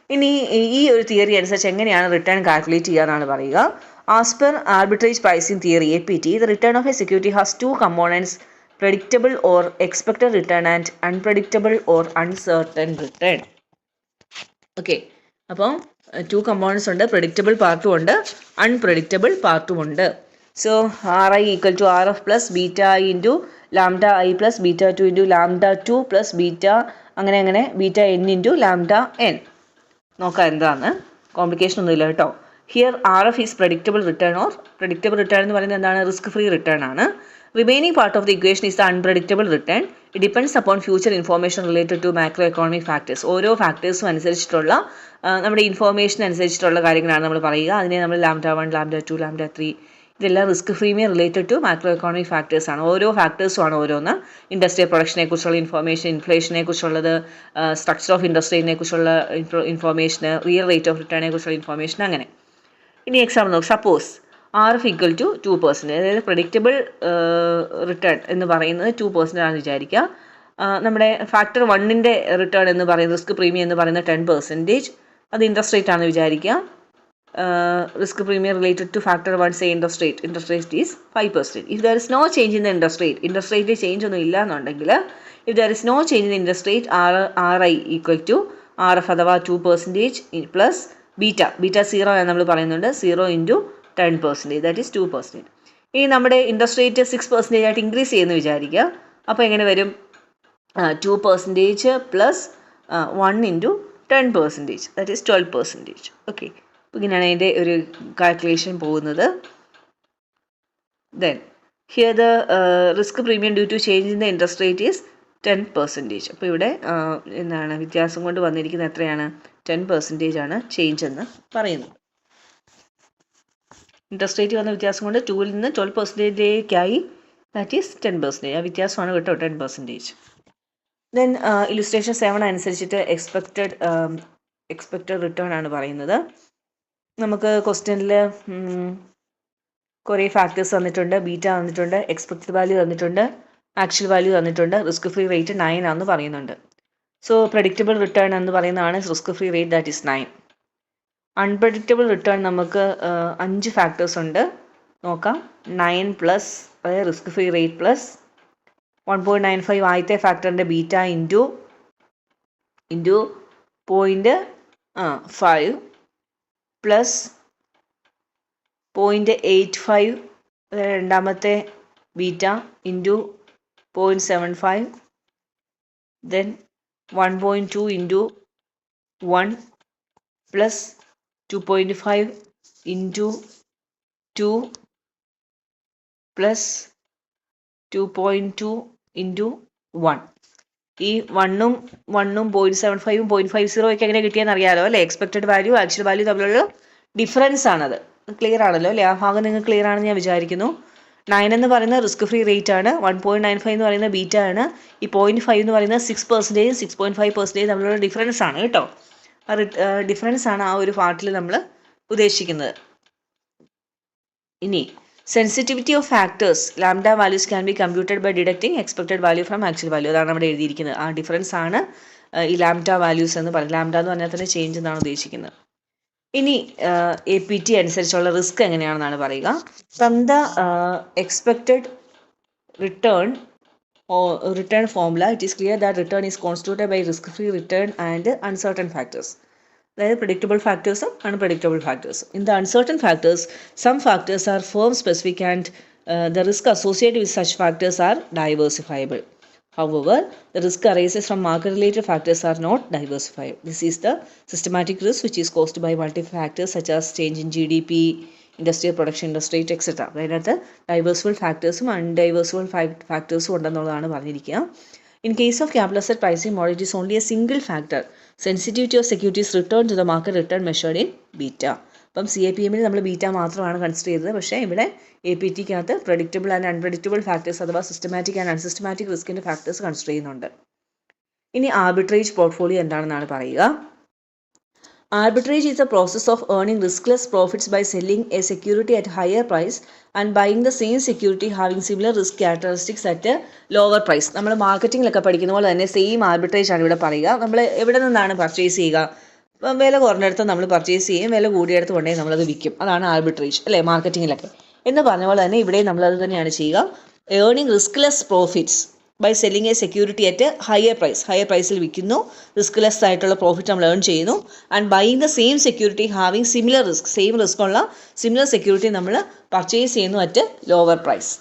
ഇനി ഈ ഒരു തിയറി അനുസരിച്ച് എങ്ങനെയാണ് റിട്ടേൺ കാൽക്കുലേറ്റ് ചെയ്യുക എന്നാണ് പറയുക. As per arbitrage pricing theory APT, the return of a security has two components, predictable or expected return and unpredictable or uncertain return. Okay, അപ്പം 2 കമ്പോണൻസ് ഉണ്ട്, predictable പാർട്ടും ഉണ്ട്, unpredictable പാർട്ടും ഉണ്ട്. So RI equal to RF plus beta I into lambda I plus beta 2 into lambda 2 plus beta അങ്ങനെ beta N into lambda N. നോക്കാം എന്താണ്, complication ഒന്നുമില്ല കേട്ടോ. Here RF is predictable return or predictable return എന്ന് പറയുന്നത് എന്താണ്, risk free return ആണ്. Remaining part of the equation is the unpredictable return. It depends upon future information related to macroeconomic factors. ഓരോ ഫാക്ടേഴ്സും അനുസരിച്ചിട്ടുള്ള നമ്മുടെ ഇൻഫോർമേഷൻ അനുസരിച്ചിട്ടുള്ള കാര്യങ്ങളാണ് നമ്മൾ പറയുക. അതിനെ നമ്മൾ ലാംഡ 1, ലാംഡ 2, ലാംഡ 3 ഇതെല്ലാം risk premium related to macro economic factors ആണ്. ഓരോ ഫാക്ടേഴ്സും ആണ് ഓരോന്ന്. ഇൻഡസ്ട്രിയൽ പ്രൊഡക്ഷനെ കുറിച്ചുള്ള ഇൻഫോർമേഷൻ, ഇൻഫ്ലേഷനെ കുറിച്ചുള്ളത്, സ്ട്രക്ചർ ഓഫ് ഇൻഡസ്ട്രീനെ കുറിച്ചുള്ള ഇൻഫോർമേഷൻ, റിയൽ റേറ്റ് ഓഫ് റിട്ടേണിനെ കുറിച്ചുള്ള ഇൻഫോർമേഷൻ അങ്ങനെ. ഇനി എക്സാമ്പിൾ നോക്ക്. സപ്പോസ് RF ഈക്വൽ ടു 2%, അതായത് പ്രഡിക്റ്റബിൾ റിട്ടേൺ എന്ന് പറയുന്നത് 2% ആണെന്ന് വിചാരിക്കുക. നമ്മുടെ ഫാക്ടർ 1ൻ്റെ റിട്ടേൺ എന്ന് പറയുന്നത്, റിസ്ക് പ്രീമിയം എന്ന് പറയുന്നത് 10%, അത് ഇൻട്രസ്റ്റ് റേറ്റ് ആണെന്ന് വിചാരിക്കുക. risk premium related to factor 1, say interest rate is 5%. If there is no change in the interest rate change ഒന്നും ഇല്ല എന്നുണ്ടെങ്കിൽ, if there is no change in the interest rate, RI equal to RF അഥവാ 2% plus beta 0 എന്ന് നമ്മൾ പറയുന്നുണ്ട്, 0 into 10%, that is 2%. ഇനി നമ്മുടെ interest rate 6% ആയിട്ട് ഇൻക്രീസ് ചെയ്യുമെന്ന് വിചാരിക്കുക. അപ്പോൾ എങ്ങനെ വരും? 2% plus 1 into 10%, that is 12%. Okay, ഇങ്ങനെയാണ് അതിൻ്റെ ഒരു കാൽക്കുലേഷൻ പോകുന്നത്. Then here the risk premium due to change in the interest rate is 10%. അപ്പോൾ ഇവിടെ എന്താണ് വ്യത്യാസം കൊണ്ട് വന്നിരിക്കുന്നത് എത്രയാണ്? 10% ആണ് ചേഞ്ച് എന്ന് പറയുന്നത്. ഇൻട്രസ്റ്റ് റേറ്റ് വന്ന വ്യത്യാസം കൊണ്ട് 2-ൽ നിന്ന് 12%ലേക്കായി, ദാറ്റ് ഈസ് 10%. ആ വ്യത്യാസമാണ് കേട്ടോ 10%. ദെൻ ഇല്ലുസ്ട്രേഷൻ 7 അനുസരിച്ചിട്ട് എക്സ്പെക്റ്റഡ് റിട്ടേൺ ആണ് പറയുന്നത്. നമുക്ക് ക്വസ്റ്റ്യനിൽ കുറേ ഫാക്ടേഴ്സ് തന്നിട്ടുണ്ട്. ബീറ്റ തന്നിട്ടുണ്ട്, എക്സ്പെക്റ്റഡ് വാല്യൂ തന്നിട്ടുണ്ട്, ആക്ച്വൽ വാല്യൂ തന്നിട്ടുണ്ട്, റിസ്ക് ഫ്രീ റേറ്റ് 9 ആണെന്ന് പറയുന്നുണ്ട്. സോ പ്രഡിക്റ്റബിൾ റിട്ടേൺ എന്ന് പറയുന്നതാണ് risk free rate, that is 9. Unpredictable return നമുക്ക് 5 ഫാക്ടേഴ്സ് ഉണ്ട്, നോക്കാം. 9 പ്ലസ് അതായത് റിസ്ക് ഫ്രീ റേറ്റ് പ്ലസ് 1.95 ആദ്യത്തെ ഫാക്ടറിൻ്റെ ബീറ്റ ഇൻറ്റു 0.5 പ്ലസ് 0.85 രണ്ടാമത്തെ beta into 0.75, then 1.2 into 1 plus 2.5 into 2 plus 2.2 into 1. ഈ 1-ഉം 0.75-ഉം 0.50 ഒക്കെ എങ്ങനെ കിട്ടിയെന്ന് അറിയാമല്ലോ അല്ലേ? എക്സ്പെക്റ്റഡ് വാല്യൂ ആക്ച്വൽ വാല്യൂ തമ്മിലുള്ള ഡിഫറൻസ് ആണത്. ക്ലിയർ ആണല്ലോ അല്ലേ? ആ ഭാഗം നിങ്ങൾക്ക് ക്ലിയർ ആണെന്ന് ഞാൻ വിചാരിക്കുന്നു. 9 എന്ന് പറയുന്നത് റിസ്ക് ഫ്രീ റേറ്റ് ആണ്, 1.95 എന്ന് പറയുന്നത് ബീറ്റ ആണ്, ഈ 0.5 എന്ന് പറയുന്നത് 6%, 6.5% തമ്മിലുള്ള ഡിഫറൻസ് ആണ് കേട്ടോ. ഡിഫറൻസ് ആണ് ആ ഒരു പാർട്ടിൽ നമ്മൾ ഉദ്ദേശിക്കുന്നത്. ഇനി sensitivity of factors lambda values can be computed by deducting expected value from actual value. അതാണ് നമ്മുടെ എഴുതിയിരിക്കുന്നത്. ആ ഡിഫറൻസ് ആണ് ഈ ലാംഡ വാല്യൂസ് എന്ന് പറയുന്നത്. ലാംഡ എന്ന് പറഞ്ഞാൽ തന്നെ ചേഞ്ച് എന്നാണ് ഉദ്ദേശിക്കുന്നത്. ഇനി APT അനുസരിച്ചുള്ള റിസ്ക് എങ്ങനെയാണെന്നാണ് പറയുക. From the expected return formula it is clear that return is constituted by risk free return and uncertain factors. അതായത് predictable ഫാക്ടേഴ്സും അൺപ്രഡിക്റ്റബിൾ ഫാക്ടേഴ്സും. In the uncertain factors some factors are firm specific and the risk associated with such factors are diversifiable. However, the risk arises from market related factors are not diversifiable. This is the systematic risk which is caused by multiple factors such as change in GDP, industrial production, interest rate, etc. അതിനകത്ത് ഡൈവേഴ്സിബിൾ ഫാക്ടേഴ്സും അൺഡൈവേഴ്സിബിൾ ഫാക്ടേഴ്സും ഉണ്ടെന്നുള്ളതാണ് പറഞ്ഞിരിക്കുക. In case of capital asset pricing model, it is only a single factor, sensitivity of securities return to the market return measured in beta. അപ്പം CAPM നമ്മൾ beta മാത്രമാണ് consider ചെയ്തത്. പക്ഷേ ഇവിടെ APTക്കകത്ത് predictable and unpredictable factors അഥവാ systematic and unsystematic റിസ്കിൻ്റെ factors consider ചെയ്യുന്നുണ്ട്. ഇനി ആർബിട്രേജ് പോർട്ട്ഫോളിയോ എന്താണെന്നാണ് പറയുക. Arbitrage is a process of earning riskless profits by selling a security at higher price and buying the same security having similar risk characteristics at a lower price. നമ്മൾ മാർക്കറ്റിങ്ങിലൊക്കെ പഠിക്കുന്ന പോലെ തന്നെ same arbitrage ആണ് ഇവിടെ പറയുക. നമ്മൾ എവിടെ നിന്നാണ് പർച്ചേസ് ചെയ്യുക? വില കുറഞ്ഞിടത്ത് നമ്മൾ പർച്ചേസ് ചെയ്യും, വില കൂടിയെടുത്ത് കൊണ്ടേ നമ്മളത് വിൽക്കും. അതാണ് ആർബിട്രേജ് അല്ലേ മാർക്കറ്റിങ്ങിലൊക്കെ. എന്ന് പറഞ്ഞ പോലെ തന്നെ ഇവിടെ നമ്മളത് തന്നെയാണ് ചെയ്യുക. Earning riskless profits by selling a security at higher പ്രൈസിൽ വിൽക്കുന്നു, റിസ്ക്ലെസ് ആയിട്ടുള്ള പ്രോഫിറ്റ് നമ്മൾ ഏൺ ചെയ്യുന്നു. And buying the same security having similar risk, same risk ഉള്ള സിമിലർ സെക്യൂരിറ്റി നമ്മൾ പർച്ചേസ് ചെയ്യുന്നു at lower price.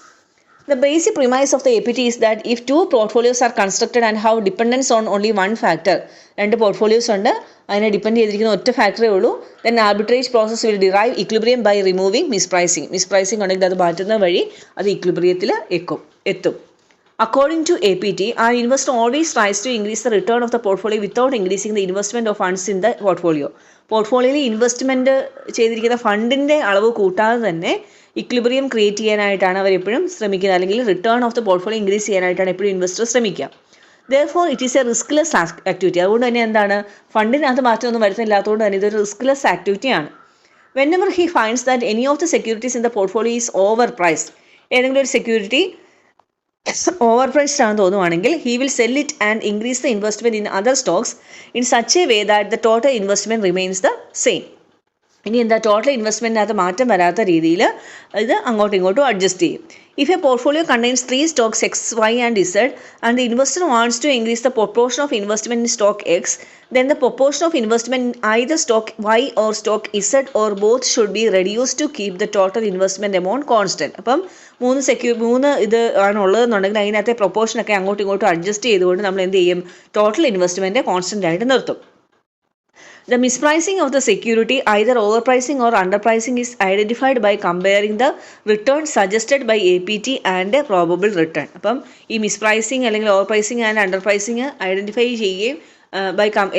The basic premise of the APT is that if two portfolios are constructed and have dependence on only one factor, രണ്ട് portfolios ഉണ്ട്, അതിനെ depend ചെയ്തിരിക്കുന്ന ഒറ്റ ഫാക്ടറേ ഉള്ളൂ, then arbitrage process will derive equilibrium by removing mispricing. മിസ്പ്രൈസിങ് ഉണ്ടെങ്കിൽ അത് മാറ്റുന്ന വഴി അത് ഇക്വിലിബ്രിയത്തിൽ എത്തും. According to APT, our investor always tries to increase the return of the portfolio without increasing the investment of funds in the portfolio. പോർട്ട്ഫോളിയോയിൽ investment ചെയ്തിരിക്കുന്ന ഫണ്ടിൻ്റെ അളവ് കൂട്ടാതെ തന്നെ ഇക്വിലിബ്രിയം ക്രിയേറ്റ് ചെയ്യാനായിട്ടാണ് അവരെപ്പോഴും ശ്രമിക്കുന്നത്, അല്ലെങ്കിൽ return of the portfolio increase ചെയ്യാനായിട്ടാണ് എപ്പോഴും ഇൻവെസ്റ്റർ ശ്രമിക്കുക. Therefore, it is a riskless activity. അതുകൊണ്ട് തന്നെ എന്താണ്, ഫണ്ടിനകത്ത് മാറ്റമൊന്നും വരുത്തില്ലാത്തതുകൊണ്ട് തന്നെ ഇതൊരു riskless ആക്ടിവിറ്റിയാണ്. Whenever he finds that any of the securities in the portfolio is overpriced, ഏതെങ്കിലും ഒരു സെക്യൂരിറ്റി ഓവർപ്രൈസ്ഡ് ആണെന്ന് തോന്നുവാണെങ്കിൽ he will sell it and increase the investment in other stocks in such a way that the total investment remains the same. ഇനി എന്താ total ഇൻവെസ്റ്റ്മെൻറ്റിനകത്ത് മാറ്റം വരാത്ത രീതിയിൽ ഇത് അങ്ങോട്ടും ഇങ്ങോട്ടും അഡ്ജസ്റ്റ് ചെയ്യും. If A portfolio contains 3 stocks X, Y and Z and the investor wants to increase the proportion of investment in stock X, then the proportion of investment in either stock Y or stock Z or both should be reduced to keep the total investment amount constant. അപ്പം മൂന്ന് ഇത് ആണുള്ളതെന്നുണ്ടെങ്കിൽ അതിനകത്തെ പ്രൊപ്പോർഷനൊക്കെ അങ്ങോട്ടും ഇങ്ങോട്ടും adjust ചെയ്തുകൊണ്ട് നമ്മൾ എന്ത് ചെയ്യും, ടോട്ടൽ ഇൻവെസ്റ്റ്മെൻറ്റ് കോൺസ്റ്റൻ്റ് ആയിട്ട് നിർത്തും. The mispricing of the security, either overpricing or underpricing, is identified by comparing the return suggested by APT and probable return. അപ്പം ഈ മിസ്പ്രൈസിങ് അല്ലെങ്കിൽ over pricing and under pricing identify ചെയ്യുകയും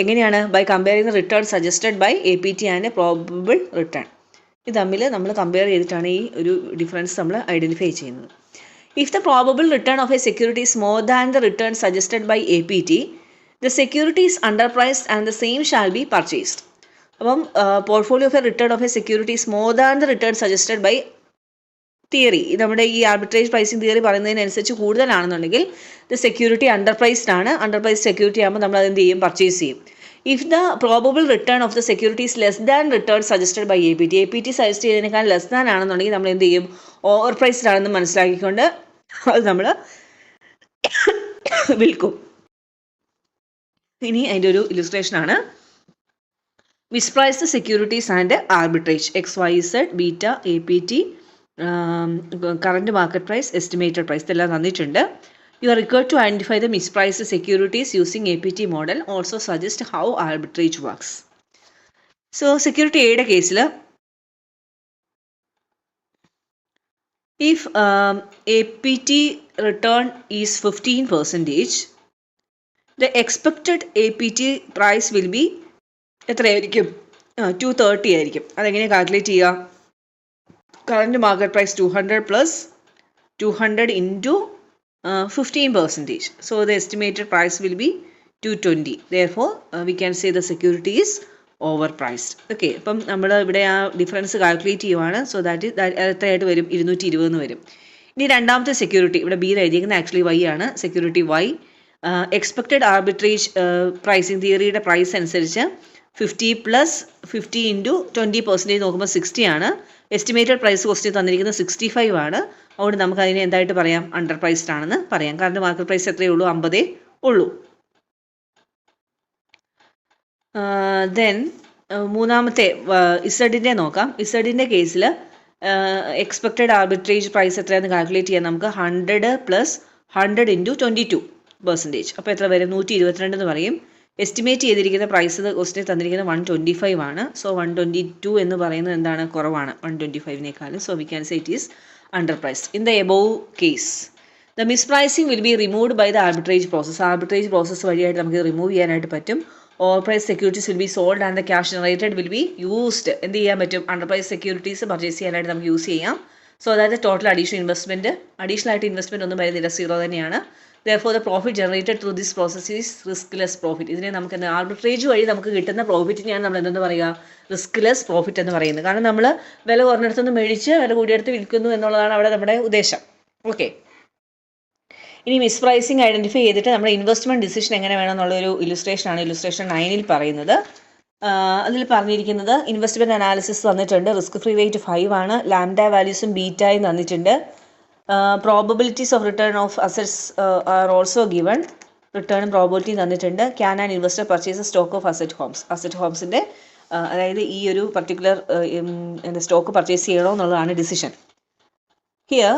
എങ്ങനെയാണ് by comparing the return suggested by APT and probable return. ഇത് തമ്മിൽ നമ്മൾ compare ചെയ്തിട്ടാണ് ഈ ഒരു ഡിഫറൻസ് നമ്മൾ ഐഡൻറ്റിഫൈ ചെയ്യുന്നത്. If the probable return of a security is more than the return suggested by APT, the security is underpriced and the same shall be purchased. അപ്പം portfolio of a return of a security is more than the return suggested by theory, നമ്മുടെ ഈ arbitrage pricing theory പറയുന്നതിനനുസരിച്ച് കൂടുതലാണെന്നുണ്ടെങ്കിൽ the security underpriced ആണ്. Underpriced security ആകുമ്പോൾ നമ്മൾ അതെന്ത് ചെയ്യും, പർച്ചേസ് ചെയ്യും. If the probable return of the security is less than return suggested by APT suggest ചെയ്തതിനേക്കാൾ ലെസ് ദാൻ ആണെന്നുണ്ടെങ്കിൽ നമ്മൾ എന്ത് ചെയ്യും, ഓവർ പ്രൈസ്ഡ് ആണെന്ന് മനസ്സിലാക്കിക്കൊണ്ട് അത് നമ്മൾ വിൽക്കും. ഇനി അതിൻ്റെ ഒരു ഇല്ലുസ്ട്രേഷനാണ് mispriced securities and arbitrage. XYZ, beta, APT, current market price, estimated price ഇതെല്ലാം തന്നിട്ടുണ്ട്. You are required to identify the mispriced securities using APT model. Also suggest how arbitrage works. So security എയുടെ കേസിൽ if APT return is 15%, the expected APT price will be എത്രയായിരിക്കും, 230 ആയിരിക്കും. അതെങ്ങനെ calculate ചെയ്യുക, current market price 200 plus 200 into 15%. So the estimated price will be 220. therefore we can say the security is overpriced. Okay, അപ്പം നമ്മൾ ഇവിടെ ആ difference calculate ചെയ്യുവാണ്. So that എത്രയായിട്ട് വരും, 220 വരും. ഇനി രണ്ടാമത്തെ സെക്യൂരിറ്റി ഇവിടെ ബി എഴുതിയിരിക്കുന്നത് ആക്ച്വലി Y ആണ്. Security Y expected arbitrage pricing തിയറിയുടെ പ്രൈസ് അനുസരിച്ച് 50 പ്ലസ് 50 ഇൻറ്റു 20% നോക്കുമ്പോൾ 60 ആണ്. എസ്റ്റിമേറ്റഡ് പ്രൈസ് ക്വസ്റ്റ്യൻ തന്നിരിക്കുന്നത് 65 ആണ്. അതുകൊണ്ട് നമുക്ക് അതിനെ എന്തായിട്ട് പറയാം, അണ്ടർ പ്രൈസ്ഡ് ആണെന്ന് പറയാം. കാരണം മാർക്കറ്റ് പ്രൈസ് എത്രയേ ഉള്ളൂ, 50 ഉള്ളൂ. ദെൻ മൂന്നാമത്തെ ഇസഡിൻ്റെ നോക്കാം. ഇസഡിൻ്റെ കേസിൽ എക്സ്പെക്റ്റഡ് ആർബിട്രേജ് പ്രൈസ് എത്രയാണെന്ന് കാൽക്കുലേറ്റ് ചെയ്യാൻ നമുക്ക് 100 പ്ലസ് 100 ഇൻറ്റു 22%. അപ്പോൾ എത്ര വരും, 122 എന്ന് പറയും. എസ്റ്റിമേറ്റ് ചെയ്തിരിക്കുന്ന പ്രൈസ് ക്വസ്റ്റിന് തന്നിരിക്കുന്നത് 125 ആണ്. സോ 122 എന്ന് പറയുന്നത് എന്താണ്, കുറവാണ് 125-നേക്കാളും. So we can say it is under priced. In the above case the mispricing will be removed by the arbitrage process. Arbitrage process വഴിയായിട്ട് നമുക്ക് റിമൂവ് ചെയ്യാനായിട്ട് പറ്റും. Over price securities will be sold and the cash generated will be used. എന്ത് ചെയ്യാൻ പറ്റും, under price securities purchase ചെയ്യാനായിട്ട് നമുക്ക് use ചെയ്യാം. സോ അതായത് ടോട്ടൽ അഡീഷണൽ ആയിട്ട് ഇൻവെസ്റ്റ്മെൻറ്റ് ഒന്നും വരുന്നില്ല, 0 തന്നെയാണ്. therefore the profit generated through this process is riskless profit. ഇതിനെ നമുക്ക് ആർബിട്രേജ് വഴി നമുക്ക് കിട്ടുന്ന പ്രോഫിറ്റിനെയാണ് നമ്മൾ എന്തെന്ന് പറയുക, റിസ്ക്ലെസ് പ്രോഫിറ്റ് എന്ന് പറയുന്നത്. കാരണം നമ്മൾ വില കുറഞ്ഞിടത്തുനിന്ന് മേടിച്ച് വില കൂടിയെടുത്ത് വിൽക്കുന്നു എന്നുള്ളതാണ് അവിടെ നമ്മുടെ ഉദ്ദേശം. ഓക്കെ, ഇനി മിസ്പ്രൈസിങ് ഐഡൻറ്റിഫൈ ചെയ്തിട്ട് നമ്മുടെ ഇൻവെസ്റ്റ്മെൻറ്റ് ഡിസിഷൻ എങ്ങനെ വേണമെന്നുള്ളൊരു ഇല്ലുസ്ട്രേഷനാണ് ഇല്ലുസ്ട്രേഷൻ 9 പറയുന്നത്. അതിൽ പറഞ്ഞിരിക്കുന്നത് ഇൻവെസ്റ്റ്മെൻറ്റ് അനാലിസിസ് തന്നിട്ടുണ്ട്. റിസ്ക് ഫ്രീ റേറ്റ് 5 ആണ്. ലാംഡ വാല്യൂസും ബീറ്റായും തന്നിട്ടുണ്ട്. Probabilities of return of assets are also given. റിട്ടേണും പ്രോബിലിറ്റിയും തന്നിട്ടുണ്ട്. Can an investor purchase stock of asset ഹോംസിൻ്റെ അതായത് ഈ ഒരു പർട്ടിക്കുലർ സ്റ്റോക്ക് പർച്ചേസ് ചെയ്യണോ എന്നുള്ളതാണ് decision. Here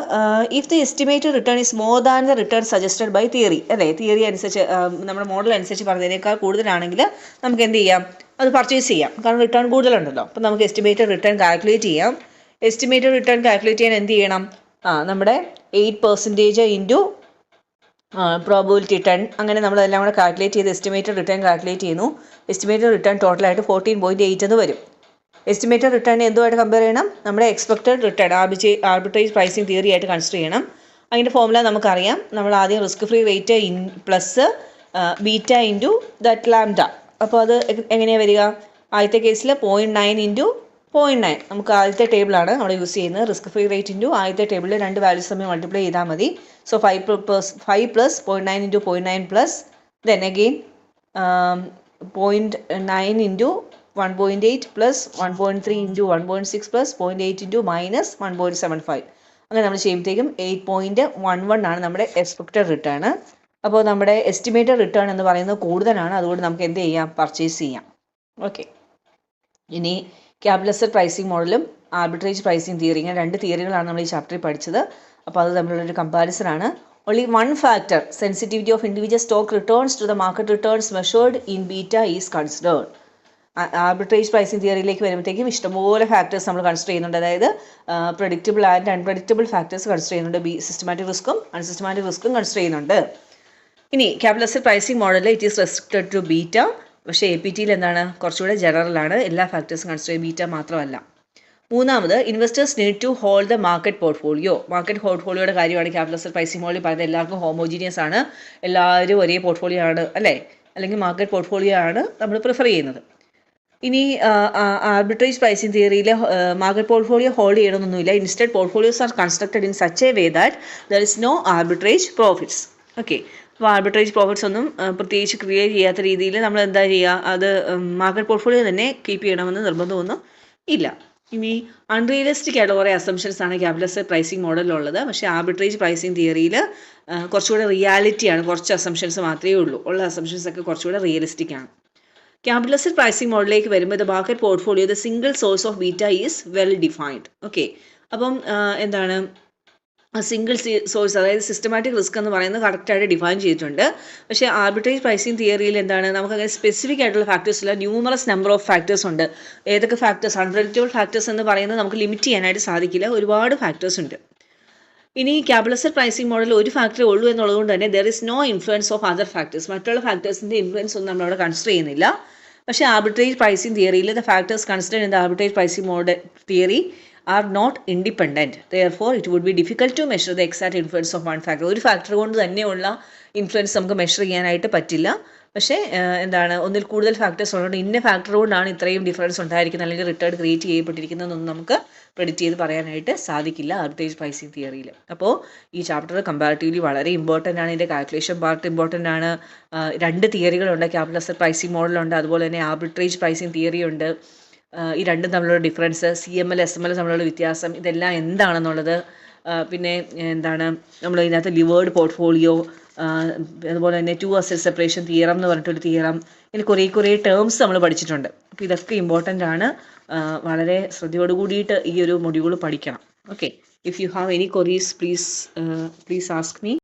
if the estimated return is more than the return suggested by theory, അല്ലേ, തിയറി അനുസരിച്ച് നമ്മുടെ മോഡൽ അനുസരിച്ച് പറഞ്ഞതിനേക്കാൾ കൂടുതലാണെങ്കിൽ നമുക്ക് എന്ത് ചെയ്യാം, അത് പർച്ചേസ് ചെയ്യാം. കാരണം റിട്ടേൺ കൂടുതലുണ്ടല്ലോ. അപ്പം നമുക്ക് എസ്റ്റിമേറ്റഡ് റിട്ടേൺ കാൽക്കുലേറ്റ് ചെയ്യാം. എസ്റ്റിമേറ്റഡ് റിട്ടേൺ കാൽക്കുലേറ്റ് ചെയ്യാൻ എന്ത് ചെയ്യണം, നമ്മുടെ 8% ഇൻറ്റു പ്രോബിലിറ്റി 10, അങ്ങനെ നമ്മളെല്ലാം കൂടെ കാൽക്കുലേറ്റ് ചെയ്ത് എസ്റ്റിമേറ്റഡ് റിട്ടേൺ കാൽക്കുലേറ്റ് ചെയ്യുന്നു. എസ്റ്റിമേറ്റഡ് റിട്ടേൺ ടോട്ടലായിട്ട് 14.8 എന്ന് വരും. എസ്റ്റിമേറ്റഡ് റിട്ടേൺ എന്തുമായിട്ട് കമ്പയർ ചെയ്യണം, നമ്മുടെ expected return arbitrage pricing theory ആയിട്ട് കൺസിഡർ ചെയ്യണം. അതിൻ്റെ ഫോർമുല നമുക്കറിയാം. നമ്മൾ ആദ്യം risk free rate plus beta into that lambda. അപ്പോൾ അത് എങ്ങനെയാണ് വരിക, ആദ്യത്തെ കേസിൽ 0.9 ഇൻറ്റു 0.9 നമുക്ക് ആദ്യത്തെ ടേബിളാണ് അവിടെ യൂസ് ചെയ്യുന്നത്. റിസ്ക് ഫ്രീ റേറ്റ് ഇൻറ്റു ആദ്യത്തെ ടേബിളിൽ 2 വാല്യൂസ് തമ്മിൽ മൾട്ടിപ്ലൈ ചെയ്താൽ മതി. So 5 plus 0.9 into 0.9 plus then again 0.9 into 1.8 plus 1.3 into 1.6 plus 0.8 into minus 1.75. അങ്ങനെ നമ്മൾ ചെയ്യുമ്പോഴത്തേക്കും 8.11 ആണ് നമ്മുടെ എക്സ്പെക്റ്റഡ് റിട്ടേൺ. അപ്പോൾ നമ്മുടെ എസ്റ്റിമേറ്റഡ് റിട്ടേൺ എന്ന് പറയുന്നത് കൂടുതലാണ്. അതുകൊണ്ട് നമുക്ക് എന്ത് ചെയ്യാം? പർച്ചേസ് ചെയ്യാം. ഓക്കെ, ഇനി ക്യാപിറ്റൽ അസറ്റ് പ്രൈസിംഗ് മോഡലും ആർബിട്രേജ് പ്രൈസിംഗ് തിയറി, ഇങ്ങനെ 2 തിയറികളാണ് നമ്മൾ ഈ ചാപ്റ്ററിൽ പഠിച്ചത്. അപ്പോൾ അത് തമ്മിലുള്ളൊരു കമ്പാരിസൺ ആണ്. Only one factor, sensitivity of individual stock returns to the market returns measured in beta is considered. Arbitrage pricing തിയറിയിലേക്ക് വരുമ്പോഴത്തേക്കും ഇഷ്ടംപോലെ ഫാക്ടേഴ്സ് നമ്മൾ കൺസിഡർ ചെയ്യുന്നുണ്ട്. അതായത് predictable and unpredictable factors consider ചെയ്യുന്നുണ്ട്. സിസ്റ്റമാറ്റിക് റിസ്ക്കും അൺസിസ്റ്റമാറ്റിക് റിസ്ക്കും കൺസിഡർ ചെയ്യുന്നുണ്ട്. ഇനി ക്യാപിറ്റൽ അസറ്റ് പ്രൈസിംഗ് മോഡലിൽ it is restricted to beta. പക്ഷേ APTയിൽ എന്താണ്? കുറച്ചുകൂടെ ജനറലാണ്, എല്ലാ ഫാക്ടേഴ്സും കൺസിഡർ ചെയ്യും, ബീറ്റ മാത്രമല്ല. മൂന്നാമത്, investors need to hold the market portfolio. Market പോർട്ട്ഫോളിയോയുടെ കാര്യമാണ് ക്യാപിറ്റൽ അസറ്റ് പ്രൈസിംഗ് മോഡലിൽ പറയുന്നത്. എല്ലാവർക്കും ഹോമോജീനിയസ് ആണ്, എല്ലാവരും ഒരേ പോർട്ട്ഫോളിയോ ആണ് അല്ലേ? അല്ലെങ്കിൽ മാർക്കറ്റ് പോർട്ട്ഫോളിയോ ആണ് നമ്മൾ പ്രിഫർ ചെയ്യുന്നത്. ഇനി ആർബിട്രേജ് പ്രൈസിംഗ് തിയറിയിൽ മാർക്കറ്റ് പോർട്ട്ഫോളിയോ ഹോൾഡ് ചെയ്യണമെന്നൊന്നുമില്ല. Instead portfolios are constructed in such a way that there is no arbitrage profits. Okay, അപ്പോൾ ആർബിട്രേജ് പ്രോഫിറ്റ്സ് ഒന്നും പ്രത്യേകിച്ച് ക്രിയേറ്റ് ചെയ്യാത്ത രീതിയിൽ നമ്മൾ എന്താ ചെയ്യുക? അത് മാർക്കറ്റ് പോർട്ട്ഫോളിയോ തന്നെ കീപ്പ് ചെയ്യണമെന്ന് നിർബന്ധമൊന്നും ഇല്ല. ഇനി അൺറിയലിസ്റ്റിക് ആയിട്ടുള്ള കുറേ അസംഷൻസ് ആണ് ക്യാപിറ്റൽ അസറ്റ് പ്രൈസിംഗ് മോഡലിലുള്ളത്. പക്ഷേ ആർബിട്രേജ് പ്രൈസിംഗ് തിയറിയിൽ കുറച്ചുകൂടെ റിയാലിറ്റിയാണ്, കുറച്ച് അസംഷൻസ് മാത്രമേ ഉള്ളൂ. ഉള്ള അസംഷൻസ് ഒക്കെ കുറച്ചുകൂടെ റിയലിസ്റ്റിക് ആണ്. ക്യാപിറ്റൽ അസറ്റ് പ്രൈസിംഗ് മോഡലിലേക്ക് വരുമ്പോൾ the market portfolio the single source of beta is well defined. Okay, അപ്പം എന്താണ് സിംഗിൾ സോഴ്സ്, അതായത് സിസ്റ്റമാറ്റിക് റിസ്ക് എന്ന് പറയുന്നത് കറക്റ്റായിട്ട് ഡിഫൈൻ ചെയ്തിട്ടുണ്ട്. പക്ഷേ ആർബിട്രേജ് പ്രൈസിംഗ് തിയറിയിൽ എന്താണ്? നമുക്കങ്ങനെ സ്പെസിഫിക് ആയിട്ടുള്ള ഫാക്ടേഴ്സ് ഇല്ല, ന്യൂമറസ് നമ്പർ ഓഫ് ഫാക്ടേഴ്സ് ഉണ്ട്. ഏതൊക്കെ ഫാക്ടേഴ്സ്? അൺപ്രെഡിക്റ്റബിൾ ഫാക്ടേഴ്സ് എന്ന് പറയുന്നത് നമുക്ക് ലിമിറ്റ് ചെയ്യാനായിട്ട് സാധിക്കില്ല, ഒരുപാട് ഫാക്ടേഴ്സ് ഉണ്ട്. ഇനി ക്യാപിറ്റൽ അസറ്റ് പ്രൈസിംഗ് മോഡലിൽ ഒരു ഫാക്ടറേ ഉള്ളൂ എന്നുള്ളതുകൊണ്ട് തന്നെ there is no influence of other factors. മറ്റുള്ള ഫാക്ടേഴ്സിൻ്റെ ഇൻഫ്ലുവൻസ് ഒന്നും നമ്മളവിടെ കൺസിഡർ ചെയ്യുന്നില്ല. പക്ഷേ ആർബിട്രേജ് പ്രൈസിംഗ് തിയറിയിൽ the factors considered in the arbitrage pricing model theory are not independent. Therefore, it would be difficult to measure the exact influence of one factor. ഒരു factor കൊണ്ട് തന്നെയുള്ള ഇൻഫ്ലുവൻസ് നമുക്ക് measure ചെയ്യാനായിട്ട് പറ്റില്ല. പക്ഷേ എന്താണ്, ഒന്നിൽ കൂടുതൽ ഫാക്ടേഴ്സ് ഉള്ളതുകൊണ്ട് ഇന്ന ഫാക്ടർ കൊണ്ടാണ് ഇത്രയും ഡിഫറൻസ് ഉണ്ടായിരിക്കുന്നത് അല്ലെങ്കിൽ റിട്ടേൺ ക്രിയേറ്റ് ചെയ്യപ്പെട്ടിരിക്കുന്നതെന്നൊന്നും നമുക്ക് പ്രെഡിക്റ്റ് ചെയ്ത് പറയാനായിട്ട് സാധിക്കില്ല ആർബിട്രേജ് പ്രൈസിംഗ് തിയറിയിൽ. അപ്പോൾ ഈ ചാപ്റ്റർ കമ്പാരിറ്റീവ്ലി വളരെ ഇമ്പോർട്ടൻ്റ് ആണ്. ഇതിൻ്റെ കാൽക്കുലേഷൻ പാർട്ട് ഇമ്പോർട്ടൻ്റ് ആണ്. 2 തിയറികളുണ്ട്, ക്യാപിറ്റൽ അസറ്റ് പ്രൈസിംഗ് മോഡലുണ്ട്, അതുപോലെ തന്നെ ആർബിട്രേജ് പ്രൈസിംഗ് തിയറി ഉണ്ട്. ഈ രണ്ടും തമ്മിലുള്ള ഡിഫറൻസ്, CML SML തമ്മിലുള്ള വ്യത്യാസം, ഇതെല്ലാം എന്താണെന്നുള്ളത്, പിന്നെ എന്താണ് നമ്മൾ ഇതിനകത്ത് ലിവേർഡ് പോർട്ട്ഫോളിയോ, അതുപോലെ തന്നെ 2 അസറ്റ് സെപ്പറേഷൻ തിയറം എന്ന് പറഞ്ഞിട്ടൊരു തിയറം, ഇങ്ങനെ കുറേ ടേംസ് നമ്മൾ പഠിച്ചിട്ടുണ്ട്. അപ്പോൾ ഇതൊക്കെ ഇമ്പോർട്ടൻ്റ് ആണ്. വളരെ ശ്രദ്ധയോട് കൂടിയിട്ട് ഈ ഒരു മൊഡ്യൂൾ പഠിക്കണം. Okay, if you have any queries please ask me.